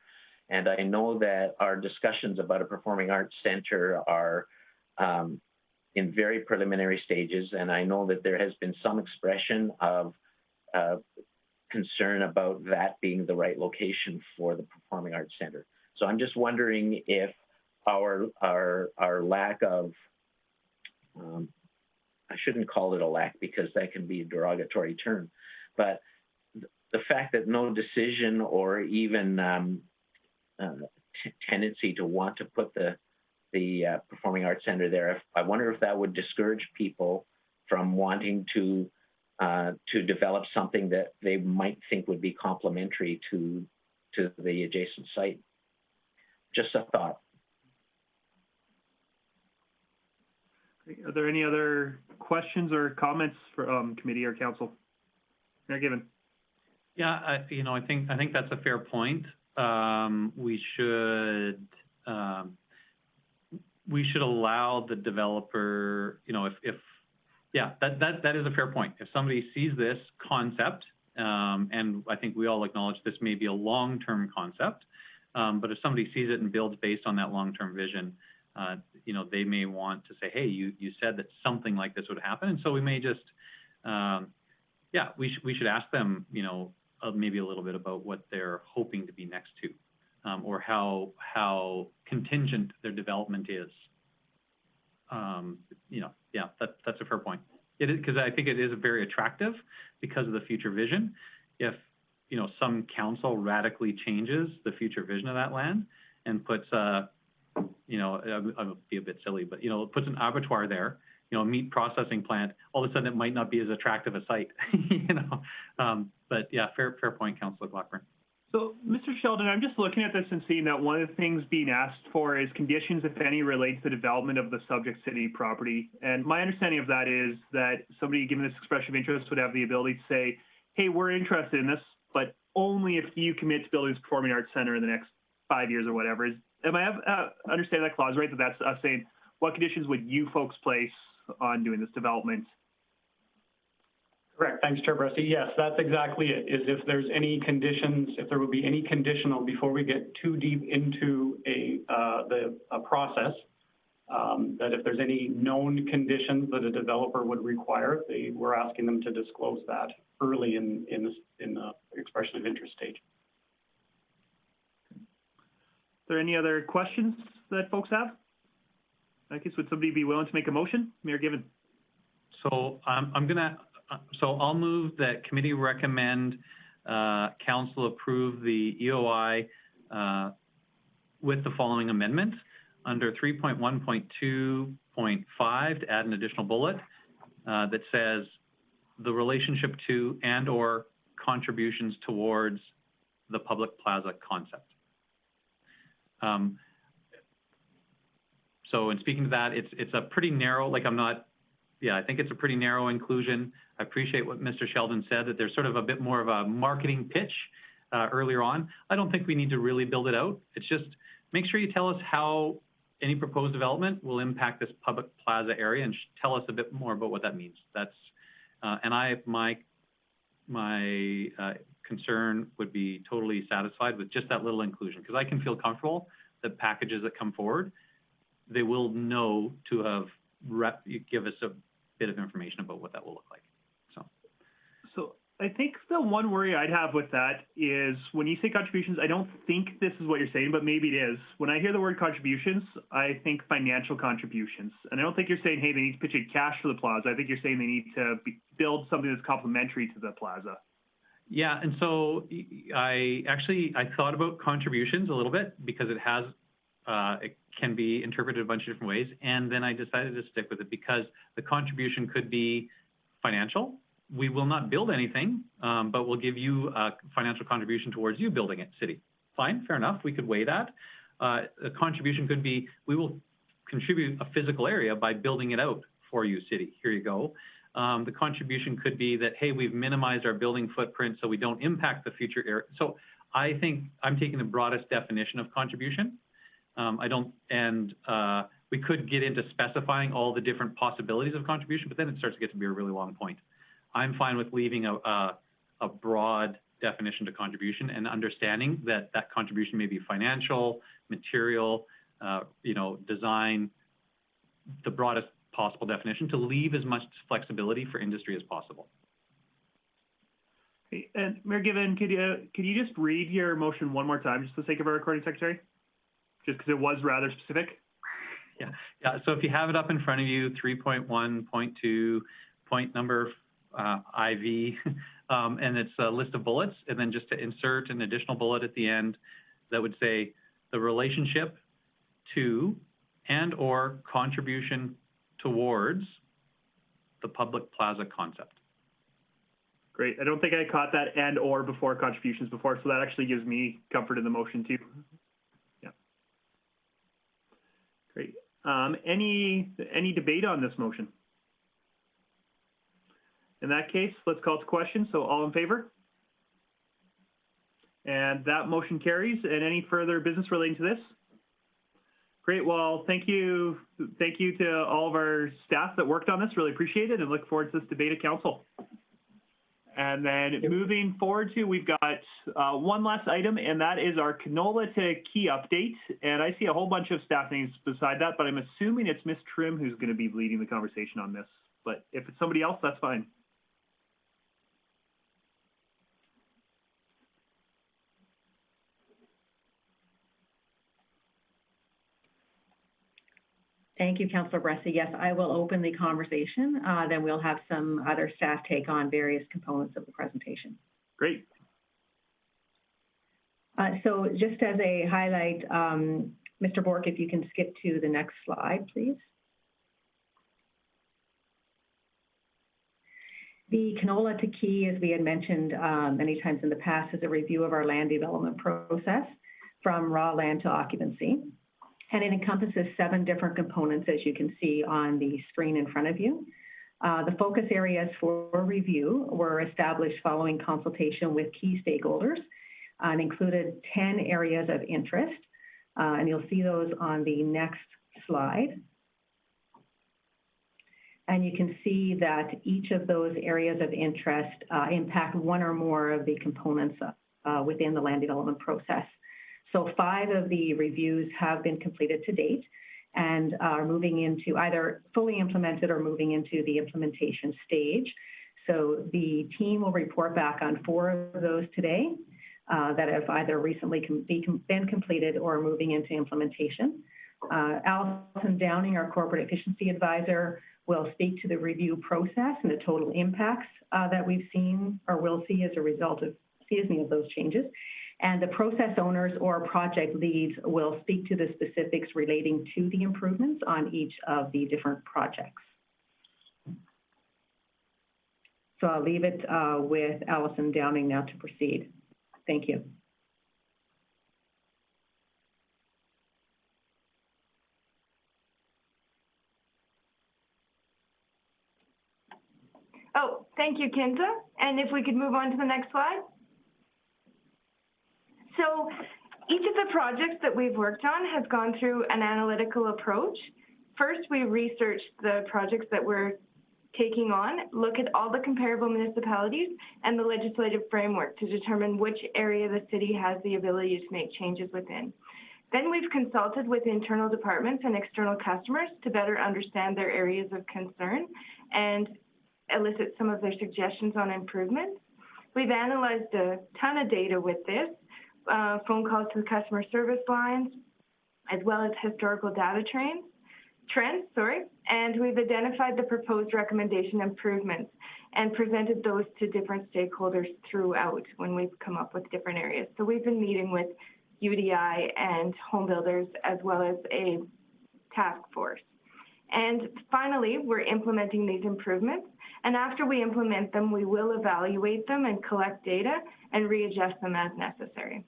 And I know that our discussions about a performing arts center are in very preliminary stages. And I know that there has been some expression of concern about that being the right location for the Performing Arts Center. So I'm just wondering if our lack of, I shouldn't call it a lack because that can be a derogatory term, but the fact that no decision or even tendency to want to put the Performing Arts Center there, I wonder if that would discourage people from wanting to develop something that they might think would be complementary to the adjacent site. Just a thought. Are there any other questions or comments from committee or council? Mayor Given. Yeah, I think that's a fair point. We should allow the developer, that is a fair point. If somebody sees this concept, and I think we all acknowledge this may be a long-term concept, but if somebody sees it and builds based on that long-term vision, they may want to say, hey, you said that something like this would happen. And so we may just, we should ask them, maybe a little bit about what they're hoping to be next to, or how contingent their development is. That's a fair point. It is, because I think it is very attractive because of the future vision. If, some council radically changes the future vision of that land and puts I'll be a bit silly, but, puts an abattoir there, a meat processing plant, all of a sudden it might not be as attractive a site, but yeah, fair point, Councillor Blackburn. So, Mr. Sheldon, I'm just looking at this and seeing that one of the things being asked for is conditions, if any, related to the development of the subject city property. And my understanding of that is that somebody given this expression of interest would have the ability to say, hey, we're interested in this, but only if you commit to building this Performing Arts Center in the next 5 years or whatever. Am I understanding that clause right? That's us saying, what conditions would you folks place on doing this development? Correct. Thanks, Chair Bressy. Yes, that's exactly it. Is if there's any conditions, if there would be any conditional before we get too deep into a process, that if there's any known conditions that a developer would require, we're asking them to disclose that early in the expression of interest stage. Are there any other questions that folks have? I guess would somebody be willing to make a motion? Mayor Given. So I'll move that committee recommend council approve the EOI with the following amendments. Under 3.1.2.5 to add an additional bullet that says the relationship to and or contributions towards the public plaza concept. So in speaking to that, it's a pretty narrow, I think it's a pretty narrow inclusion. I appreciate what Mr. Sheldon said, that there's sort of a bit more of a marketing pitch earlier on. I don't think we need to really build it out. It's just make sure you tell us how any proposed development will impact this public plaza area and tell us a bit more about what that means. That's, my concern would be totally satisfied with just that little inclusion, because I can feel comfortable that packages that come forward, they will know to have give us a bit of information about what that will look like. So I think the one worry I'd have with that is when you say contributions, I don't think this is what you're saying, but maybe it is. When I hear the word contributions, I think financial contributions. And I don't think you're saying, hey, they need to pitch in cash for the plaza. I think you're saying they need to build something that's complementary to the plaza. Yeah, and so I thought about contributions a little bit because it has, it can be interpreted a bunch of different ways. And then I decided to stick with it because the contribution could be financial. We will not build anything, but we'll give you a financial contribution towards you building it, city. Fine, fair enough. We could weigh that. A contribution could be, we will contribute a physical area by building it out for you, city. Here you go. The contribution could be that, hey, we've minimized our building footprint so we don't impact the future area. So I think I'm taking the broadest definition of contribution. We could get into specifying all the different possibilities of contribution, but then it starts to get to be a really long point. I'm fine with leaving a broad definition to contribution and understanding that that contribution may be financial, material, design, the broadest possible definition, to leave as much flexibility for industry as possible. And Mayor Given, could you just read your motion one more time, just for the sake of our recording secretary? Just because it was rather specific. Yeah. So if you have it up in front of you, 3.1.2, point number IV, and it's a list of bullets, and then just to insert an additional bullet at the end that would say the relationship to and/or contribution towards the public plaza concept. Great. I don't think I caught that and/or before contributions before, so that actually gives me comfort in the motion too. Yeah. Great. Any debate on this motion? In that case, let's call to question. So all in favor? And that motion carries. And any further business relating to this? Great. Well, thank you. Thank you to all of our staff that worked on this. Really appreciate it and look forward to this debate at council. And then moving forward to, we've got one last item, and that is our canola to key update. And I see a whole bunch of staff names beside that, but I'm assuming it's Ms. Trim who's going to be leading the conversation on this. But if it's somebody else, that's fine. Thank you, Councillor Bressi. Yes, I will open the conversation. Then we'll have some other staff take on various components of the presentation. Great. So just as a highlight, Mr. Bork, if you can skip to the next slide, please. The canola to key, as we had mentioned many times in the past, is a review of our land development process from raw land to occupancy. And it encompasses 7 different components, as you can see on the screen in front of you. The focus areas for review were established following consultation with key stakeholders and included 10 areas of interest. And you'll see those on the next slide. And you can see that each of those areas of interest impact one or more of the components within the land development process. So 5 of the reviews have been completed to date and are moving into either fully implemented or moving into the implementation stage. So the team will report back on 4 of those today that have either recently been completed or moving into implementation. Allison Downing, our corporate efficiency advisor, will speak to the review process and the total impacts that we've seen or will see as a result of, of those changes. And the process owners or project leads will speak to the specifics relating to the improvements on each of the different projects. So I'll leave it with Allison Downing now to proceed. Thank you. Oh, thank you, Kinza. And if we could move on to the next slide. So each of the projects that we've worked on has gone through an analytical approach. First, we researched the projects that we're taking on, look at all the comparable municipalities and the legislative framework to determine which area the city has the ability to make changes within. Then we've consulted with internal departments and external customers to better understand their areas of concern and elicit some of their suggestions on improvements. We've analyzed a ton of data with this, phone calls to the customer service lines, as well as historical data trends, and we've identified the proposed recommendation improvements and presented those to different stakeholders throughout when we've come up with different areas. So we've been meeting with UDI and home builders as well as a task force. And finally, we're implementing these improvements. And after we implement them, we will evaluate them and collect data and readjust them as necessary.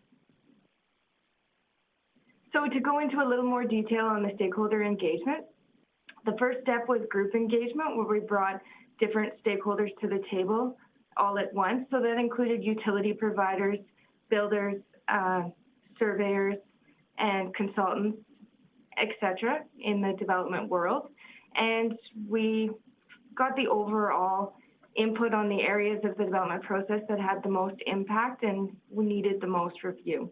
So to go into a little more detail on the stakeholder engagement, the first step was group engagement, where we brought different stakeholders to the table all at once. So that included utility providers, builders, surveyors, and consultants, etc. in the development world. And we got the overall input on the areas of the development process that had the most impact and we needed the most review.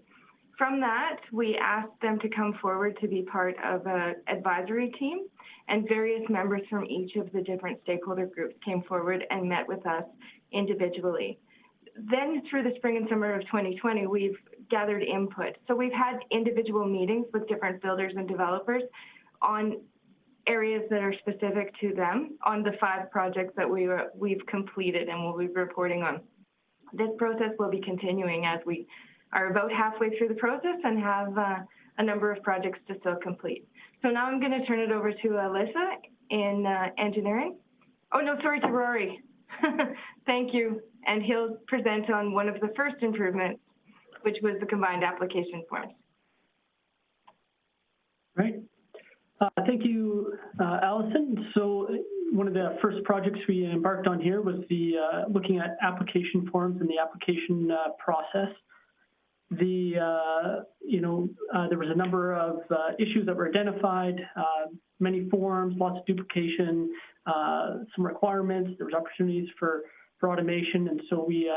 From that, we asked them to come forward to be part of an advisory team, and various members from each of the different stakeholder groups came forward and met with us individually. Then through the spring and summer of 2020, we've gathered input. So we've had individual meetings with different builders and developers on areas that are specific to them on the 5 projects that we've completed and we'll be reporting on. This process will be continuing as we are about halfway through the process and have a number of projects to still complete. So now I'm going to turn it over to Alyssa in engineering. Oh, no, sorry, to Rory. Thank you. And he'll present on one of the first improvements, which was the combined application forms. Right. Thank you, Allison. So one of the first projects we embarked on here was the looking at application forms and the application process. There was a number of issues that were identified, many forms, lots of duplication, some requirements. There was opportunities for automation, and so we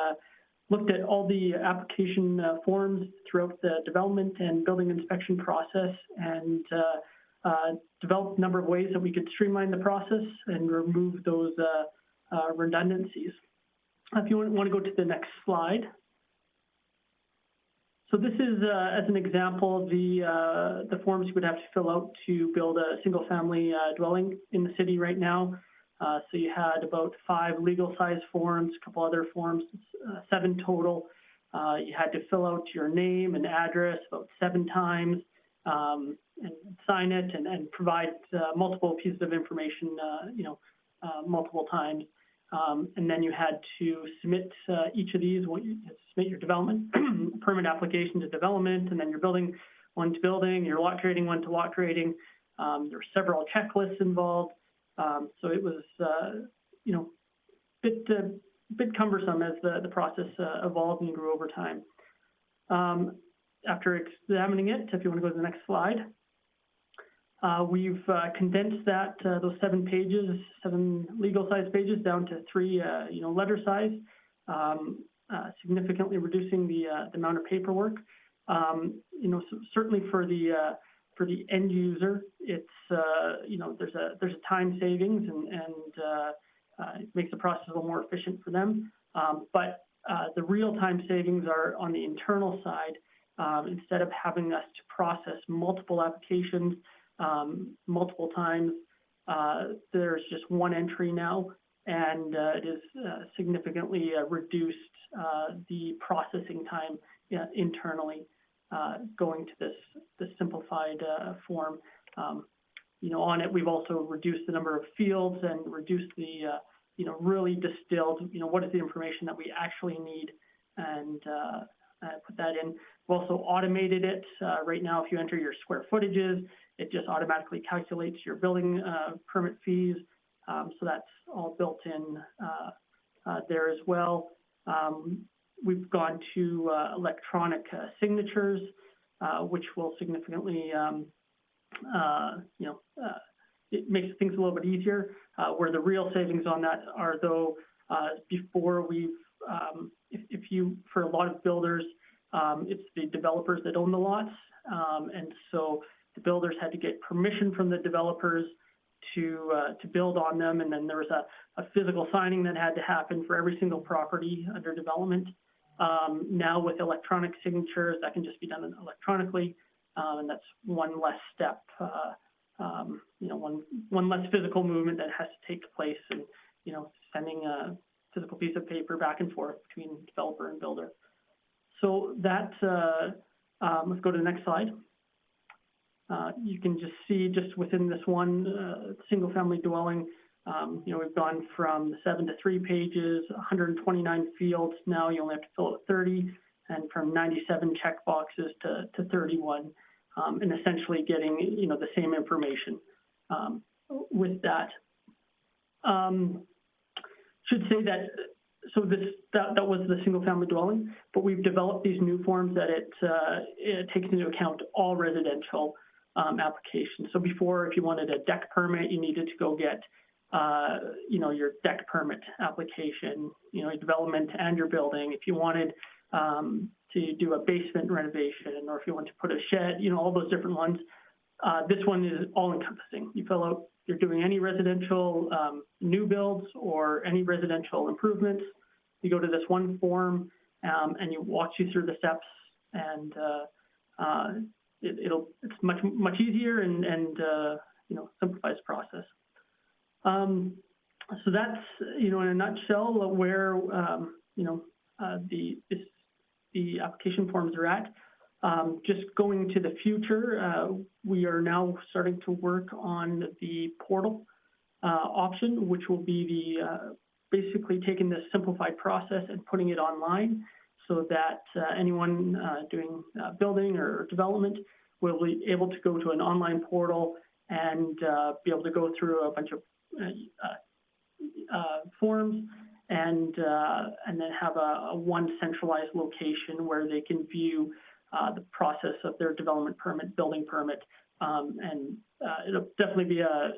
looked at all the application forms throughout the development and building inspection process, and developed a number of ways that we could streamline the process and remove those redundancies. If you want to go to the next slide. So this is, as an example, the forms you would have to fill out to build a single-family dwelling in the city right now. So you had about 5 legal-size forms, a couple other forms, 7 total. You had to fill out your name and address about 7 times, and sign it and provide multiple pieces of information, multiple times. And then you had to submit each of these. You had to submit your development permit application to development, and then your building one to building, your lot grading one to lot grading. There were several checklists involved. So it was, bit cumbersome as the process evolved and grew over time. After examining it, if you want to go to the next slide, we've condensed those 7 pages, 7 legal-size pages down to 3, letter size, significantly reducing the amount of paperwork. So certainly for the end user, it's there's a time savings and it makes the process a little more efficient for them. But the real time savings are on the internal side. Instead of having us to process multiple applications multiple times, there's just one entry now, and it is significantly reduced the processing time internally, going to this simplified form. On it, we've also reduced the number of fields and reduced the, really distilled, what is the information that we actually need, and put that in. We've also automated it. Right now, if you enter your square footages, it just automatically calculates your building permit fees. So that's all built in there as well. We've gone to electronic signatures, which will significantly, it makes things a little bit easier. Where the real savings on that are, though, before we've, for a lot of builders, it's the developers that own the lots. And so the builders had to get permission from the developers to build on them. And then there was a physical signing that had to happen for every single property under development. Now with electronic signatures, that can just be done electronically. And that's one less step, one less physical movement that has to take place, and, sending a physical piece of paper back and forth between developer and builder. So that, let's go to the next slide. You can just see just within this one single family dwelling, we've gone from 7 to 3 pages, 129 fields. Now you only have to fill out 30, and from 97 check boxes to 31, and essentially getting, the same information with that. Should say that, so that was the single family dwelling, but we've developed these new forms that it takes into account all residential. application. So before, if you wanted a deck permit, you needed to go get, your deck permit application, your development and your building. If you wanted to do a basement renovation, or if you want to put a shed, all those different ones. This one is all-encompassing. You fill out, you're doing any residential new builds or any residential improvements. You go to this one form, and it walks you through the steps, and it's much easier and simplifies the process. So that's in a nutshell where the application forms are at. Just going to the future, we are now starting to work on the portal option, which will be basically taking this simplified process and putting it online so that anyone doing building or development will be able to go to an online portal and be able to go through a bunch of forms and then have a one centralized location where they can view the process of their development permit, building permit, and it'll definitely be a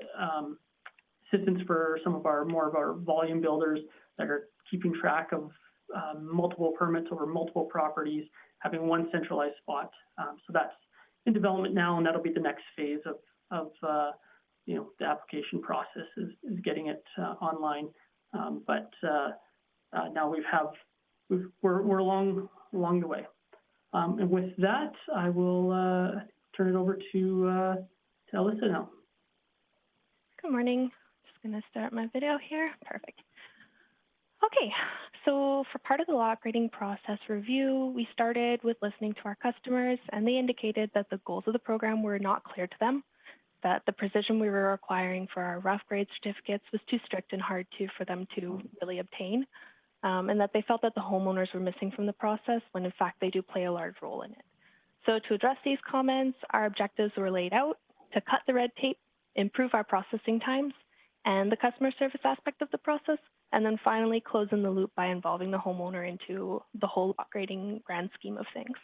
assistance for some of more of our volume builders that are keeping track of multiple permits over multiple properties, having one centralized spot. So that's in development now, and that'll be the next phase of the application process is getting it online. But now we're along the way. And with that, I will turn it over to Alyssa now. Good morning. Just going to start my video here. Perfect. Okay, so for part of the lot grading process review, we started with listening to our customers, and they indicated that the goals of the program were not clear to them, that the precision we were requiring for our rough grade certificates was too strict and hard for them to really obtain, and that they felt that the homeowners were missing from the process when in fact they do play a large role in it. So to address these comments, our objectives were laid out to cut the red tape, improve our processing times, and the customer service aspect of the process, and then finally close in the loop by involving the homeowner into the whole lot grading grand scheme of things.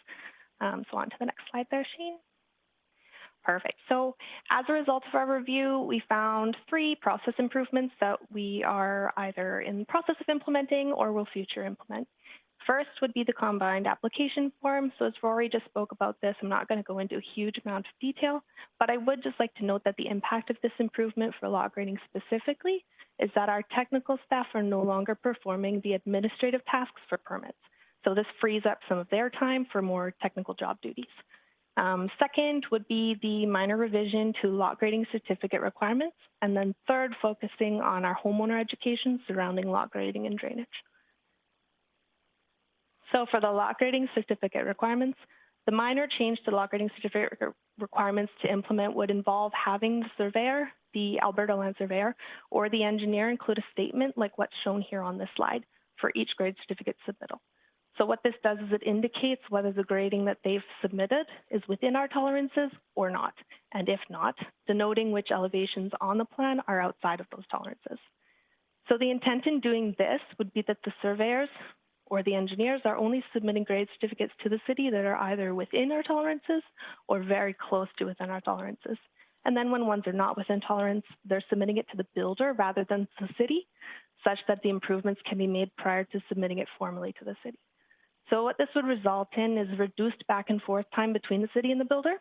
So on to the next slide there, Shane. Perfect. So as a result of our review, we found 3 process improvements that we are either in the process of implementing or will future implement. First would be the combined application form. So as Rory just spoke about this, I'm not going to go into a huge amount of detail, but I would just like to note that the impact of this improvement for lot grading specifically is that our technical staff are no longer performing the administrative tasks for permits. So this frees up some of their time for more technical job duties. Second would be the minor revision to lot grading certificate requirements. And then third, focusing on our homeowner education surrounding lot grading and drainage. So for the lot grading certificate requirements, the minor change to lot grading certificate requirements to implement would involve having the surveyor, the Alberta Land Surveyor, or the engineer include a statement like what's shown here on this slide for each grade certificate submittal. So what this does is it indicates whether the grading that they've submitted is within our tolerances or not, and if not, denoting which elevations on the plan are outside of those tolerances. So the intent in doing this would be that the surveyors or the engineers are only submitting grade certificates to the city that are either within our tolerances or very close to within our tolerances. And then when ones are not within tolerance, they're submitting it to the builder rather than the city, such that the improvements can be made prior to submitting it formally to the city. So what this would result in is reduced back and forth time between the city and the builder,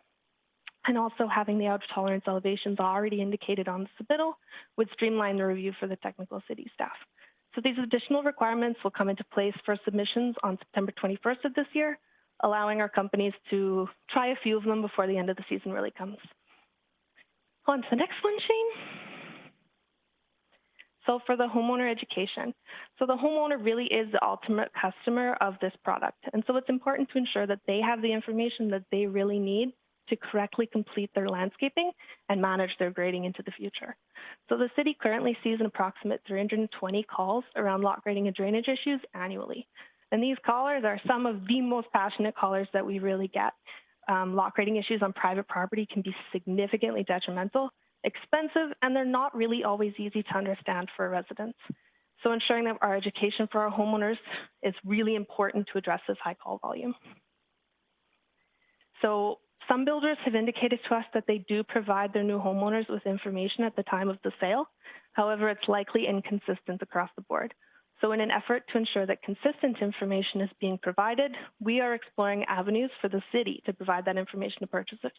and also having the out of tolerance elevations already indicated on the submittal would streamline the review for the technical city staff. So these additional requirements will come into place for submissions on September 21st of this year, allowing our companies to try a few of them before the end of the season really comes. On to the next one, Shane. So for the homeowner education. So the homeowner really is the ultimate customer of this product. And so it's important to ensure that they have the information that they really need to correctly complete their landscaping and manage their grading into the future. So the city currently sees an approximate 320 calls around lot grading and drainage issues annually. And these callers are some of the most passionate callers that we really get. Lot grading issues on private property can be significantly detrimental, expensive, and they're not really always easy to understand for residents. So ensuring that our education for our homeowners is really important to address this high call volume. So Some builders have indicated to us that they do provide their new homeowners with information at the time of the sale. However, it's likely inconsistent across the board. So in an effort to ensure that consistent information is being provided, we are exploring avenues for the city to provide that information to purchasers.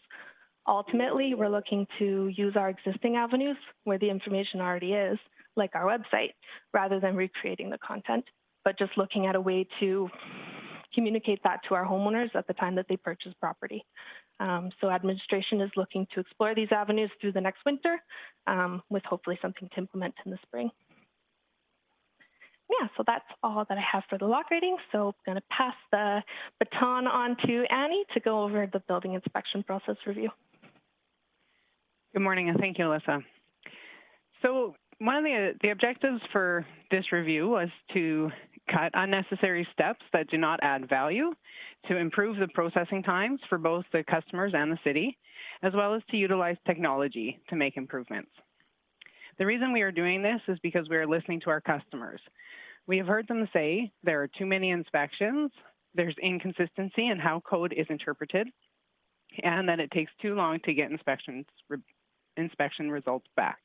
Ultimately, we're looking to use our existing avenues where the information already is, like our website, rather than recreating the content, but just looking at a way to communicate that to our homeowners at the time that they purchase property. So administration is looking to explore these avenues through the next winter, with hopefully something to implement in the spring. Yeah, so that's all that I have for the law grading. So I'm going to pass the baton on to Annie to go over the building inspection process review. Good morning, and thank you, Alyssa. So one of the objectives for this review was to cut unnecessary steps that do not add value, to improve the processing times for both the customers and the city, as well as to utilize technology to make improvements. The reason we are doing this is because we are listening to our customers. We have heard them say there are too many inspections, there's inconsistency in how code is interpreted, and that it takes too long to get inspection results back.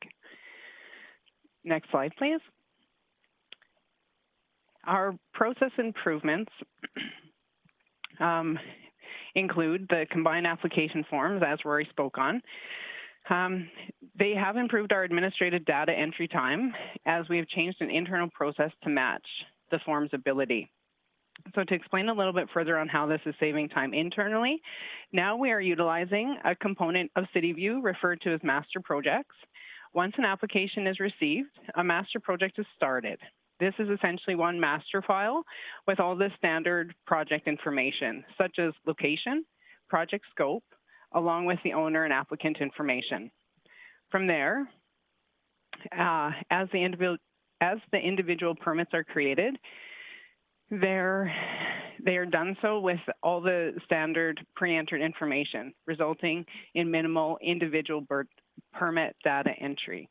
Next slide, please. Our process improvements include the combined application forms, as Rory spoke on. They have improved our administrative data entry time as we have changed an internal process to match the form's ability. So to explain a little bit further on how this is saving time internally, now we are utilizing a component of CityView referred to as master projects. Once an application is received, a master project is started. This is essentially one master file with all the standard project information, such as location, project scope, along with the owner and applicant information. From there, as the individual permits are created, they are done so with all the standard pre-entered information, resulting in minimal individual permit data entry.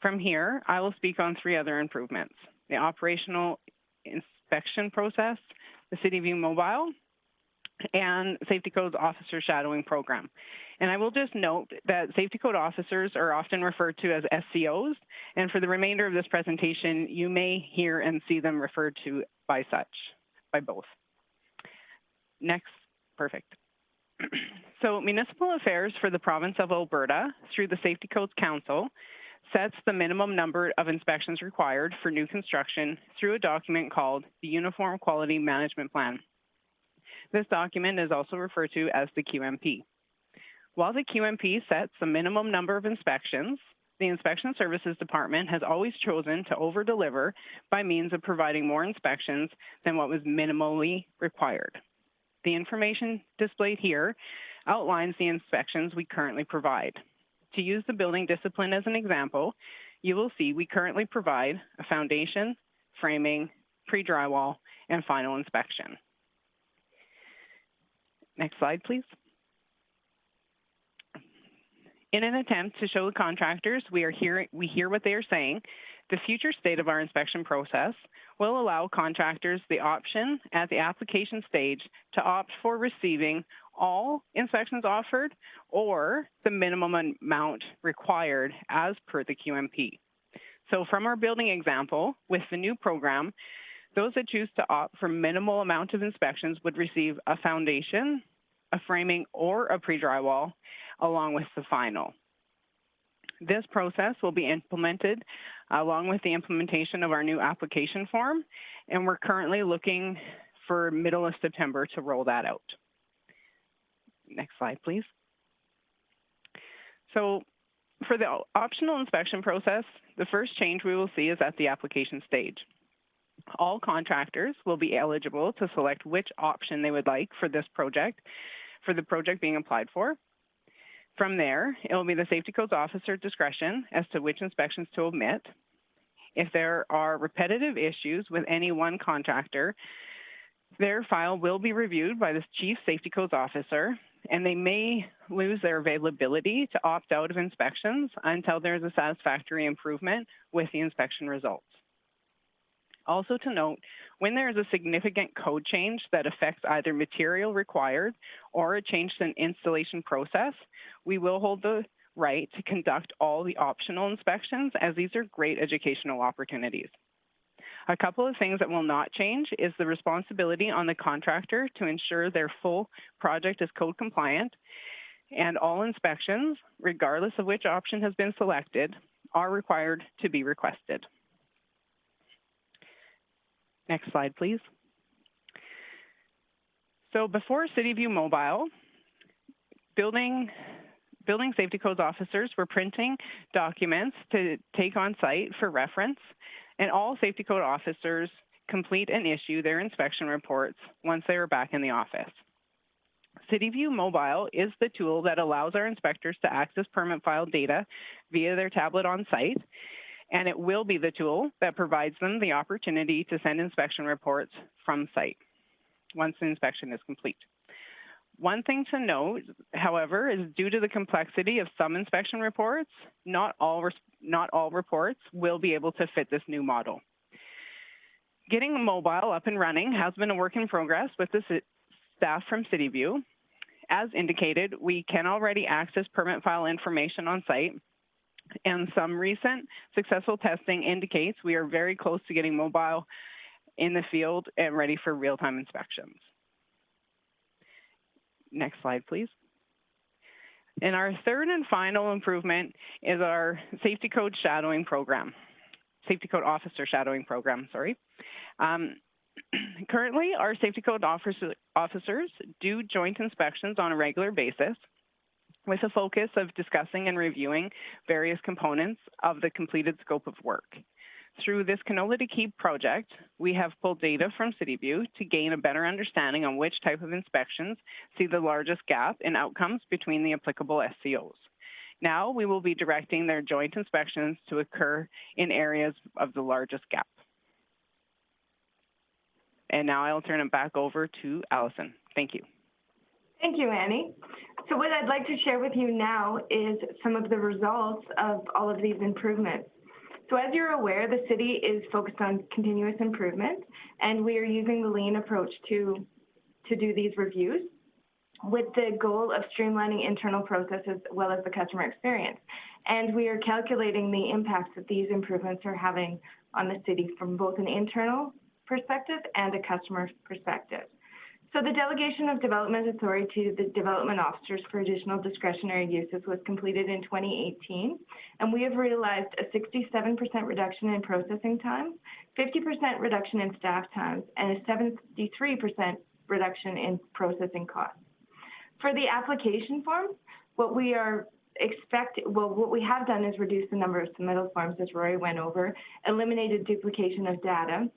From here, I will speak on 3 other improvements: the operational inspection process, the CityView mobile, and Safety Code Officer Shadowing Program. And I will just note that Safety Code Officers are often referred to as SCOs, and for the remainder of this presentation, you may hear and see them referred to by both. Next, perfect. So Municipal Affairs for the Province of Alberta, through the Safety Codes Council, sets the minimum number of inspections required for new construction through a document called the Uniform Quality Management Plan. This document is also referred to as the QMP. While the QMP sets the minimum number of inspections, the Inspection Services Department has always chosen to over-deliver by means of providing more inspections than what was minimally required. The information displayed here outlines the inspections we currently provide. To use the building discipline as an example, you will see we currently provide a foundation, framing, pre-drywall, and final inspection. Next slide, please. In an attempt to show the contractors we hear what they are saying, the future state of our inspection process will allow contractors the option at the application stage to opt for receiving all inspections offered or the minimum amount required as per the QMP. So from our building example, with the new program, those that choose to opt for minimal amount of inspections would receive a foundation, a framing, or a pre-drywall, along with the final. This process will be implemented along with the implementation of our new application form, and we're currently looking for middle of September to roll that out. Next slide, please. So for the optional inspection process, the first change we will see is at the application stage. All contractors will be eligible to select which option they would like for this project, for the project being applied for. From there, it will be the Safety Codes Officer discretion as to which inspections to omit. If there are repetitive issues with any one contractor, their file will be reviewed by the Chief Safety Codes Officer, and they may lose their availability to opt out of inspections until there is a satisfactory improvement with the inspection results. Also to note, when there is a significant code change that affects either material required or a change to an installation process, we will hold the right to conduct all the optional inspections, as these are great educational opportunities. A couple of things that will not change is the responsibility on the contractor to ensure their full project is code compliant, and all inspections, regardless of which option has been selected, are required to be requested. Next slide, please. So before CityView Mobile, building safety codes officers were printing documents to take on site for reference, and all safety code officers complete and issue their inspection reports once they are back in the office. CityView Mobile is the tool that allows our inspectors to access permit file data via their tablet on site, and it will be the tool that provides them the opportunity to send inspection reports from site once the inspection is complete. One thing to note, however, is due to the complexity of some inspection reports, not all reports will be able to fit this new model. Getting mobile up and running has been a work in progress with the staff from CityView. As indicated, we can already access permit file information on site, and some recent successful testing indicates we are very close to getting mobile in the field and ready for real-time inspections. Next slide, please. And our third and final improvement is our safety code shadowing program, safety code officer shadowing program, sorry. Currently, our safety code officers do joint inspections on a regular basis with a focus of discussing and reviewing various components of the completed scope of work. Through this Canola to Keep project, we have pulled data from CityView to gain a better understanding on which type of inspections see the largest gap in outcomes between the applicable SCOs. Now we will be directing their joint inspections to occur in areas of the largest gap. And now I'll turn it back over to Allison. Thank you. Thank you, Annie. So what I'd like to share with you now is some of the results of all of these improvements. So as you're aware, the city is focused on continuous improvement, and we are using the lean approach to do these reviews with the goal of streamlining internal processes as well as the customer experience. And we are calculating the impacts that these improvements are having on the city from both an internal perspective and a customer perspective. So the delegation of development authority to the development officers for additional discretionary uses was completed in 2018, and we have realized a 67% reduction in processing time, 50% reduction in staff times, and a 73% reduction in processing costs. For the application form, what we have done is reduce the number of submittal forms, as Rory went over, eliminated duplication of data.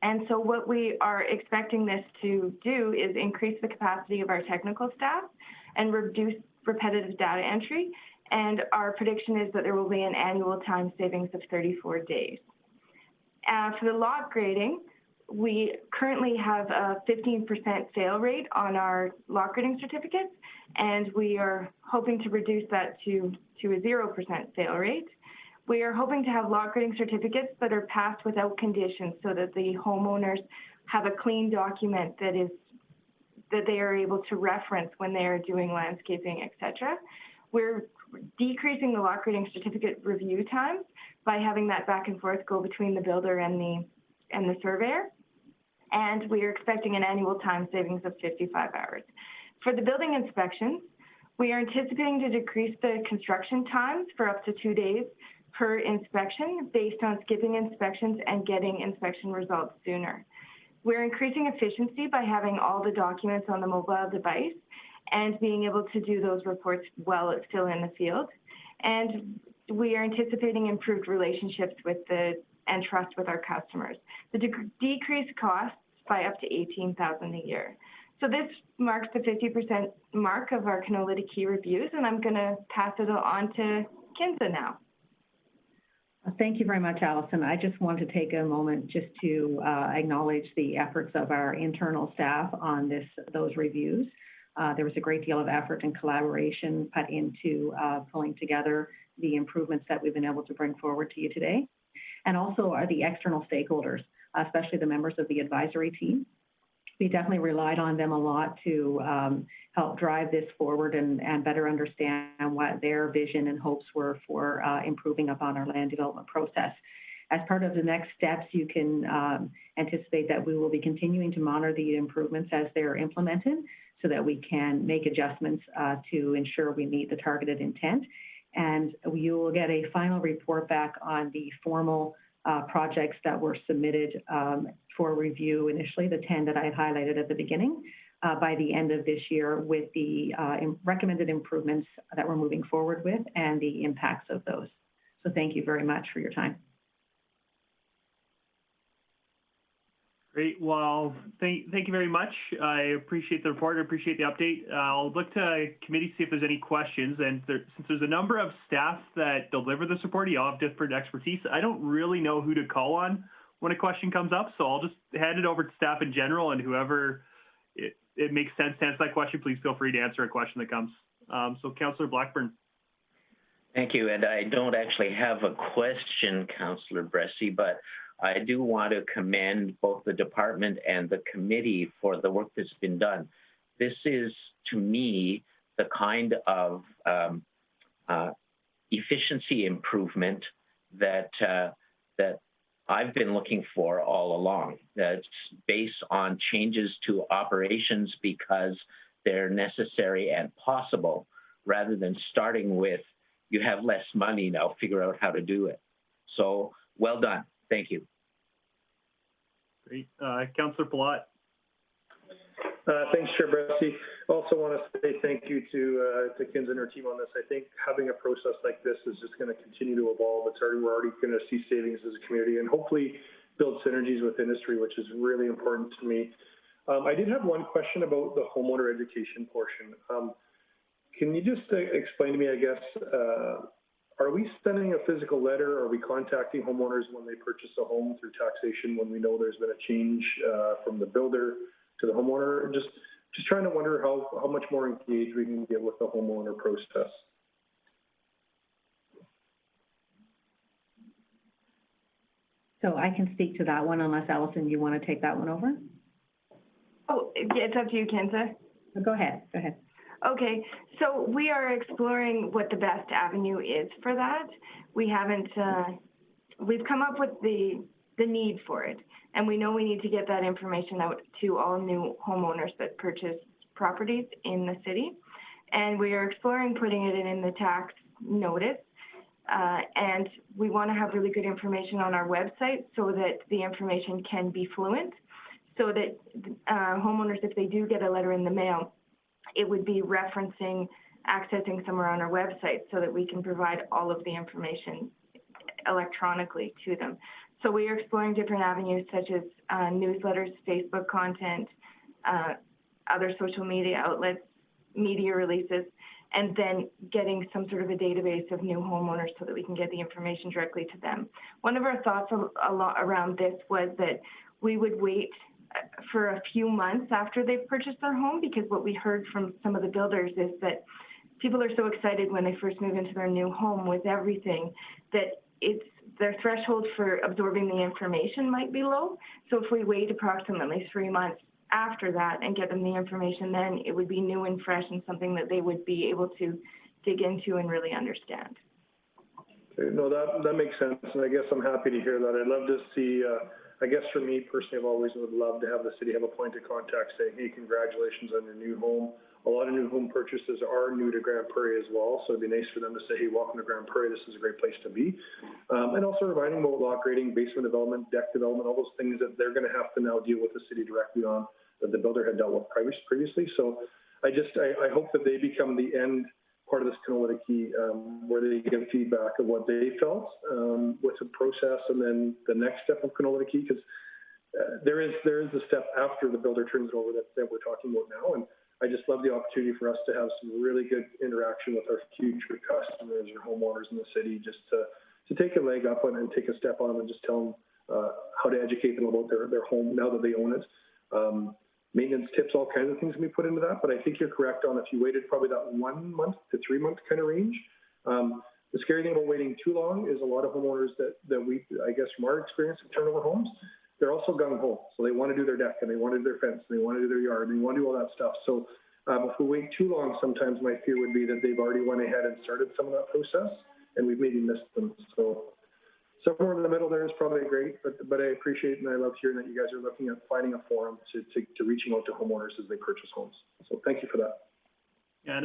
And so what we are expecting this to do is increase the capacity of our technical staff and reduce repetitive data entry. And our prediction is that there will be an annual time savings of 34 days. For the lot grading, we currently have a 15% fail rate on our lot grading certificates, and we are hoping to reduce that to a 0% fail rate. We are hoping to have lot grading certificates that are passed without conditions so that the homeowners have a clean document that they are able to reference when they are doing landscaping, et cetera. We're decreasing the lot grading certificate review times by having that back and forth go between the builder and the surveyor. And we are expecting an annual time savings of 55 hours. For the building inspections, we are anticipating to decrease the construction times for up to 2 days per inspection based on skipping inspections and getting inspection results sooner. We're increasing efficiency by having all the documents on the mobile device and being able to do those reports while it's still in the field. And we are anticipating improved relationships and trust with our customers. The decreased costs by up to $18,000 a year. So this marks the 50% mark of our Canola to Key reviews, and I'm going to pass it on to Kinza now. Thank you very much, Allison. I just want to take a moment just to acknowledge the efforts of our internal staff on those reviews. There was a great deal of effort and collaboration put into pulling together the improvements that we've been able to bring forward to you today. and also are the external stakeholders, especially the members of the advisory team. We definitely relied on them a lot to help drive this forward and better understand what their vision and hopes were for improving upon our land development process. As part of the next steps, you can anticipate that we will be continuing to monitor the improvements as they're implemented so that we can make adjustments to ensure we meet the targeted intent. And you will get a final report back on the formal projects that were submitted for review initially, the 10 that I had highlighted at the beginning, by the end of this year with the recommended improvements that we're moving forward with and the impacts of those. So thank you very much for your time. Great. Well, thank you very much. I appreciate the report. I appreciate the update. I'll look to committee, see if there's any questions. And since there's a number of staff that deliver this report, you all have different expertise. I don't really know who to call on when a question comes up. So I'll just hand it over to staff in general, and whoever it makes sense to answer that question, please feel free to answer a question that comes. So Councillor Blackburn. Thank you. And I don't actually have a question, Councillor Bressie, but I do want to commend both the department and the committee for the work that's been done. This is, to me, the kind of efficiency improvement that I've been looking for all along. That's based on changes to operations because they're necessary and possible, rather than starting with, you have less money, now figure out how to do it. So, well done. Thank you. Great. Councillor Palat. Thanks, Chair Bressie. Also want to say thank you to Kins and her team on this. I think having a process like this is just going to continue to evolve. We're already going to see savings as a community and hopefully build synergies with industry, which is really important to me. I did have one question about the homeowner education portion. Can you just explain to me, I guess, are we sending a physical letter? Are we contacting homeowners when they purchase a home through taxation when we know there's been a change from the builder to the homeowner? Just trying to wonder how much more engaged we can get with the homeowner process. So I can speak to that one unless, Allison, you want to take that one over? Oh, it's up to you, Kenza. Go ahead. Go ahead. Okay, so we are exploring what the best avenue is for that. We haven't, we've come up with the need for it, and we know we need to get that information out to all new homeowners that purchase properties in the city. And we are exploring putting it in the tax notice. And we want to have really good information on our website so that the information can be fluent, so that homeowners, if they do get a letter in the mail, it would be referencing, accessing somewhere on our website so that we can provide all of the information electronically to them. So we are exploring different avenues such as newsletters, Facebook content, other social media outlets, media releases, and then getting some sort of a database of new homeowners so that we can get the information directly to them. One of our thoughts around this was that we would wait for a few months after they've purchased their home, because what we heard from some of the builders is that people are so excited when they first move into their new home with everything that their threshold for absorbing the information might be low. So if we wait approximately 3 months after that and get them the information, then it would be new and fresh and something that they would be able to dig into and really understand. Okay, no, that makes sense, and I guess I'm happy to hear that. I'd love to see, I guess for me personally, I've always would love to have the city have a point of contact saying, hey, congratulations on your new home. A lot of new home purchases are new to Grande Prairie as well, so it'd be nice for them to say, hey, welcome to Grande Prairie, this is a great place to be. And also reminding about lot grading, basement development, deck development, all those things that they're going to have to now deal with the city directly on that the builder had dealt with previously. So I hope that they become the end part of this Canolita Key, where they give feedback of what they felt with the process, and then the next step of Canolita Key, because there is the step after the builder turns it over that we're talking about now. And I just love the opportunity for us to have some really good interaction with our future customers or homeowners in the city, just to take a leg up and take a step on them and just tell them how to educate them about their home now that they own it. Maintenance tips, all kinds of things can be put into that, but I think you're correct on if you waited probably that 1 month to 3 month kind of range, The scary thing about waiting too long is a lot of homeowners that we, I guess from our experience with turnover homes, they're also gung-ho. So they want to do their deck and they want to do their fence and they want to do their yard and they want to do all that stuff. So if we wait too long, sometimes my fear would be that they've already went ahead and started some of that process and we've maybe missed them. So somewhere in the middle there is probably great, but I appreciate and I love hearing that you guys are looking at finding a forum to reaching out to homeowners as they purchase homes. So thank you for that. And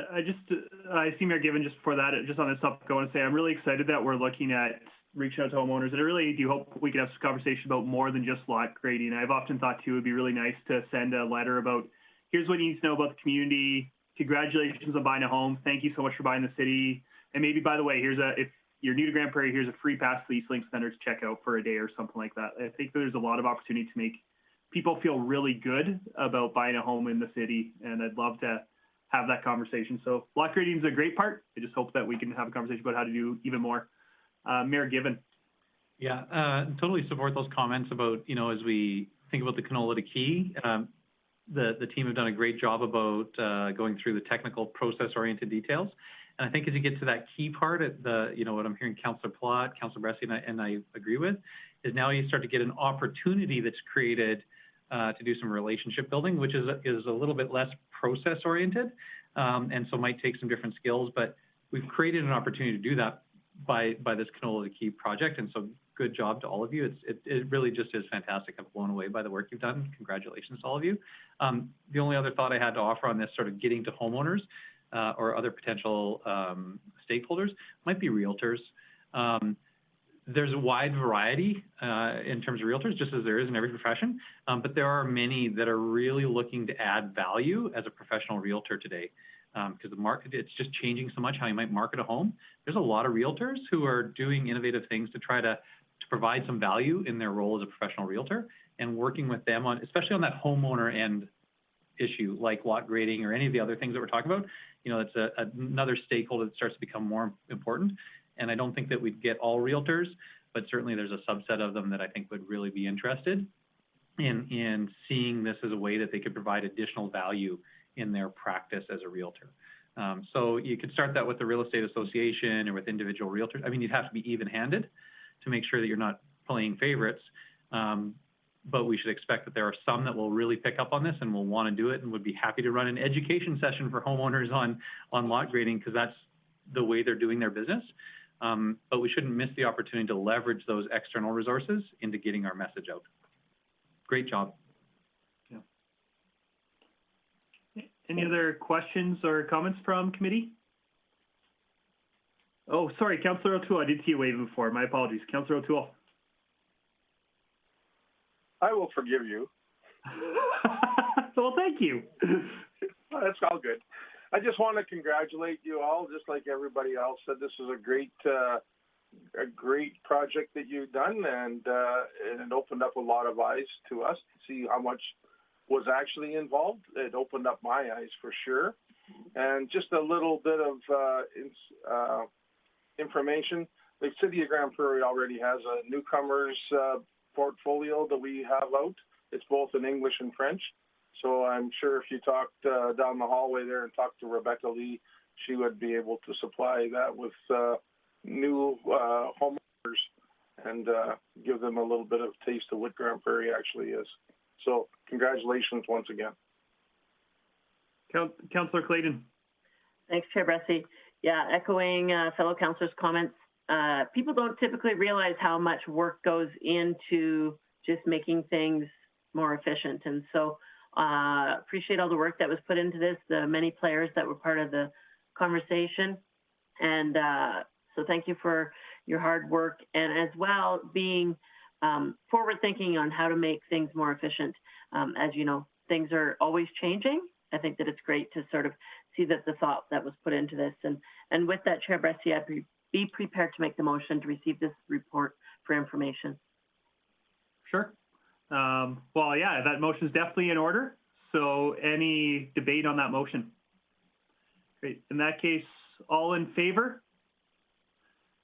I see Mayor Given just before that, just on this topic, I want to say I'm really excited that we're looking at reaching out to homeowners, and I really do hope we can have this conversation about more than just lot grading. I've often thought too, it'd be really nice to send a letter about, here's what you need to know about the community. Congratulations on buying a home. Thank you so much for buying the city. And maybe, by the way, if you're new to Grande Prairie, here's a free pass to the East Link Center to check out for a day or something like that. I think there's a lot of opportunity to make people feel really good about buying a home in the city, and I'd love to have that conversation. So lot grading is a great part. I just hope that we can have a conversation about how to do even more. Mayor Given. Yeah, totally support those comments about, as we think about the canola to key, the team have done a great job about going through the technical process-oriented details. And I think as you get to that key part, what I'm hearing Councillor Plott, Councillor Bressie, and I agree with, is now you start to get an opportunity that's created to do some relationship building, which is a little bit less process-oriented, and so might take some different skills. But we've created an opportunity to do that by this Canola to Key project, and so good job to all of you. It really just is fantastic. I'm blown away by the work you've done. Congratulations to all of you. The only other thought I had to offer on this sort of getting to homeowners or other potential stakeholders might be realtors. There's a wide variety in terms of realtors, just as there is in every profession, but there are many that are really looking to add value as a professional realtor today, because the market, it's just changing so much how you might market a home. There's a lot of realtors who are doing innovative things to try to provide some value in their role as a professional realtor, and working with them on, especially on that homeowner end issue, like lot grading or any of the other things that we're talking about. It's another stakeholder that starts to become more important. And I don't think that we'd get all realtors, but certainly there's a subset of them that I think would really be interested in seeing this as a way that they could provide additional value in their practice as a realtor. So you could start that with the real estate association or with individual realtors. I mean, you'd have to be even-handed to make sure that you're not playing favorites. But we should expect that there are some that will really pick up on this and will want to do it and would be happy to run an education session for homeowners on lot grading, because that's the way they're doing their business. But we shouldn't miss the opportunity to leverage those external resources into getting our message out. Great job. Yeah. Any other questions or comments from committee? Oh, sorry, Councillor O'Toole. I did see you waving before. My apologies. Councillor O'Toole. I will forgive you. Well, thank you. That's all good. I just want to congratulate you all, just like everybody else said. This is a great project that you've done, and it opened up a lot of eyes to us to see how much was actually involved. It opened up my eyes for sure. And just a little bit of information. The City of Grande Prairie already has a newcomers portfolio that we have out. It's both in English and French. So I'm sure if you talked down the hallway there and talked to Rebecca Lee, she would be able to supply that with new homeowners and give them a little bit of a taste of what Grande Prairie actually is. So congratulations once again. Councillor Clayton. Thanks, Chair Bressie. Yeah, echoing fellow councillors' comments. People don't typically realize how much work goes into just making things more efficient. And so appreciate all the work that was put into this, the many players that were part of the conversation. And so thank you for your hard work, and as well being forward thinking on how to make things more efficient. As you know, things are always changing. I think that it's great to sort of see that the thought that was put into this. And with that, Chair Bressie, I'd be prepared to make the motion to receive this report for information. Sure. Well, yeah, that motion is definitely in order. So any debate on that motion? Great. In that case, all in favor?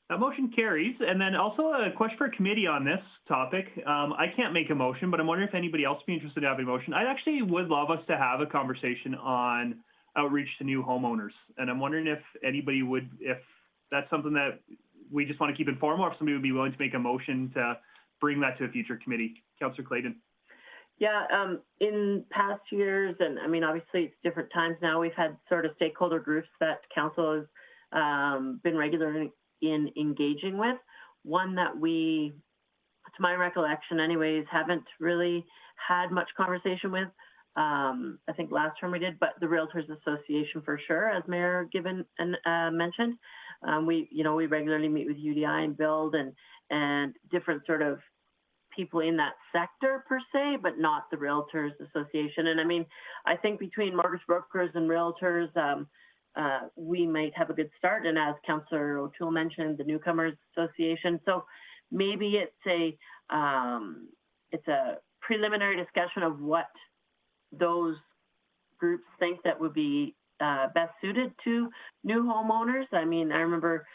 That motion carries. And then also a question for committee on this topic. I can't make a motion, but I'm wondering if anybody else would be interested in having a motion. I actually would love us to have a conversation on outreach to new homeowners. And I'm wondering if anybody would, if that's something that we just want to keep informed, or if somebody would be willing to make a motion to bring that to a future committee. Councillor Clayton. Yeah, in past years, and I mean, obviously it's different times now, we've had sort of stakeholder groups that council has been regular in engaging with. One that we, to my recollection anyways, haven't really had much conversation with. I think last term we did, but the Realtors Association for sure, as Mayor Gibbon mentioned. We regularly meet with UDI and Build and different sort of people in that sector per se, but not the Realtors Association. And I mean, I think between mortgage brokers and realtors, we might have a good start. And as Councillor O'Toole mentioned, the Newcomers Association. So maybe it's a preliminary discussion of what those groups think that would be best suited to new homeowners. I mean, I remember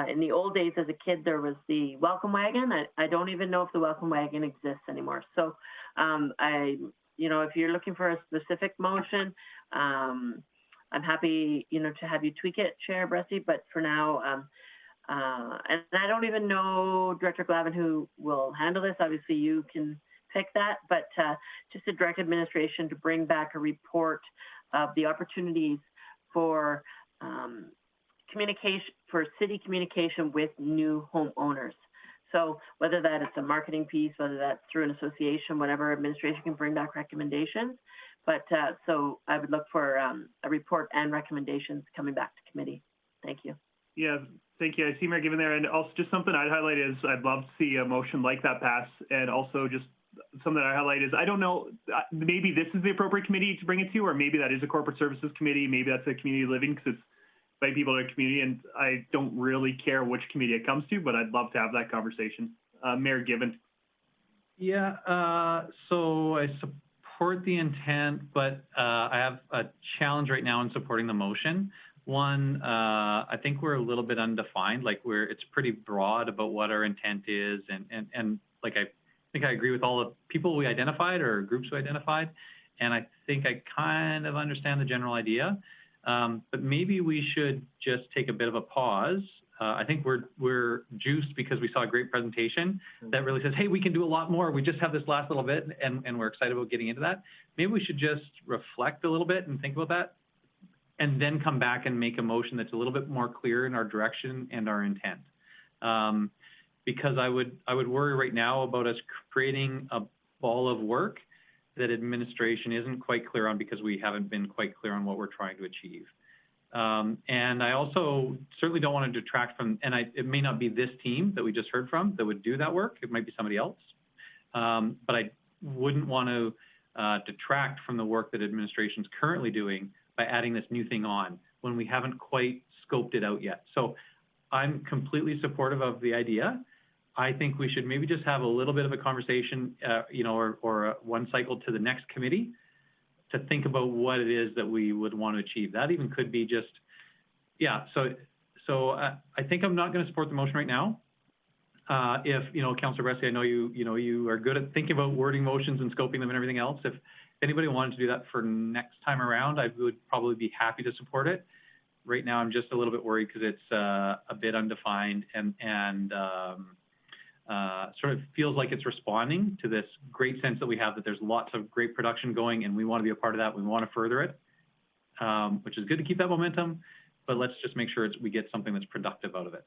in the old days as a kid, there was the welcome wagon. I don't even know if the welcome wagon exists anymore. So if you're looking for a specific motion, I'm happy, to have you tweak it, Chair Bressie, but for now, and I don't even know, Director Glavin, who will handle this. Obviously, you can pick that, but just a direct administration to bring back a report of the opportunities for communication, for city communication with new homeowners. So whether that is a marketing piece, whether that's through an association, whatever, administration can bring back recommendations. But so I would look for a report and recommendations coming back to committee. Thank you. Yeah, thank you. I see Mayor Gibbon there. And also just something I'd highlight is I'd love to see a motion like that pass. And also just something that I highlight is, I don't know, maybe this is the appropriate committee to bring it to, or maybe that is a corporate services committee. Maybe that's a community living because it's by people in the community. And I don't really care which committee it comes to, but I'd love to have that conversation. Mayor Gibbon. Yeah, so I support the intent, but I have a challenge right now in supporting the motion. One, I think we're a little bit undefined. Like it's pretty broad about what our intent is, and like I think I agree with all the people we identified or groups we identified, and I think I kind of understand the general idea. But maybe we should just take a bit of a pause. I think we're juiced because we saw a great presentation that really says, hey, we can do a lot more. We just have this last little bit, and we're excited about getting into that. Maybe we should just reflect a little bit and think about that, and then come back and make a motion that's a little bit more clear in our direction and our intent. Because I would worry right now about us creating a ball of work that administration isn't quite clear on because we haven't been quite clear on what we're trying to achieve. And I also certainly don't want to detract from, and it may not be this team that we just heard from that would do that work. It might be somebody else. But I wouldn't want to detract from the work that administration's currently doing by adding this new thing on when we haven't quite scoped it out yet. So I'm completely supportive of the idea. I think we should maybe just have a little bit of a conversation, or one cycle to the next committee to think about what it is that we would want to achieve. That even could be just, So I think I'm not going to support the motion right now. If, Councillor Bressie, I know you are good at thinking about wording motions and scoping them and everything else. If anybody wanted to do that for next time around, I would probably be happy to support it. Right now, I'm just a little bit worried because it's a bit undefined and sort of feels like it's responding to this great sense that we have that there's lots of great production going and we want to be a part of that. We want to further it, which is good to keep that momentum, but let's just make sure we get something that's productive out of it.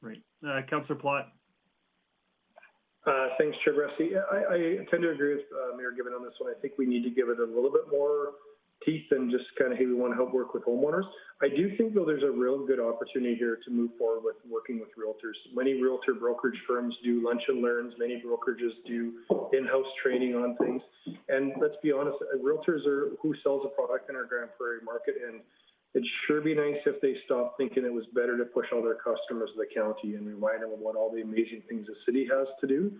Right. Councillor Plott. Thanks, Chair Bressie. I tend to agree with Mayor Gibbon on this one. I think we need to give it a little bit more teeth than just kind of, hey, we want to help work with homeowners. I do think, though, there's a real good opportunity here to move forward with working with realtors. Many realtor brokerage firms do lunch and learns. Many brokerages do in-house training on things. And let's be honest, realtors are who sells a product in our Grande Prairie market. And it'd sure be nice if they stopped thinking it was better to push all their customers to the county and remind them of what all the amazing things the city has to do.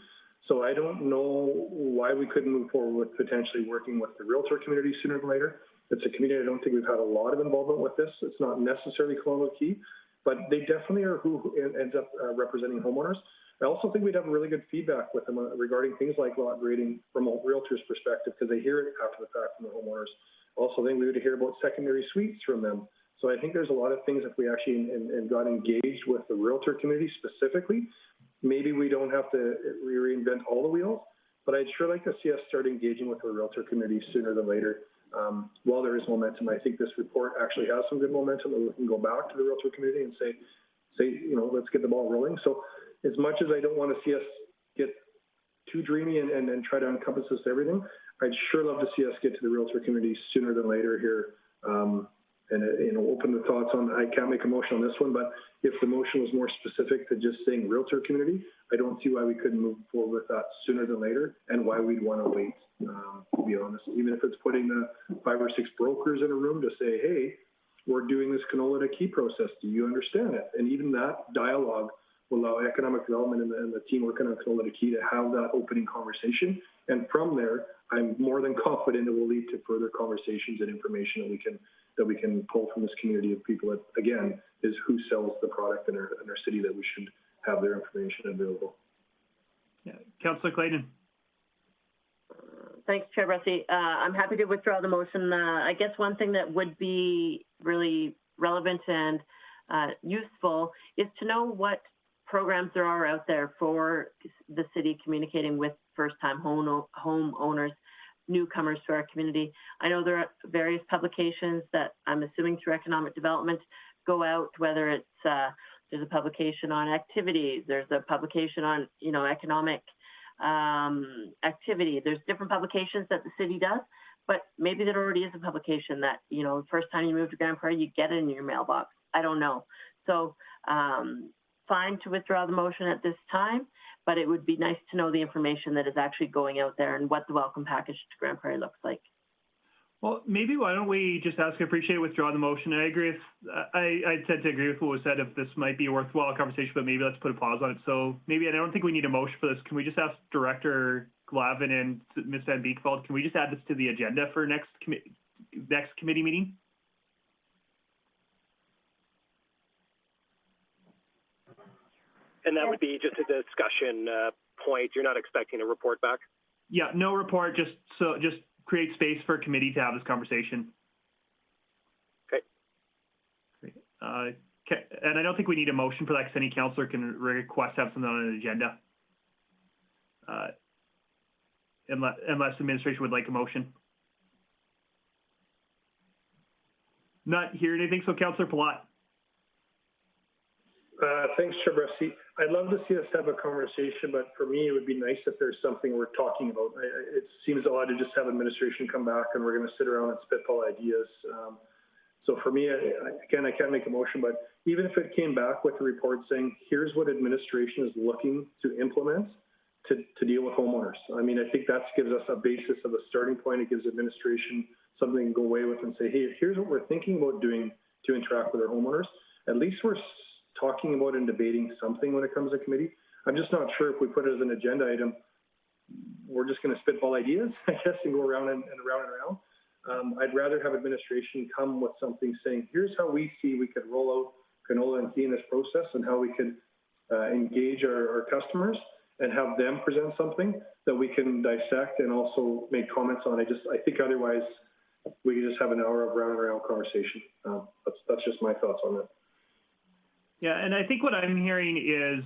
So I don't know why we couldn't move forward with potentially working with the realtor community sooner than later. It's a community I don't think we've had a lot of involvement with this. It's not necessarily Colonial Key, but they definitely are who ends up representing homeowners. I also think we'd have really good feedback with them regarding things like lot grading from a realtor's perspective, because they hear it after the fact from the homeowners. Also, think we would hear about secondary suites from them. So I think there's a lot of things if we actually and got engaged with the realtor community specifically, maybe we don't have to reinvent all the wheels, but I'd sure like to see us start engaging with the realtor community sooner than later. While there is momentum, I think this report actually has some good momentum, and we can go back to the realtor community and say, you know, let's get the ball rolling. So as much as I don't want to see us get too dreamy and try to encompass this everything, I'd sure love to see us get to the realtor community sooner than later here. And you know, open the thoughts on, I can't make a motion on this one, but if the motion was more specific to just saying realtor community, I don't see why we couldn't move forward with that sooner than later, and why we'd want to wait, to be honest. Even if it's putting the 5 or 6 brokers in a room to say, hey, we're doing this canola to key process, do you understand it? And even that dialogue will allow economic development and the team working on canola to key to have that opening conversation. And from there, I'm more than confident it will lead to further conversations and information that we can pull from this community of people that, again, is who sells the product in our city, that we should have their information available. Yeah. Councillor Clayton. Thanks, Chair Bressy. I'm happy to withdraw the motion. I guess one thing that would be really relevant and useful is to know what programs there are out there for the city communicating with first-time homeowners, newcomers to our community. I know there are various publications that I'm assuming through economic development go out, whether it's there's a publication on activities, there's a publication on, you know, economic activity. There's different publications that the city does, but maybe there already is a publication that, you know, the first time you move to Grande Prairie, you get it in your mailbox. I don't know. So fine to withdraw the motion at this time, but it would be nice to know the information that is actually going out there and what the welcome package to Grande Prairie looks like. Well, maybe why don't we just ask, appreciate, withdraw the motion. I agree with, I tend to agree with what was said, if this might be a worthwhile conversation, but maybe let's put a pause on it. So maybe, I don't think we need a motion for this. Can we just ask Director Glavin and Ms. Van Beekveld, can we just add this to the agenda for next committee meeting? And that would be just a discussion point. You're not expecting a report back? Yeah, no report, just create space for a committee to have this conversation. Okay. Great. And I don't think we need a motion for that, because any councillor can request to have something on an agenda. Unless administration would like a motion. Not hearing anything, so Councillor Palat. Thanks, Chair Bressy. I'd love to see us have a conversation, but for me, it would be nice if there's something we're talking about. It seems odd to just have administration come back and we're going to sit around and spitball ideas. So for me, again, I can't make a motion, but even if it came back with a report saying, here's what administration is looking to implement to deal with homeowners. I mean, I think that gives us a basis of a starting point. It gives administration something to go away with and say, hey, here's what we're thinking about doing to interact with our homeowners. At least we're talking about and debating something when it comes to committee. I'm just not sure if we put it as an agenda item, we're just going to spitball ideas, I guess, and go around and around and around. I'd rather have administration come with something saying, here's how we see we could roll out canola and tea in this process, and how we could engage our customers and have them present something that we can dissect and also make comments on. I think otherwise we could just have an hour of round and round conversation. That's just my thoughts on that. Yeah, and I think what I'm hearing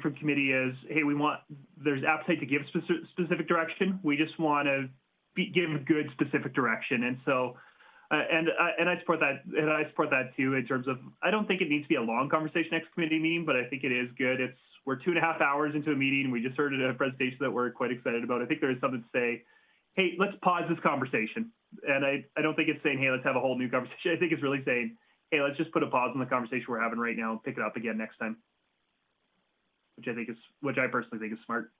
from committee is, hey, there's appetite to give specific direction. We just want to give good specific direction. And so, and I support that, and I support that too, in terms of, I don't think it needs to be a long conversation next committee meeting, but I think it is good. We're 2.5 hours into a meeting. We just heard a presentation that we're quite excited about. I think there is something to say, hey, let's pause this conversation. And I don't think it's saying, hey, let's have a whole new conversation. I think it's really saying, hey, let's just put a pause on the conversation we're having right now and pick it up again next time, which I personally think is smart.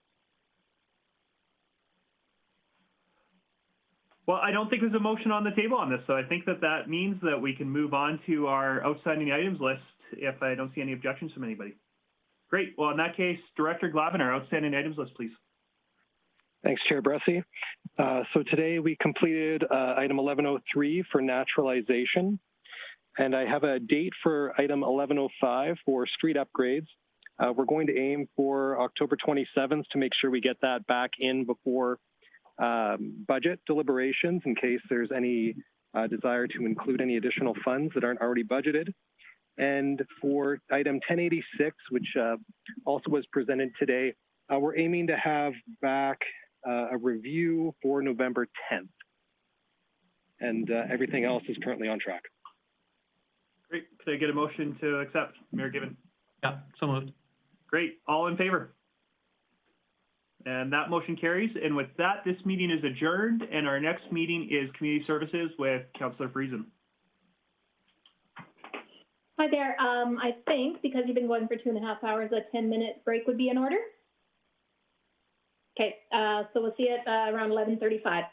Well, I don't think there's a motion on the table on this, so I think that means that we can move on to our outstanding items list if I don't see any objections from anybody. Great. Well, in that case, Director Glavin, our outstanding items list, please. Thanks, Chair Bressy. So today we completed item 1103 for naturalization. And I have a date for item 1105 for street upgrades. We're going to aim for October 27th to make sure we get that back in before budget deliberations, in case there's any desire to include any additional funds that aren't already budgeted. And for item 1086, which also was presented today, we're aiming to have back a review for November 10th. And everything else is currently on track. Great. Could I get a motion to accept, Mayor Given? Yeah, so moved. Great. All in favor? And that motion carries. And with that, this meeting is adjourned, and our next meeting is Community Services with Councillor Friesen. Hi there. I think because you've been going for 2.5 hours, a 10-minute break would be in order. Okay, so we'll see it around 11:35.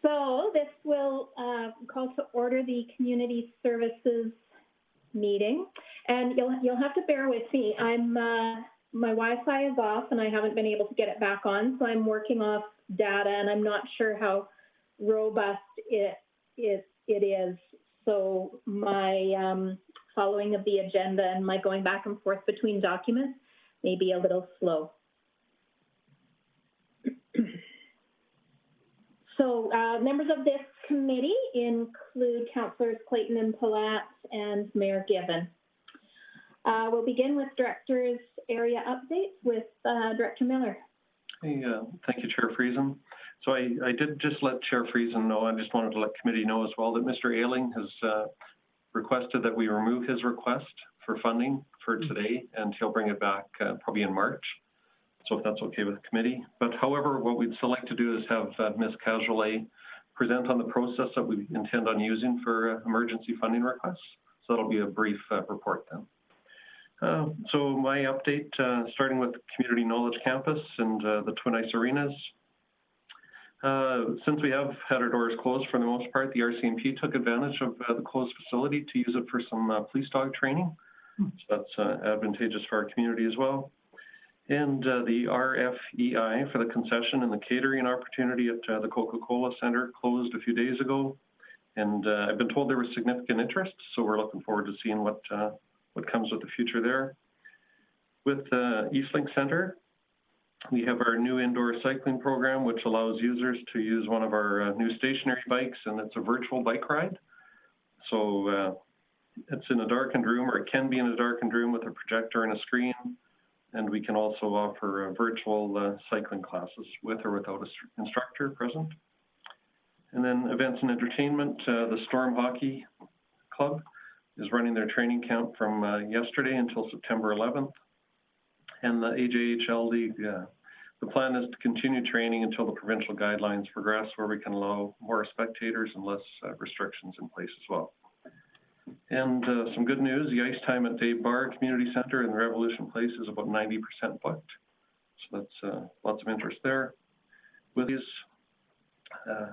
So this will call to order the Community Services meeting, and you'll have to bear with me. My Wi-Fi is off, and I haven't been able to get it back on, so I'm working off data, and I'm not sure how robust it is. So my following of the agenda and my going back and forth between documents may be a little slow. So members of this committee include Councillors Clayton and Palat and Mayor Given. We'll begin with Director's area updates with Director Miller. Hey, thank you, Chair Friesen. So I did just let Chair Friesen know, I just wanted to let committee know as well that Mr. Ailing has requested that we remove his request for funding for today, and he'll bring it back probably in March. So if that's okay with the committee. But however, what we'd still like to do is have Ms. Cajolet present on the process that we intend on using for emergency funding requests. So that'll be a brief report then. So my update, starting with Community Knowledge Campus and the Twin Ice Arenas. Since we have had our doors closed for the most part, the RCMP took advantage of the closed facility to use it for some police dog training. So that's advantageous for our community as well. And the RFEI for the concession and the catering opportunity at the Coca-Cola Center closed a few days ago. And I've been told there was significant interest, so we're looking forward to seeing what comes with the future there. With Eastlink Center, we have our new indoor cycling program, which allows users to use one of our new stationary bikes, and it's a virtual bike ride. So it's in a darkened room, or it can be in a darkened room with a projector and a screen. And we can also offer virtual cycling classes with or without an instructor present. And then events and entertainment, the Storm Hockey Club is running their training camp from yesterday until September 11th. And the AJHL League, the plan is to continue training until the provincial guidelines progress, where we can allow more spectators and less restrictions in place as well. And some good news, the ice time at Dave Bar Community Center in Revolution Place is about 90% booked. So that's lots of interest there. With these,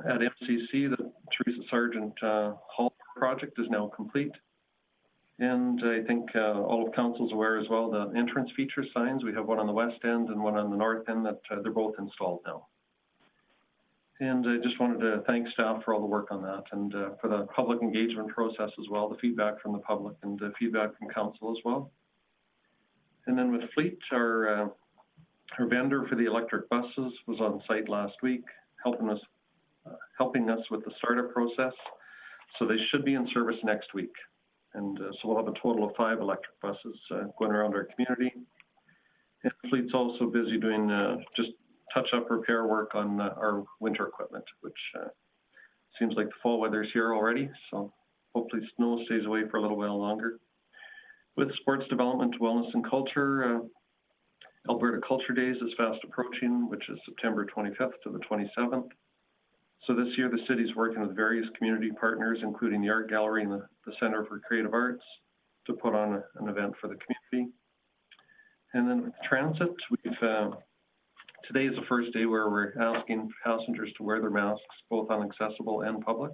at MCC, the Teresa Sargent Hall project is now complete. And I think all of council's aware as well, the entrance feature signs, we have one on the west end and one on the north end that they're both installed now. And I just wanted to thank staff for all the work on that, and for the public engagement process as well, the feedback from the public and the feedback from council as well. And then with Fleet, our vendor for the electric buses was on site last week, helping us with the startup process. So they should be in service next week. And so we'll have a total of 5 electric buses going around our community. And Fleet's also busy doing just touch-up repair work on our winter equipment, which seems like the fall weather's here already, so hopefully snow stays away for a little while longer. With sports development, wellness and culture, Alberta Culture Days is fast approaching, which is September 25th to the 27th. So this year, the city's working with various community partners, including the Art Gallery and the Center for Creative Arts, to put on an event for the community. And then with transit, today is the first day where we're asking passengers to wear their masks, both on accessible and public.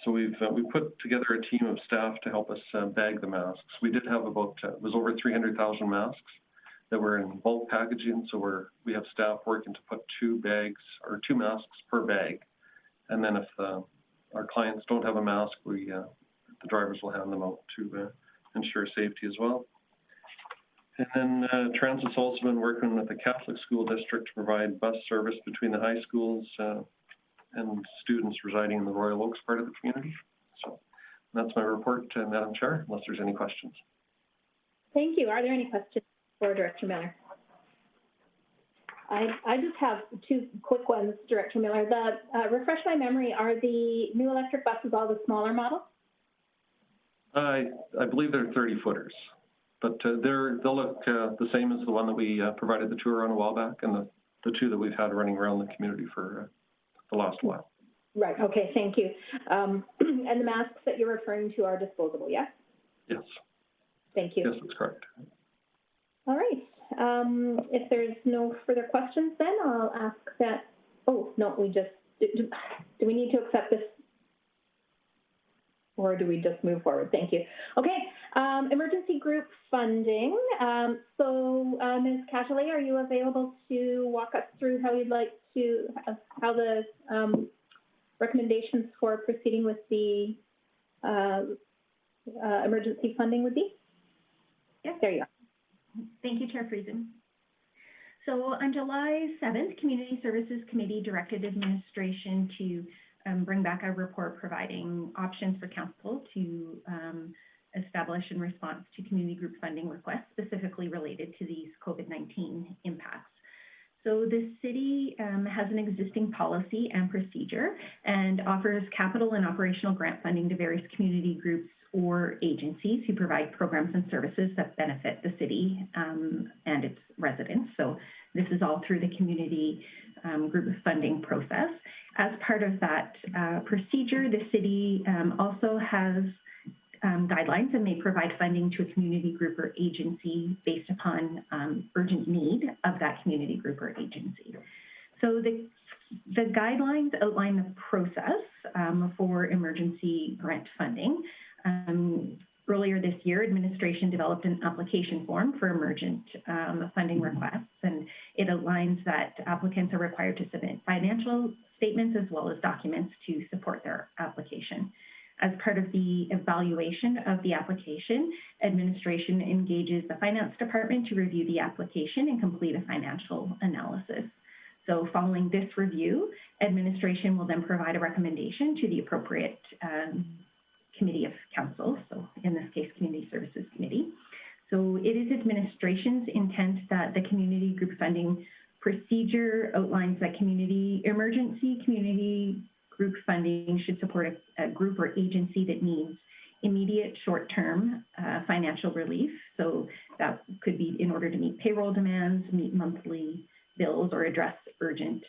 So we put together a team of staff to help us bag the masks. We did have about, it was over 300,000 masks that were in bulk packaging. So we have staff working to put 2 masks per bag. And then if our clients don't have a mask, the drivers will hand them out to ensure safety as well. And then Transit's also been working with the Catholic School District to provide bus service between the high schools and students residing in the Royal Oaks part of the community. So that's my report, Madam Chair, unless there's any questions. Thank you. Are there any questions for Director Miller? I just have 2 quick ones, Director Miller. Refresh my memory, are the new electric buses all the smaller models? I believe they're 30-footers. But they'll look the same as the one that we provided the tour on a while back, and the 2 that we've had running around the community for the last while. Right, okay, thank you. And the masks that you're referring to are disposable, yes? Yes. Thank you. Yes, that's correct. All right. If there's no further questions, then I'll ask that, oh, no, we just, do we need to accept this? Or do we just move forward? Thank you. Okay, emergency group funding. Ms. Cachelet, are you available to walk us through how you'd like to, how the recommendations for proceeding with the emergency funding would be? Yes. There you go. Thank you, Chair Friesen. So on July 7th, Community Services Committee directed administration to bring back a report providing options for council to establish in response to community group funding requests specifically related to these COVID-19 impacts. So the city has an existing policy and procedure and offers capital and operational grant funding to various community groups or agencies who provide programs and services that benefit the city and its residents. So this is all through the community group funding process. As part of that procedure, the city also has guidelines and may provide funding to a community group or agency based upon urgent need of that community group or agency. So the guidelines outline the process for emergency grant funding. Earlier this year, administration developed an application form for emergent funding requests, and it outlines that applicants are required to submit financial statements as well as documents to support their application. As part of the evaluation of the application, administration engages the finance department to review the application and complete a financial analysis. So following this review, administration will then provide a recommendation to the appropriate committee of council, so in this case, Community Services Committee. So it is administration's intent that the community group funding procedure outlines that emergency community group funding should support a group or agency that needs immediate short-term financial relief. So that could be in order to meet payroll demands, meet monthly bills, or address urgent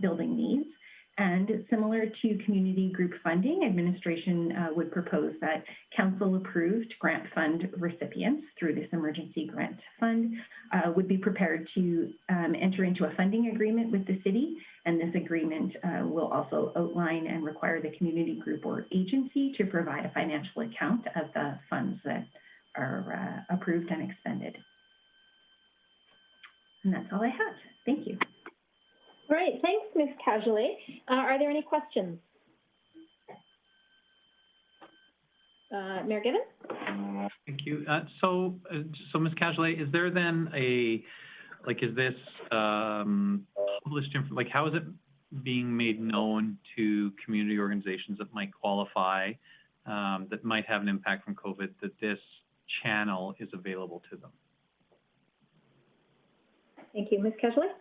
building needs. And similar to community group funding, administration would propose that council-approved grant fund recipients through this emergency grant fund would be prepared to enter into a funding agreement with the city. And this agreement will also outline and require the community group or agency to provide a financial account of the funds that are approved and expended. And that's all I have. Thank you. All right, thanks, Ms. Cagelet. Are there any questions? Mayor Gibbons? Thank you. So Ms. Cagelet, is there then is this published, how is it being made known to community organizations that might qualify, that might have an impact from COVID, that this channel is available to them? Thank you. Ms. Cagelet?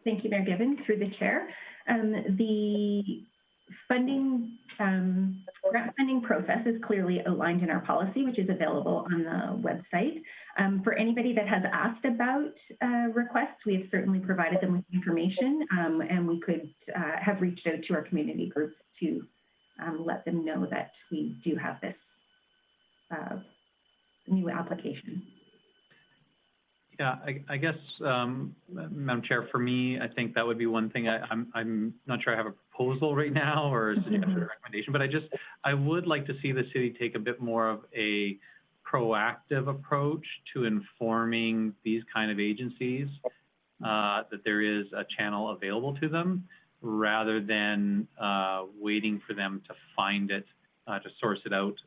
Thank you, Mayor Gibbons, through the chair. The funding, grant funding process is clearly outlined in our policy, which is available on the website. For anybody that has asked about requests, we have certainly provided them with information, and we could have reached out to our community groups to let them know that we do have this new application. Yeah, I guess, Madam Chair, for me, I think that would be one thing. I'm not sure I have a proposal right now or a recommendation, but I would like to see the city take a bit more of a proactive approach to informing these kind of agencies that there is a channel available to them, rather than waiting for them to find it, to source it out.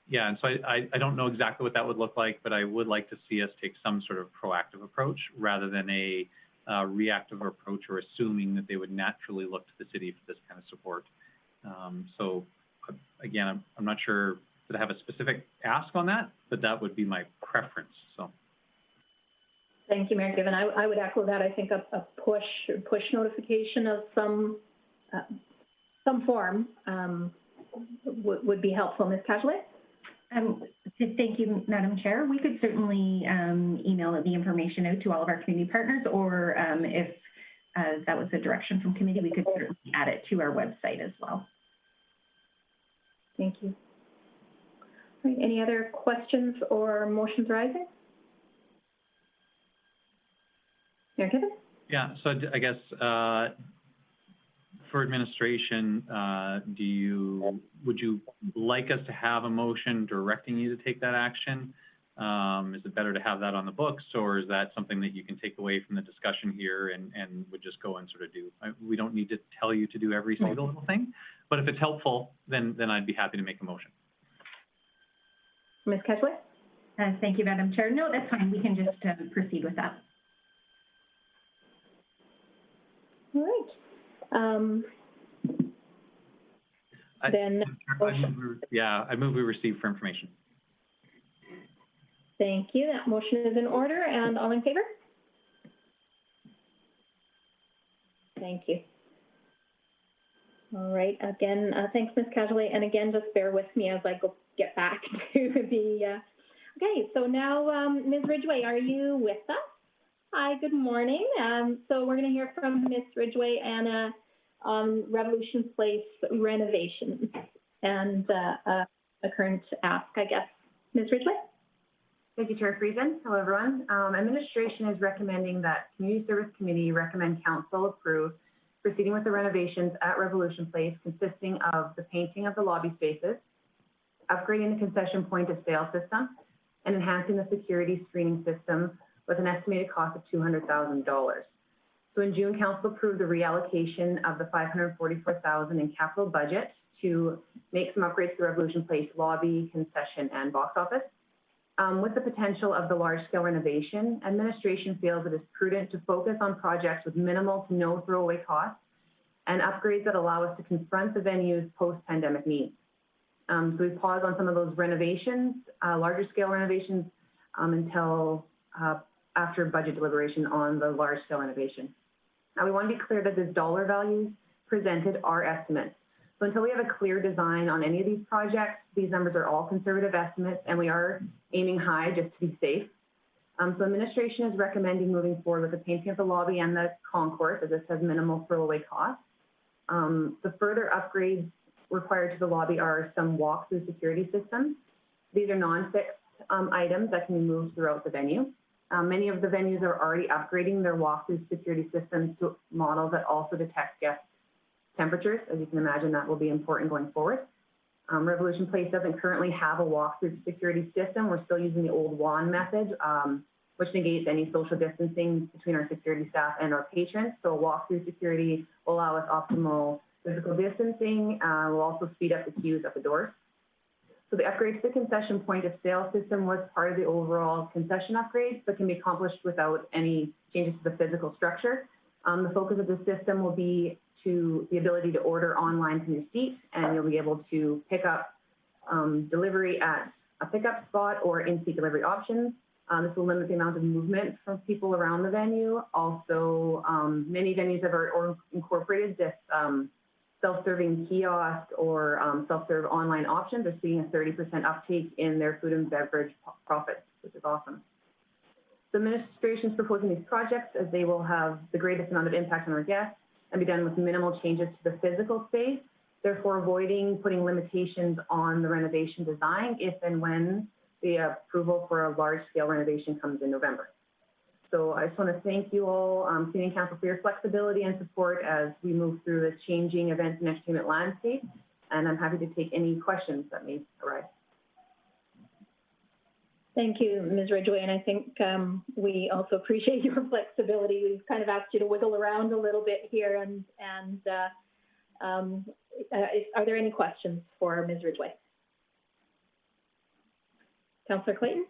Yeah, and so I don't know exactly what that would look like, but I would like to see us take some sort of proactive approach rather than a reactive approach or assuming that they would naturally look to the city for this kind of support. So again, I'm not sure that I have a specific ask on that, but that would be my preference. So. Thank you, Mayor Gibbon. I would echo that. I think a push notification of some form would be helpful. Ms. Cagelet? Thank you, Madam Chair. We could certainly email the information out to all of our community partners, or if that was the direction from committee, we could certainly add it to our website as well. Thank you. All right, any other questions or motions rising? Mayor Gibbons? Yeah, so I guess for administration, would you like us to have a motion directing you to take that action? Is it better to have that on the books, or is that something that you can take away from the discussion here and would just go and sort of do? We don't need to tell you to do every single little thing, but if it's helpful, then I'd be happy to make a motion. Ms. Kedgley? Thank you, Madam Chair. No, that's fine. We can just proceed with that. All right. I move we receive for information. Thank you. That motion is in order, and all in favor? Thank you. All right. Again, thanks, Ms. Kedgley. And again, just bear with me as I get back to the. Okay. So now, Ms. Ridgway, are you with us? Hi. Good morning. So we're going to hear from Ms. Ridgway and Revolution Place renovation and a current ask, I guess. Ms. Ridgway? Thank you, Chair Friesen. Hello, everyone. Administration is recommending that Community Service Committee recommend Council approve proceeding with the renovations at Revolution Place, consisting of the painting of the lobby spaces, upgrading the concession point of sale system, and enhancing the security screening system with an estimated cost of $200,000. So in June, Council approved the reallocation of the $544,000 in capital budget to make some upgrades to the Revolution Place lobby, concession, and box office. With the potential of the large-scale renovation, administration feels it is prudent to focus on projects with minimal to no throwaway costs and upgrades that allow us to confront the venue's post-pandemic needs. So we pause on some of those renovations, larger-scale renovations, until after budget deliberation on the large-scale renovation. Now, we want to be clear that the dollar values presented are estimates. So until we have a clear design on any of these projects, these numbers are all conservative estimates, and we are aiming high just to be safe. So administration is recommending moving forward with the painting of the lobby and the concourse, as this has minimal throwaway costs. The further upgrades required to the lobby are some walk-through security systems. These are non-fixed items that can be moved throughout the venue. Many of the venues are already upgrading their walk-through security systems to models that also detect guest temperatures. As you can imagine, that will be important going forward. Revolution Place doesn't currently have a walk-through security system. We're still using the old WAN method, which negates any social distancing between our security staff and our patrons. So walk-through security will allow us optimal physical distancing. Will also speed up the queues at the doors. So the upgrade to the concession point of sale system was part of the overall concession upgrades, but can be accomplished without any changes to the physical structure. The focus of the system will be to the ability to order online from your seat, and you'll be able to pick up delivery at a pickup spot or in-seat delivery options. This will limit the amount of movement from people around the venue. Also, many venues have incorporated this self-serving kiosk or self-serve online options. They're seeing a 30% uptake in their food and beverage profits, which is awesome. The administration is proposing these projects as they will have the greatest amount of impact on our guests and be done with minimal changes to the physical space, therefore avoiding putting limitations on the renovation design if and when the approval for a large-scale renovation comes in November. So I just want to thank you all, City and Council, for your flexibility and support as we move through the changing events and entertainment landscape, and I'm happy to take any questions that may arise. Thank you, Ms. Ridgway, and I think we also appreciate your flexibility. We've kind of asked you to wiggle around a little bit here, and are there any questions for Ms. Ridgway? Councillor Clayton?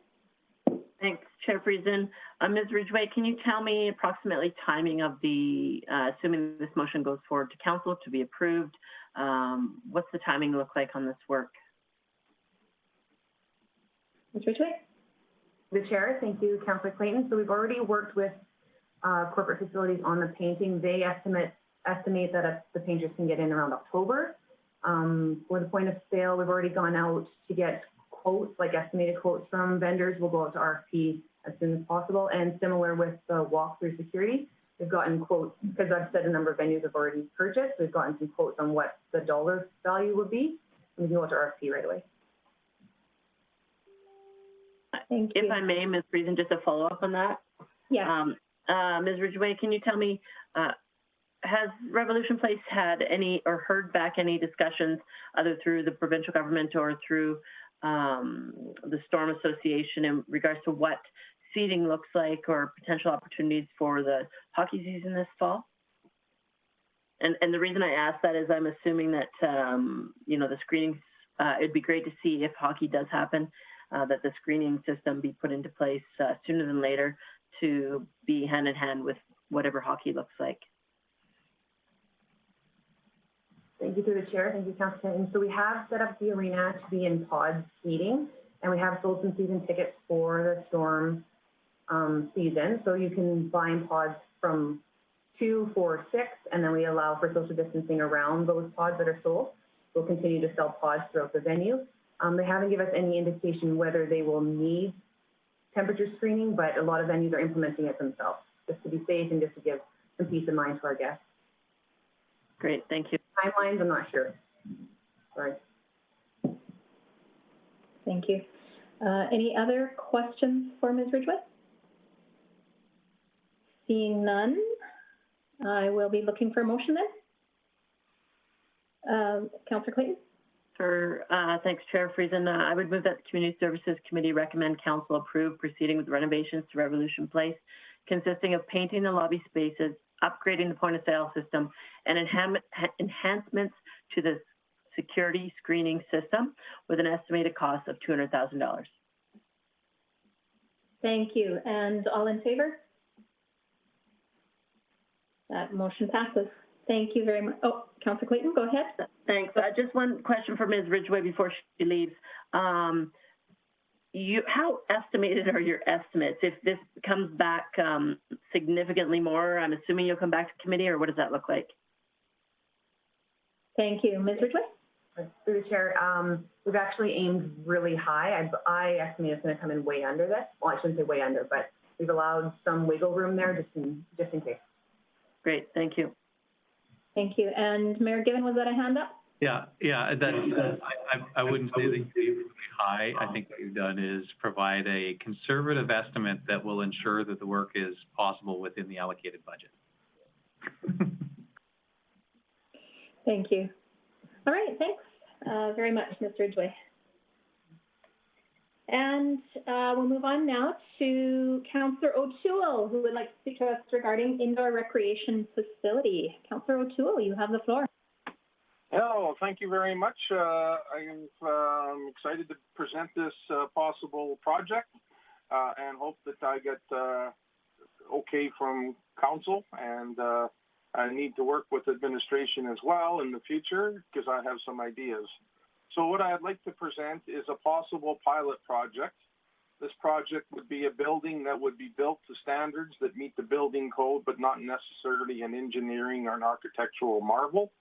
Thanks, Chair Friesen. Ms. Ridgway, can you tell me approximately timing of the, assuming this motion goes forward to Council to be approved, what's the timing look like on this work? Ms. Ridgway? The Chair, thank you, Councillor Clayton. So we've already worked with corporate facilities on the painting. They estimate that the painters can get in around October. For the point of sale, we've already gone out to get quotes, like estimated quotes from vendors. We'll go out to RFP as soon as possible. And similar with the walk-through security, we've gotten quotes, because I've said a number of venues have already purchased, we've gotten some quotes on what the dollar value would be. And we can go out to RFP right away. Thank you. If I may, Ms. Friesen, just a follow-up on that. Yeah. Ms. Ridgway, can you tell me has Revolution Place had any or heard back any discussions either through the provincial government or through the Storm Association in regards to what seating looks like or potential opportunities for the hockey season this fall? And the reason I ask that is I'm assuming that, the screenings, it'd be great to see if hockey does happen, that the screening system be put into place sooner than later to be hand in hand with whatever hockey looks like. Thank you through the chair. Thank you, Councillor. And so we have set up the arena to be in pod seating, and we have sold some season tickets for the Storm season. So you can buy in pods from 2, 4, 6, and then we allow for social distancing around those pods that are sold. We'll continue to sell pods throughout the venue. They haven't given us any indication whether they will need temperature screening, but a lot of venues are implementing it themselves, just to be safe and just to give some peace of mind to our guests. Great, thank you. Timelines, I'm not sure. Sorry. Thank you. Any other questions for Ms. Ridgway? Seeing none, I will be looking for a motion then. Councillor Clayton? Thanks, Chair Friesen. I would move that the Community Services Committee recommend Council approve proceeding with renovations to Revolution Place, consisting of painting the lobby spaces, upgrading the point of sale system, and enhancements to the security screening system with an estimated cost of $200,000. Thank you. And all in favor? That motion passes. Thank you very much. Oh, Councillor Clayton, go ahead. Thanks. Just one question for Ms. Ridgway before she leaves. How estimated are your estimates? If this comes back significantly more, I'm assuming you'll come back to committee, or what does that look like? Thank you. Ms. Ridgway? Through the chair, we've actually aimed really high. I estimate it's going to come in way under this. Well, I shouldn't say way under, but we've allowed some wiggle room there just in case. Great, thank you. Thank you. And Mayor Given, was that a hand up? Yeah. I wouldn't say that you're really high. I think what you've done is provide a conservative estimate that will ensure that the work is possible within the allocated budget. Thank you. All right, thanks very much, Ms. Ridgway. And we'll move on now to Councillor O'Toole, who would like to speak to us regarding indoor recreation facility. Councillor O'Toole, you have the floor. Hello, thank you very much. I'm excited to present this possible project and hope that I get okay from council, and I need to work with administration as well in the future because I have some ideas. So what I'd like to present is a possible pilot project. This project would be a building that would be built to standards that meet the building code, but not necessarily an engineering or an architectural marvel.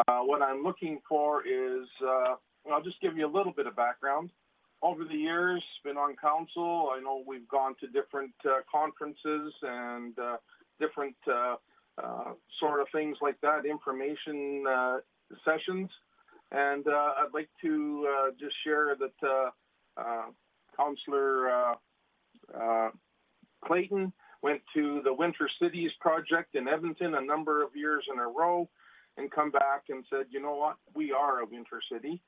What I'm looking for is, I'll just give you a little bit of background. Over the years, been on council. I know we've gone to different conferences and different sort of things like that, information sessions. And I'd like to just share that Councillor Clayton went to the Winter Cities project in Edmonton a number of years in a row and come back and said, you know what, we are a winter city,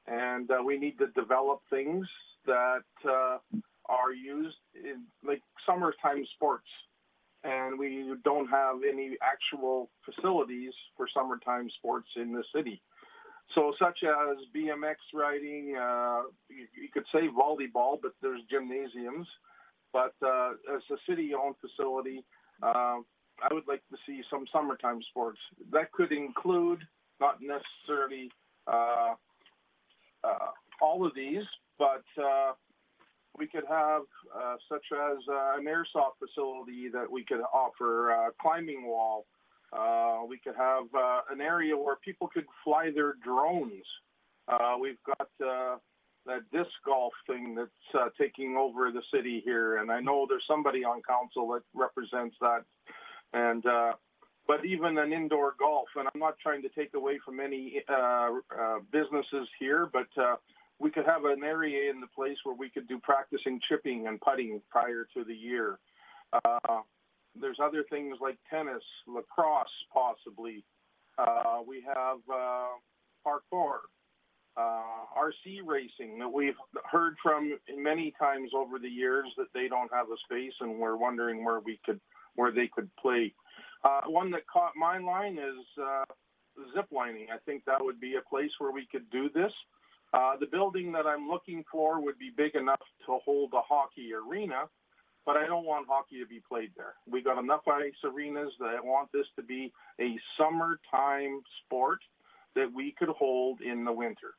and we need to develop things that are used in like summertime sports. And we don't have any actual facilities for summertime sports in the city. So such as BMX riding, you could say volleyball, but there's gymnasiums. But as a city-owned facility, I would like to see some summertime sports. That could include, not necessarily all of these, but we could have such as an airsoft facility that we could offer, a climbing wall. We could have an area where people could fly their drones. We've got that disc golf thing that's taking over the city here, and I know there's somebody on council that represents that. And but even an indoor golf, and I'm not trying to take away from any businesses here, but we could have an area in the place where we could do practicing chipping and putting prior to the year. There's other things like tennis, lacrosse, possibly. We have parkour, RC racing that we've heard from many times over the years that they don't have a space, and we're wondering where they could play. One that caught my line is zip lining. I think that would be a place where we could do this. The building that I'm looking for would be big enough to hold a hockey arena, but I don't want hockey to be played there. We got enough ice arenas that I want this to be a summertime sport that we could hold in the winter.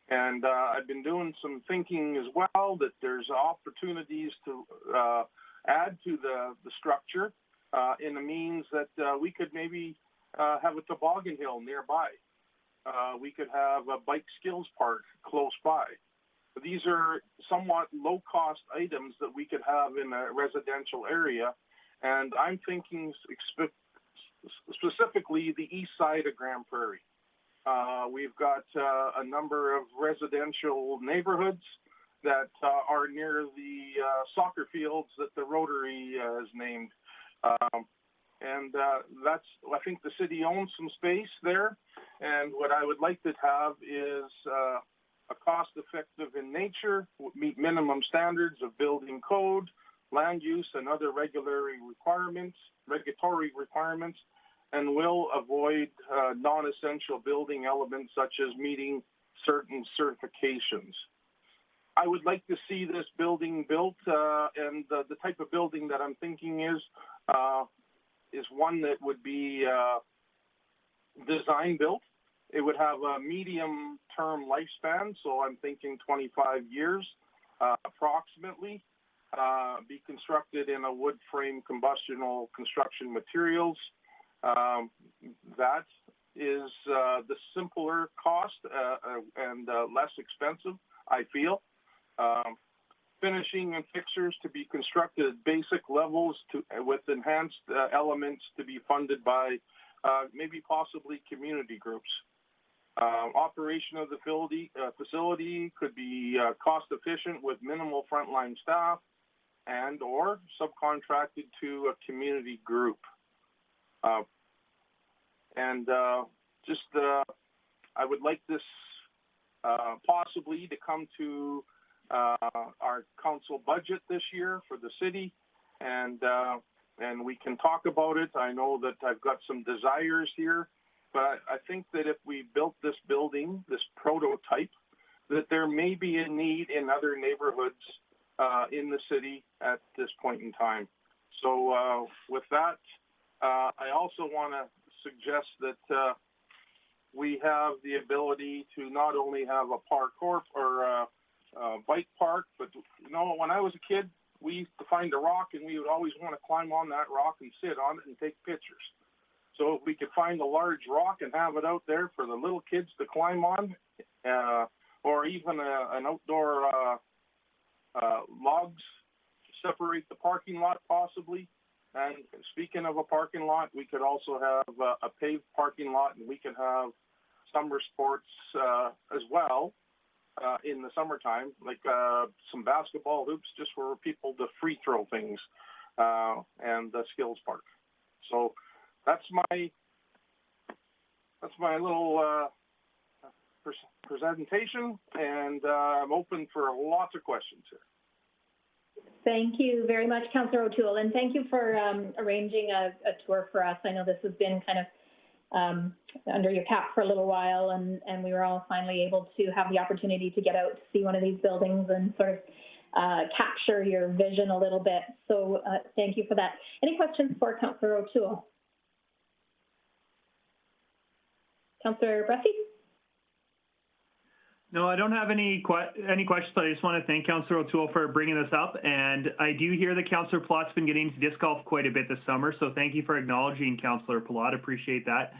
And I've been doing some thinking as well that there's opportunities to add to the structure in the means that we could maybe have a toboggan hill nearby. We could have a bike skills park close by. These are somewhat low-cost items that we could have in a residential area, and I'm thinking specifically the east side of Grande Prairie. We've got a number of residential neighborhoods that are near the soccer fields that the Rotary has named. And I think the city owns some space there. And what I would like to have is a cost-effective in nature, meet minimum standards of building code, land use, and other regulatory requirements, and will avoid non-essential building elements such as meeting certain certifications. I would like to see this building built, and the type of building that I'm thinking is one that would be design built. It would have a medium-term lifespan, so I'm thinking 25 years approximately. Be constructed in a wood frame combustible construction materials. That is the simpler cost and less expensive, I feel. Finishing and fixtures to be constructed at basic levels with enhanced elements to be funded by maybe possibly community groups. Operation of the facility could be cost efficient with minimal frontline staff and or subcontracted to a community group. I would like this possibly to come to our council budget this year for the city, and we can talk about it. I know that I've got some desires here, but I think that if we built this building, this prototype, that there may be a need in other neighborhoods in the city at this point in time. So with that, I also want to suggest that we have the ability to not only have a parkour or a bike park, but when I was a kid, we used to find a rock and we would always want to climb on that rock and sit on it and take pictures. So if we could find a large rock and have it out there for the little kids to climb on, or even an outdoor logs to separate the parking lot possibly. And speaking of a parking lot, we could also have a paved parking lot, and we could have summer sports as well in the summertime, like some basketball hoops just for people to free throw things, and the skills park. So that's my little presentation, and I'm open for lots of questions here. Thank you very much, Councillor O'Toole, and thank you for arranging a tour for us. I know this has been kind of under your cap for a little while, and we were all finally able to have the opportunity to get out to see one of these buildings and sort of capture your vision a little bit. So thank you for that. Any questions for Councillor O'Toole? Councillor Bressie? No, I don't have any questions, but I just want to thank Councillor O'Toole for bringing this up. And I do hear that Councillor Pallot's been getting into disc golf quite a bit this summer, so thank you for acknowledging Councillor Pallot. Appreciate that.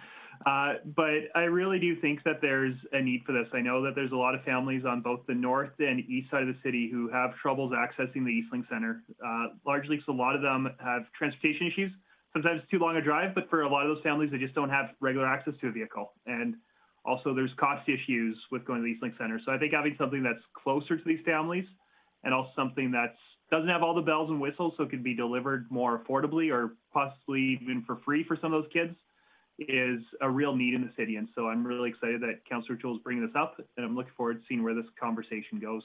But I really do think that there's a need for this. I know that there's a lot of families on both the north and east side of the city who have troubles accessing the Eastlink Center, largely because a lot of them have transportation issues. Sometimes it's too long a drive, but for a lot of those families, they just don't have regular access to a vehicle. And also, there's cost issues with going to the Eastlink Center. So I think having something that's closer to these families and also something that's doesn't have all the bells and whistles, so it could be delivered more affordably or possibly even for free for some of those kids, is a real need in the city. And so I'm really excited that Councillor O'Toole is bringing this up, and I'm looking forward to seeing where this conversation goes.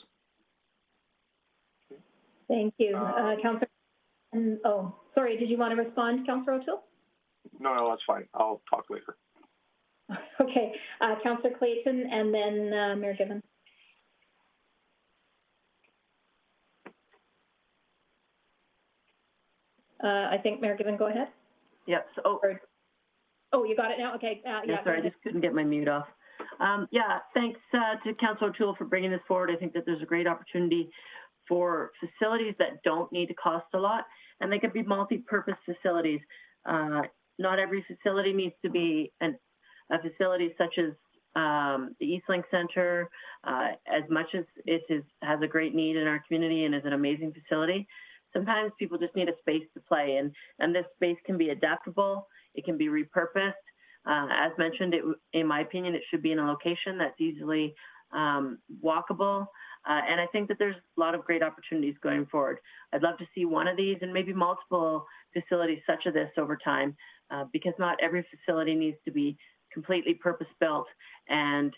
Thank you. Councillor, oh, sorry, did you want to respond, Councillor O'Toole? No, that's fine. I'll talk later. Okay, Councillor Clayton and then Mayor Gibbon. I think Mayor Gibbon, go ahead. Yep. So, oh, you got it now? Okay. yeah, sorry, I just couldn't get my mute off. Yeah, thanks to Councillor O'Toole for bringing this forward. I think that there's a great opportunity for facilities that don't need to cost a lot, and they could be multi-purpose facilities. Not every facility needs to be a facility such as the Eastlink Center, as much as it has a great need in our community and is an amazing facility. Sometimes people just need a space to play, and this space can be adaptable. It can be repurposed. As mentioned, in my opinion, it should be in a location that's easily walkable. And I think that there's a lot of great opportunities going forward. I'd love to see one of these and maybe multiple facilities such as this over time, because not every facility needs to be completely purpose-built and,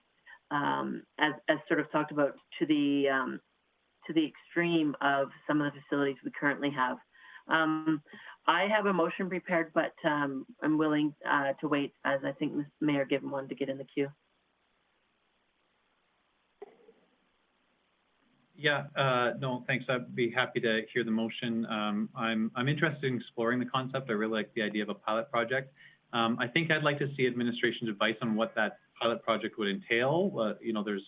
as sort of talked about, to the extreme of some of the facilities we currently have. I have a motion prepared, but I'm willing to wait, as I think Mayor Gibbon wanted to get in the queue. Yeah, no, thanks. I'd be happy to hear the motion. I'm interested in exploring the concept. I really like the idea of a pilot project. I think I'd like to see administration's advice on what that pilot project would entail. You know, there's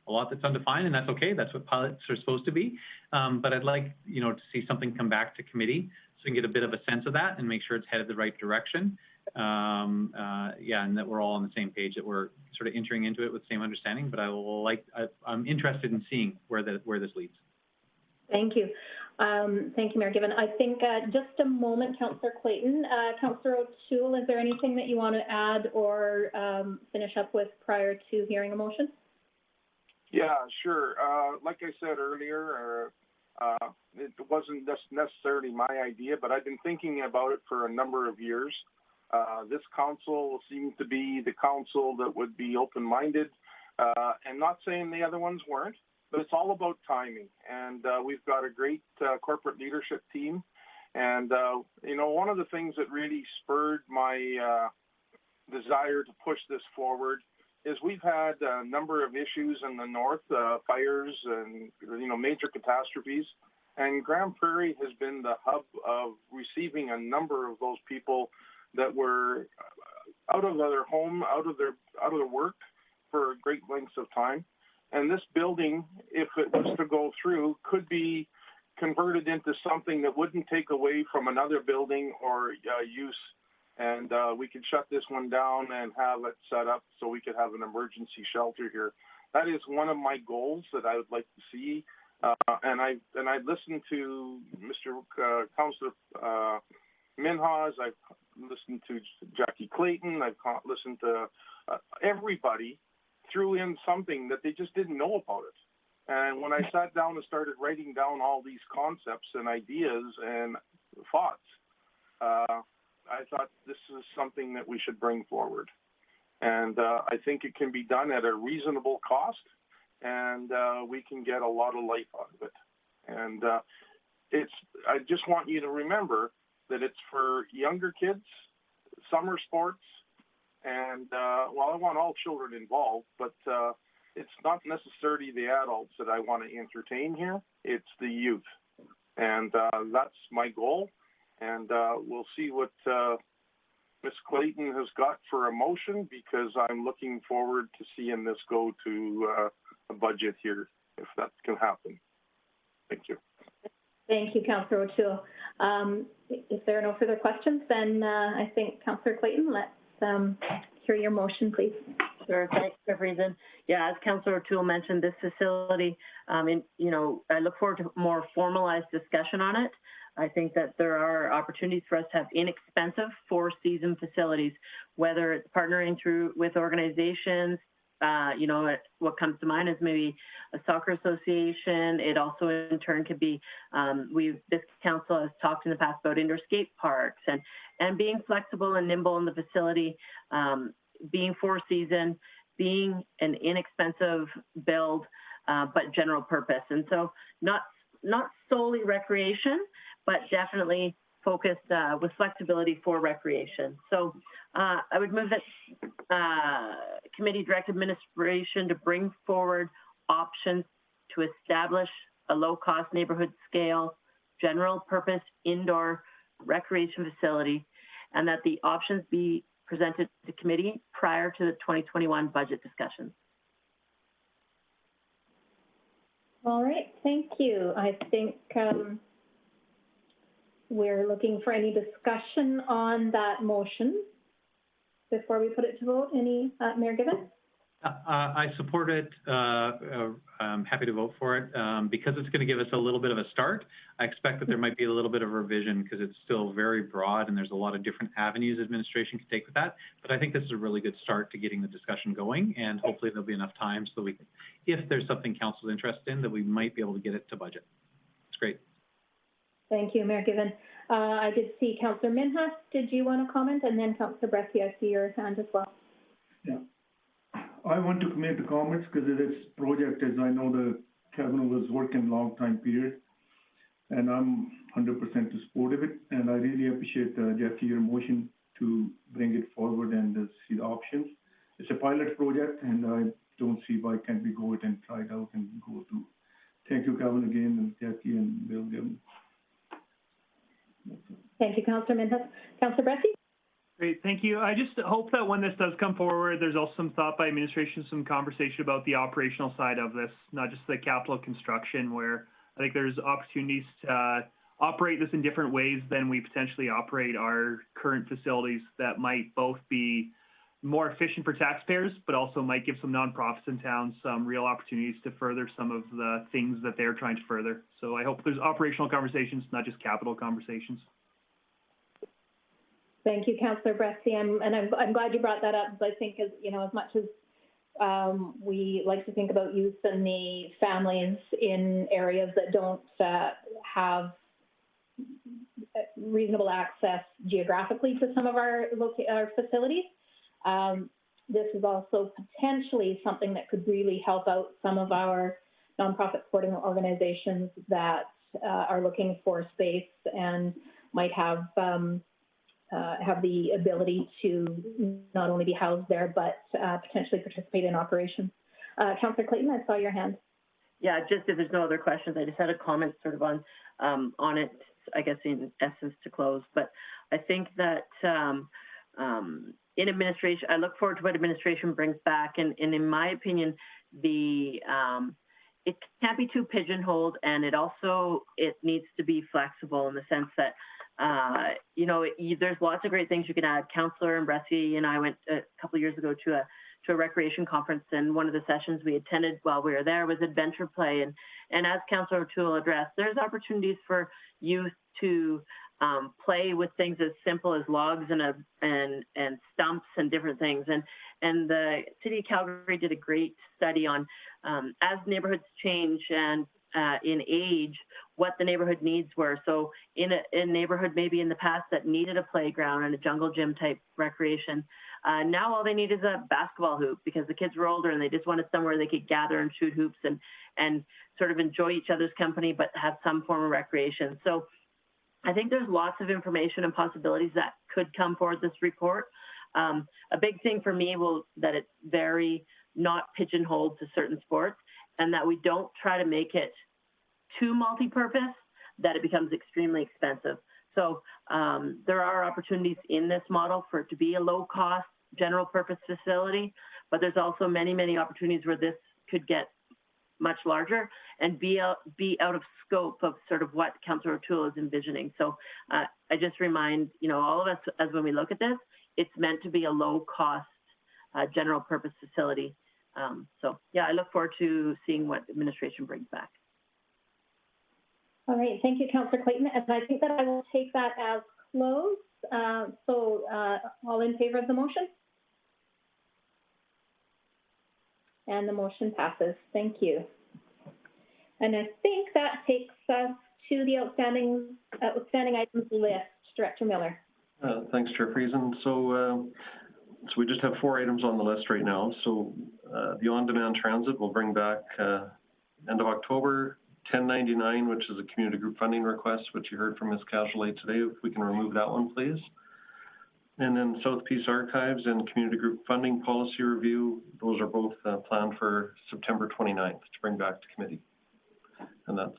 a lot that's undefined, and that's okay. That's what pilots are supposed to be. But I'd like, you know, to see something come back to committee so we can get a bit of a sense of that and make sure it's headed the right direction. Yeah, and that we're all on the same page, that we're sort of entering into it with the same understanding. But I'm interested in seeing where this leads. Thank you. Thank you, Mayor Gibbon. I think just a moment, Councillor Clayton. Councillor O'Toole, is there anything that you want to add or finish up with prior to hearing a motion? Yeah, sure. Like I said earlier, it wasn't necessarily my idea, but I've been thinking about it for a number of years. This council seemed to be the council that would be open-minded, and not saying the other ones weren't, but it's all about timing. And we've got a great corporate leadership team. And, you know, one of the things that really spurred my desire to push this forward is we've had a number of issues in the north, fires and, you know, major catastrophes. And Grande Prairie has been the hub of receiving a number of those people that were out of their home, out of their work for great lengths of time. And this building, if it was to go through, could be converted into something that wouldn't take away from another building or use. And we could shut this one down and have it set up so we could have an emergency shelter here. That is one of my goals that I would like to see. And I listened to Mr. Councillor Minhas. I've listened to Jackie Clayton. I've listened to everybody threw in something that they just didn't know about it. And when I sat down and started writing down all these concepts and ideas and thoughts, I thought this is something that we should bring forward. And I think it can be done at a reasonable cost, and we can get a lot of life out of it. And I just want you to remember that it's for younger kids, summer sports, and well, I want all children involved, but it's not necessarily the adults that I want to entertain here. It's the youth. And that's my goal. And we'll see what Ms. Clayton has got for a motion, because I'm looking forward to seeing this go to a budget here, if that can happen. Thank you. Thank you, Councillor O'Toole. If there are no further questions, then I think Councillor Clayton, let's hear your motion, please. Sure, thanks, Representative. Yeah, as Councillor O'Toole mentioned, this facility, you know, I look forward to more formalized discussion on it. I think that there are opportunities for us to have inexpensive four-season facilities, whether it's partnering with organizations, you know, what comes to mind is maybe a soccer association. It also in turn could be, this council has talked in the past about indoor skate parks and being flexible and nimble in the facility, being four season, being an inexpensive build, but general purpose. And so not solely recreation, but definitely focused with flexibility for recreation. So I would move that committee direct administration to bring forward options to establish a low-cost neighborhood scale, general purpose indoor recreation facility, and that the options be presented to committee prior to the 2021 budget discussions. All right, thank you. I think we're looking for any discussion on that motion before we put it to vote. Any, Mayor Given? I support it. I'm happy to vote for it. Because it's going to give us a little bit of a start, I expect that there might be a little bit of revision because it's still very broad and there's a lot of different avenues administration can take with that. But I think this is a really good start to getting the discussion going, and hopefully there'll be enough time so we can, if there's something council's interested in, that we might be able to get it to budget. It's great. Thank you, Mayor Given. I did see Councillor Minhas. Did you want to comment? And then Councillor Bressie, I see your hand as well. Yeah. I want to make the comments because this project, as I know, the cabinet was working long time period, and I'm 100% support of it. And I really appreciate Jackie, your motion to bring it forward and see the options. It's a pilot project, and I don't see why can't we go it and try it out and go to. Thank you, Kevin, again, and Jackie and Bill Given. Thank you, Councillor Minhas. Councillor Bressie? Great, thank you. I just hope that when this does come forward, there's also some thought by administration, some conversation about the operational side of this, not just the capital construction, where I think there's opportunities to operate this in different ways than we potentially operate our current facilities that might both be more efficient for taxpayers, but also might give some nonprofits in town some real opportunities to further some of the things that they're trying to further. So I hope there's operational conversations, not just capital conversations. Thank you, Councillor Bressie, I'm glad you brought that up. I think, as you know, as much as we like to think about youth and the families in areas that don't have reasonable access geographically to some of our facilities, this is also potentially something that could really help out some of our nonprofit supporting organizations that are looking for space and might have the ability to not only be housed there, but potentially participate in operations. Councillor Clayton, I saw your hand. Yeah, just if there's no other questions, I just had a comment sort of on it, I guess in essence to close. But I think that in administration, I look forward to what administration brings back. And in my opinion, it can't be too pigeonholed, and it needs to be flexible in the sense that you know, there's lots of great things you can add. Councillor and Bressie and I went a couple of years ago to a recreation conference, and one of the sessions we attended while we were there was adventure play. And as Councillor O'Toole addressed, there's opportunities for youth to play with things as simple as logs and stumps and different things. And the City of Calgary did a great study on as neighborhoods change and in age, what the neighborhood needs were. So in a neighborhood maybe in the past that needed a playground and a jungle gym type recreation, now all they need is a basketball hoop because the kids were older and they just wanted somewhere they could gather and shoot hoops and sort of enjoy each other's company, but have some form of recreation. So I think there's lots of information and possibilities that could come forward this report. A big thing for me that it's very not pigeonholed to certain sports, and that we don't try to make it too multi-purpose that it becomes extremely expensive. So there are opportunities in this model for it to be a low-cost general purpose facility, but there's also many, many opportunities where this could get much larger and be out of scope of sort of what Councillor O'Toole is envisioning. So I just remind, you know, all of us as when we look at this, it's meant to be a low-cost general purpose facility. So yeah, I look forward to seeing what administration brings back. All right, thank you, Councillor Clayton. And I think that I will take that as closed. All in favor of the motion? And the motion passes. Thank you. And I think that takes us to the outstanding items list. Director Miller. Thanks, Chair Friesen. So we just have 4 items on the list right now. So the on-demand transit will bring back end of October. 1099, which is a community group funding request, which you heard from Ms. Casualay today. If we can remove that one, please. And then South Peace Archives and community group funding policy review. Those are both planned for September 29th to bring back to committee. And that's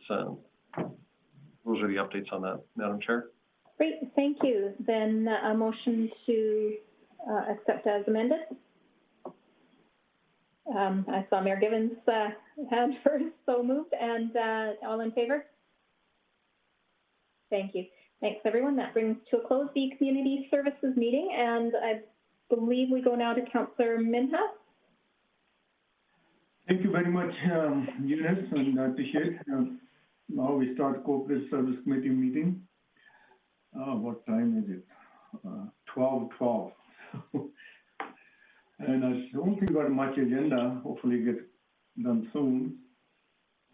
those are the updates on that, Madam Chair. Great, thank you. Then a motion to accept as amended. I saw Mayor Gibbons' hand first, so moved, and all in favor? Thank you. Thanks, everyone. That brings to a close the Community Services meeting, and I believe we go now to Councillor Minha. Thank you very much, Eunice, and I appreciate it. Now we start Corporate Service Committee meeting. What time is it? 12:12. And I don't think we got much agenda. Hopefully get done soon.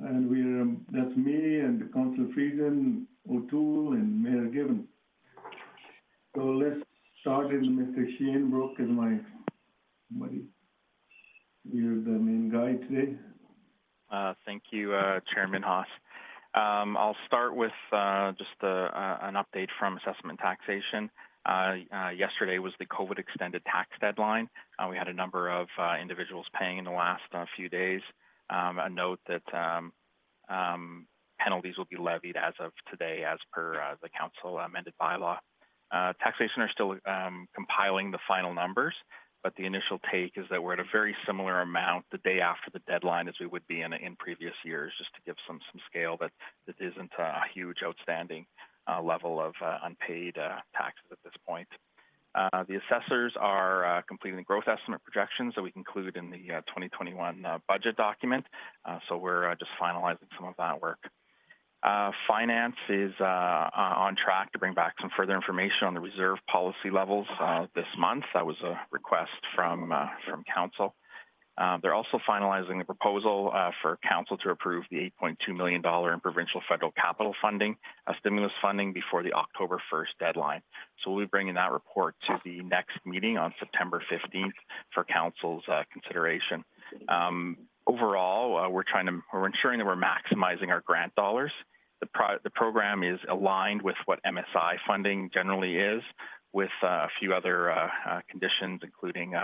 And that's me and Councillor Friesen, O'Toole, and Mayor Gibbons. So let's start with Mr. Shane Brook as my buddy. You're the main guy today. Thank you, Chairman Haas. I'll start with just an update from assessment and taxation. Yesterday was the COVID extended tax deadline. We had a number of individuals paying in the last few days. A note that penalties will be levied as of today as per the council amended bylaw. Taxation are still compiling the final numbers, but the initial take is that we're at a very similar amount the day after the deadline as we would be in previous years, just to give some scale that isn't a huge outstanding level of unpaid taxes at this point. The assessors are completing the growth estimate projections that we include in the 2021 budget document, so we're just finalizing some of that work. Finance is on track to bring back some further information on the reserve policy levels this month. That was a request from Council. They're also finalizing the proposal for Council to approve the $8.2 million in provincial federal capital funding, stimulus funding, before the October 1st deadline. So we'll be bringing that report to the next meeting on September 15th for Council's consideration. Overall, we're ensuring that we're maximizing our grant dollars. The program is aligned with what MSI funding generally is, with a few other conditions, including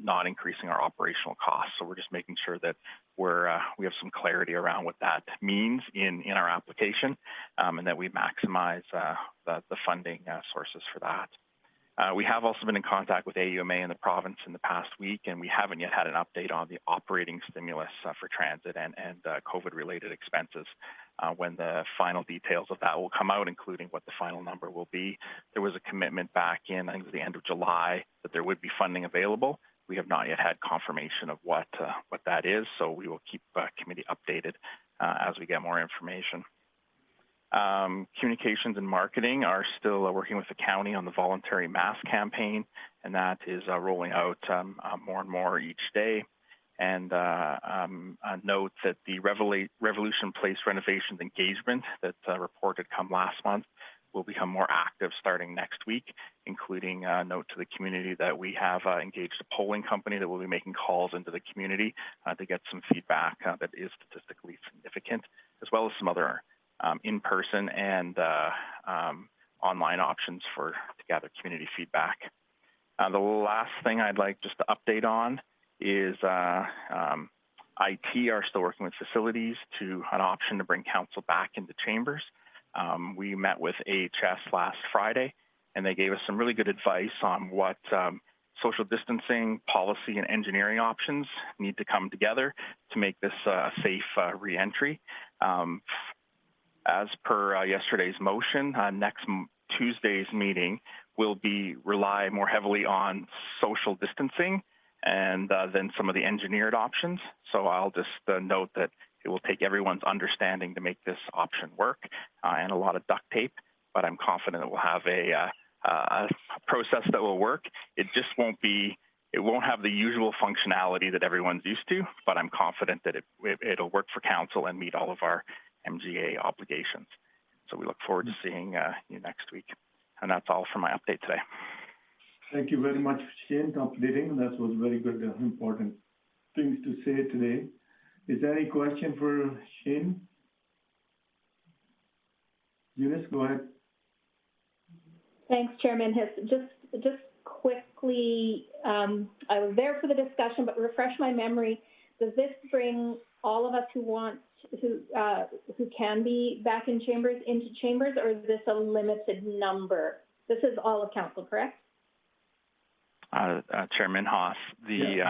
not increasing our operational costs. So we're just making sure that we have some clarity around what that means in our application, and that we maximize the funding sources for that. We have also been in contact with AUMA in the province in the past week, and we haven't yet had an update on the operating stimulus for transit and COVID-related expenses. When the final details of that will come out, including what the final number will be. There was a commitment back in, I think it was the end of July, that there would be funding available. We have not yet had confirmation of what that is, so we will keep committee updated as we get more information. Communications and marketing are still working with the county on the voluntary mask campaign, and that is rolling out more and more each day. And note that the Revolution Place renovations engagement that reported come last month will become more active starting next week, including a note to the community that we have engaged a polling company that will be making calls into the community to get some feedback that is statistically significant, as well as some other in-person and online options to gather community feedback. The last thing I'd like just to update on is IT are still working with facilities to an option to bring council back into chambers. We met with AHS last Friday, and they gave us some really good advice on what social distancing, policy, and engineering options need to come together to make this a safe re-entry. As per yesterday's motion, next Tuesday's meeting will rely more heavily on social distancing and then some of the engineered options. So I'll just note that it will take everyone's understanding to make this option work and a lot of duct tape, but I'm confident that we'll have a process that will work. It just won't be it won't have the usual functionality that everyone's used to, but I'm confident that it'll work for council and meet all of our MGA obligations. So we look forward to seeing you next week. And that's all for my update today. Thank you very much, Shane, for updating. That was very good, important things to say today. Is there any question for Shane? Eunice, go ahead. Thanks, Chairman Hiss. Just quickly, I was there for the discussion, but refresh my memory. Does this bring all of us who can be back in chambers into chambers, or is this a limited number? This is all of council, correct? Chairman Haas, we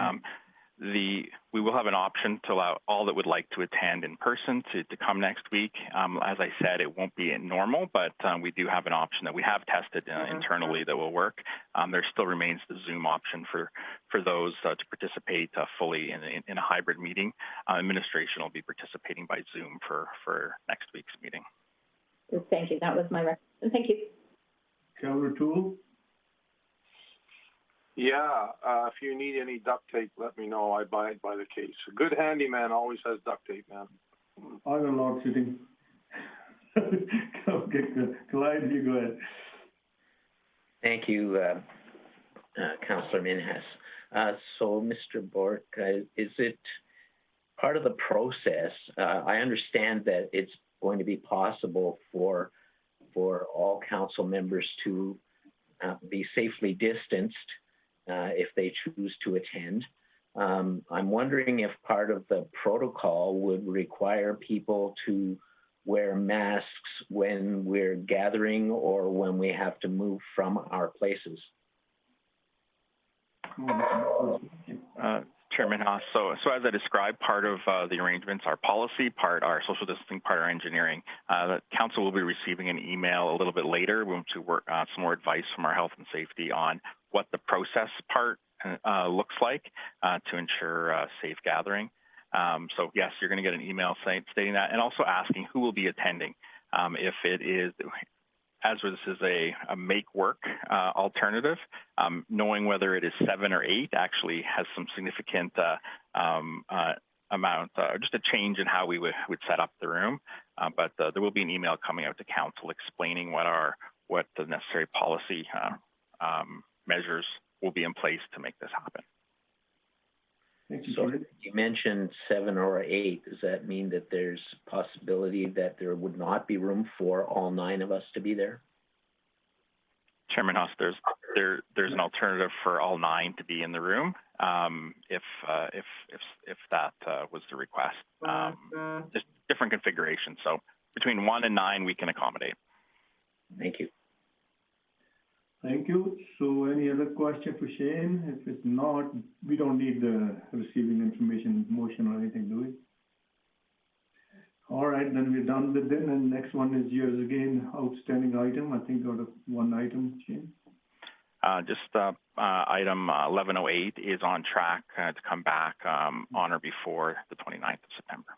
will have an option to allow all that would like to attend in person to come next week. As I said, it won't be normal, but we do have an option that we have tested internally that will work. There still remains the Zoom option for those to participate fully in a hybrid meeting. Administration will be participating by Zoom for next week's meeting. Thank you. That was my recommendation. Thank you. Councillor Toole? Yeah, if you need any duct tape, let me know. I buy it by the case. A good handyman always has duct tape, man. I'm a lot sitting. Okay, Clyde, you go ahead. Thank you, Councillor Minhas. So, Mr. Bork, is it part of the process? I understand that it's going to be possible for all council members to be safely distanced if they choose to attend. I'm wondering if part of the protocol would require people to wear masks when we're gathering or when we have to move from our places. Chairman Haas, so as I described, part of the arrangements, our policy, part our social distancing, part our engineering. The council will be receiving an email a little bit later to work some more advice from our health and safety on what the process part looks like to ensure safe gathering. So yes, you're going to get an email stating that, and also asking who will be attending. If it is, as this is a make work alternative, knowing whether it is 7 or 8 actually has some significant amount, just a change in how we would set up the room. But there will be an email coming out to council explaining what the necessary policy measures will be in place to make this happen. So you mentioned 7 or 8. Does that mean that there's a possibility that there would not be room for all 9 of us to be there? Chairman Haas, there's an alternative for all 9 to be in the room if that was the request. Just different configurations. So between 1 and 9, we can accommodate. Thank you. Thank you. So any other question for Shane? If it's not, we don't need the receiving information motion or anything, do we? All right, then we're done with it. And next one is yours again, outstanding item. I think out of one item, Shane. Just item 1108 is on track to come back on or before the 29th of September.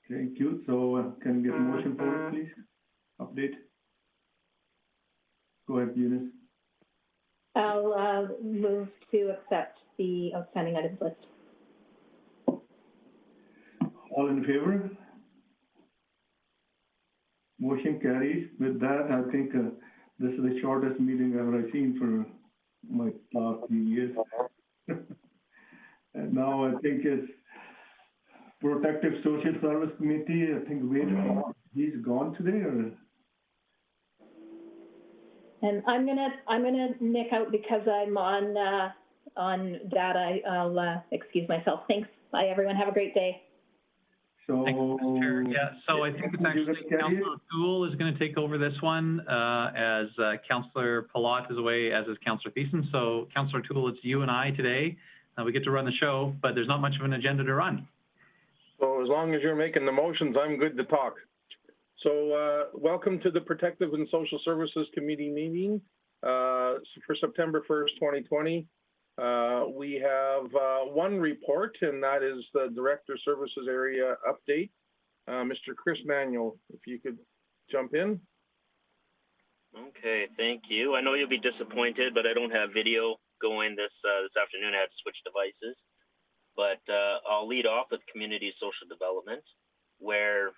Thank you. So can we get a motion for it, please? Update. Go ahead, Eunice. I'll move to accept the outstanding items list. All in favor? Motion carries. With that, I think this is the shortest meeting I've seen for my last few years. And now I think it's Protective Social Service Committee. I think he's gone today, or? And I'm gonna nick out because I'm on data. I'll excuse myself. Thanks. Bye, everyone. Have a great day. So, Chair. Yeah. So I think it's actually Councillor Toole is going to take over this one as Councillor Palat is away, as is Councillor Thiessen. So Councillor Toole, it's you and I today. We get to run the show, but there's not much of an agenda to run. So as long as you're making the motions, I'm good to talk. So welcome to the Protective and Social Services Committee meeting for September 1st, 2020. We have one report, and that is the Director Services Area update. Mr. Chris Manuel, if you could jump in. Okay, thank you. I know you'll be disappointed, but I don't have video going this afternoon. I had to switch devices, but I'll lead off with community social development, where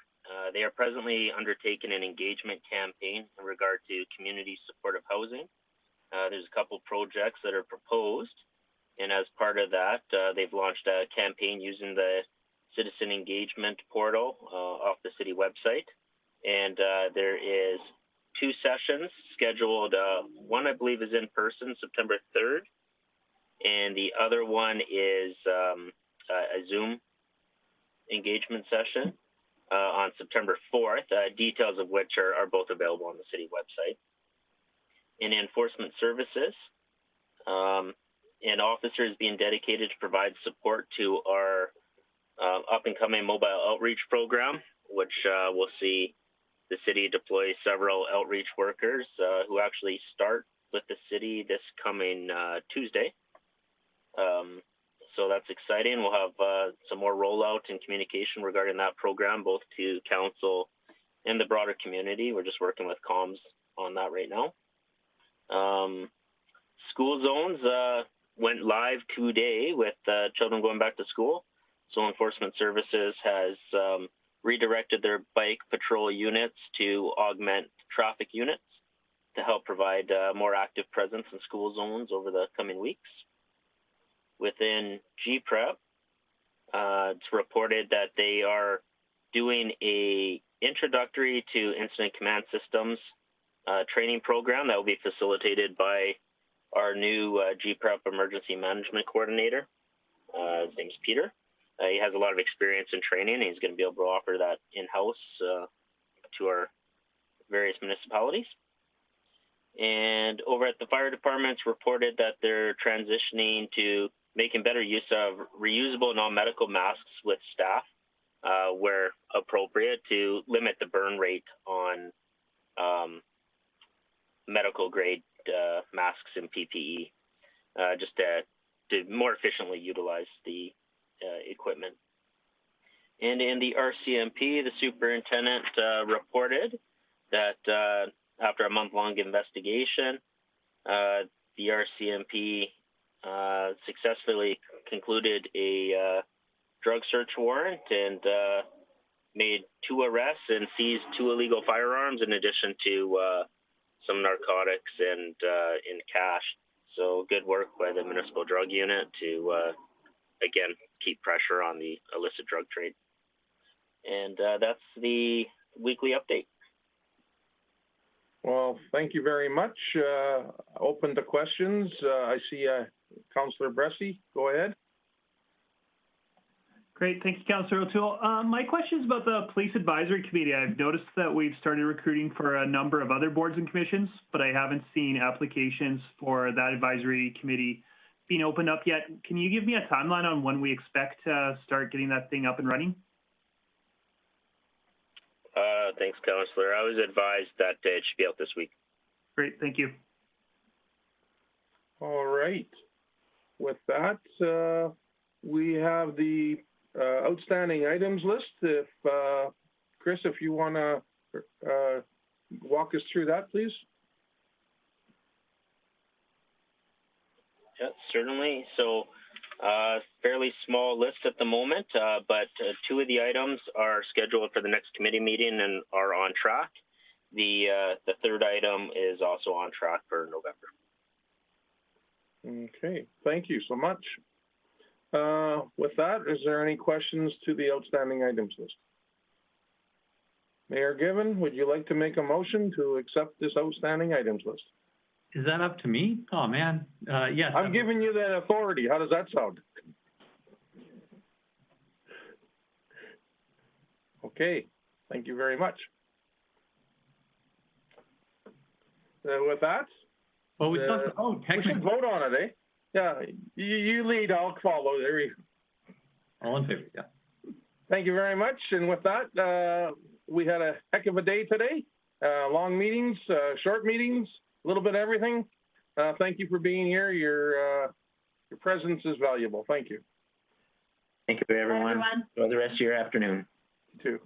they are presently undertaking an engagement campaign in regard to community supportive housing. There's a couple projects that are proposed, and as part of that, they've launched a campaign using the citizen engagement portal off the city website. And there is 2 sessions scheduled. One, I believe, is in person, September 3rd, and the other one is a Zoom engagement session on September 4th, details of which are both available on the city website. In enforcement services, an officer is being dedicated to provide support to our up-and-coming mobile outreach program, which will see the city deploy several outreach workers who actually start with the city this coming Tuesday. So that's exciting. We'll have some more rollout and communication regarding that program, both to council and the broader community. We're just working with comms on that right now. School zones went live today with children going back to school. So enforcement services has redirected their bike patrol units to augment traffic units to help provide more active presence in school zones over the coming weeks. Within GPREP, it's reported that they are doing a introductory to incident command systems training program that will be facilitated by our new GPREP emergency management coordinator. His name's Peter. He has a lot of experience in training, and he's going to be able to offer that in-house to our various municipalities. And over at the fire department, it's reported that they're transitioning to making better use of reusable non-medical masks with staff where appropriate to limit the burn rate on medical grade masks and PPE, just to more efficiently utilize the equipment. And in the RCMP, the superintendent reported that after a month-long investigation, the RCMP successfully concluded a drug search warrant and made 2 arrests and seized 2 illegal firearms in addition to some narcotics and in cash. So good work by the municipal drug unit to, again, keep pressure on the illicit drug trade. And that's the weekly update. Well, thank you very much. Open to questions. I see Councillor Bressie. Go ahead. Great. Thanks, Councillor O'Toole. My question is about the Police Advisory Committee. I've noticed that we've started recruiting for a number of other boards and commissions, but I haven't seen applications for that advisory committee being opened up yet. Can you give me a timeline on when we expect to start getting that thing up and running? Thanks, Councillor. I was advised that it should be out this week. Great. Thank you. All right. With that, we have the outstanding items list. If Chris, if you want to walk us through that, please. Yeah, certainly. So fairly small list at the moment, but 2 of the items are scheduled for the next committee meeting and are on track. The 3rd item is also on track for November. Okay, thank you so much. With that, is there any questions to the outstanding items list? Mayor Given, would you like to make a motion to accept this outstanding items list? Is that up to me? Oh, man. Yes. I'm giving you that authority. How does that sound? Okay, thank you very much. With that, well, we still have to vote. We should vote on it, eh? Yeah, you lead, I'll follow. There you go. All in favor, yeah. Thank you very much. And with that, we had a heck of a day today. Long meetings, short meetings, a little bit of everything. Thank you for being here. Your presence is valuable. Thank you. Thank you, everyone. Bye, everyone. Enjoy the rest of your afternoon. You too.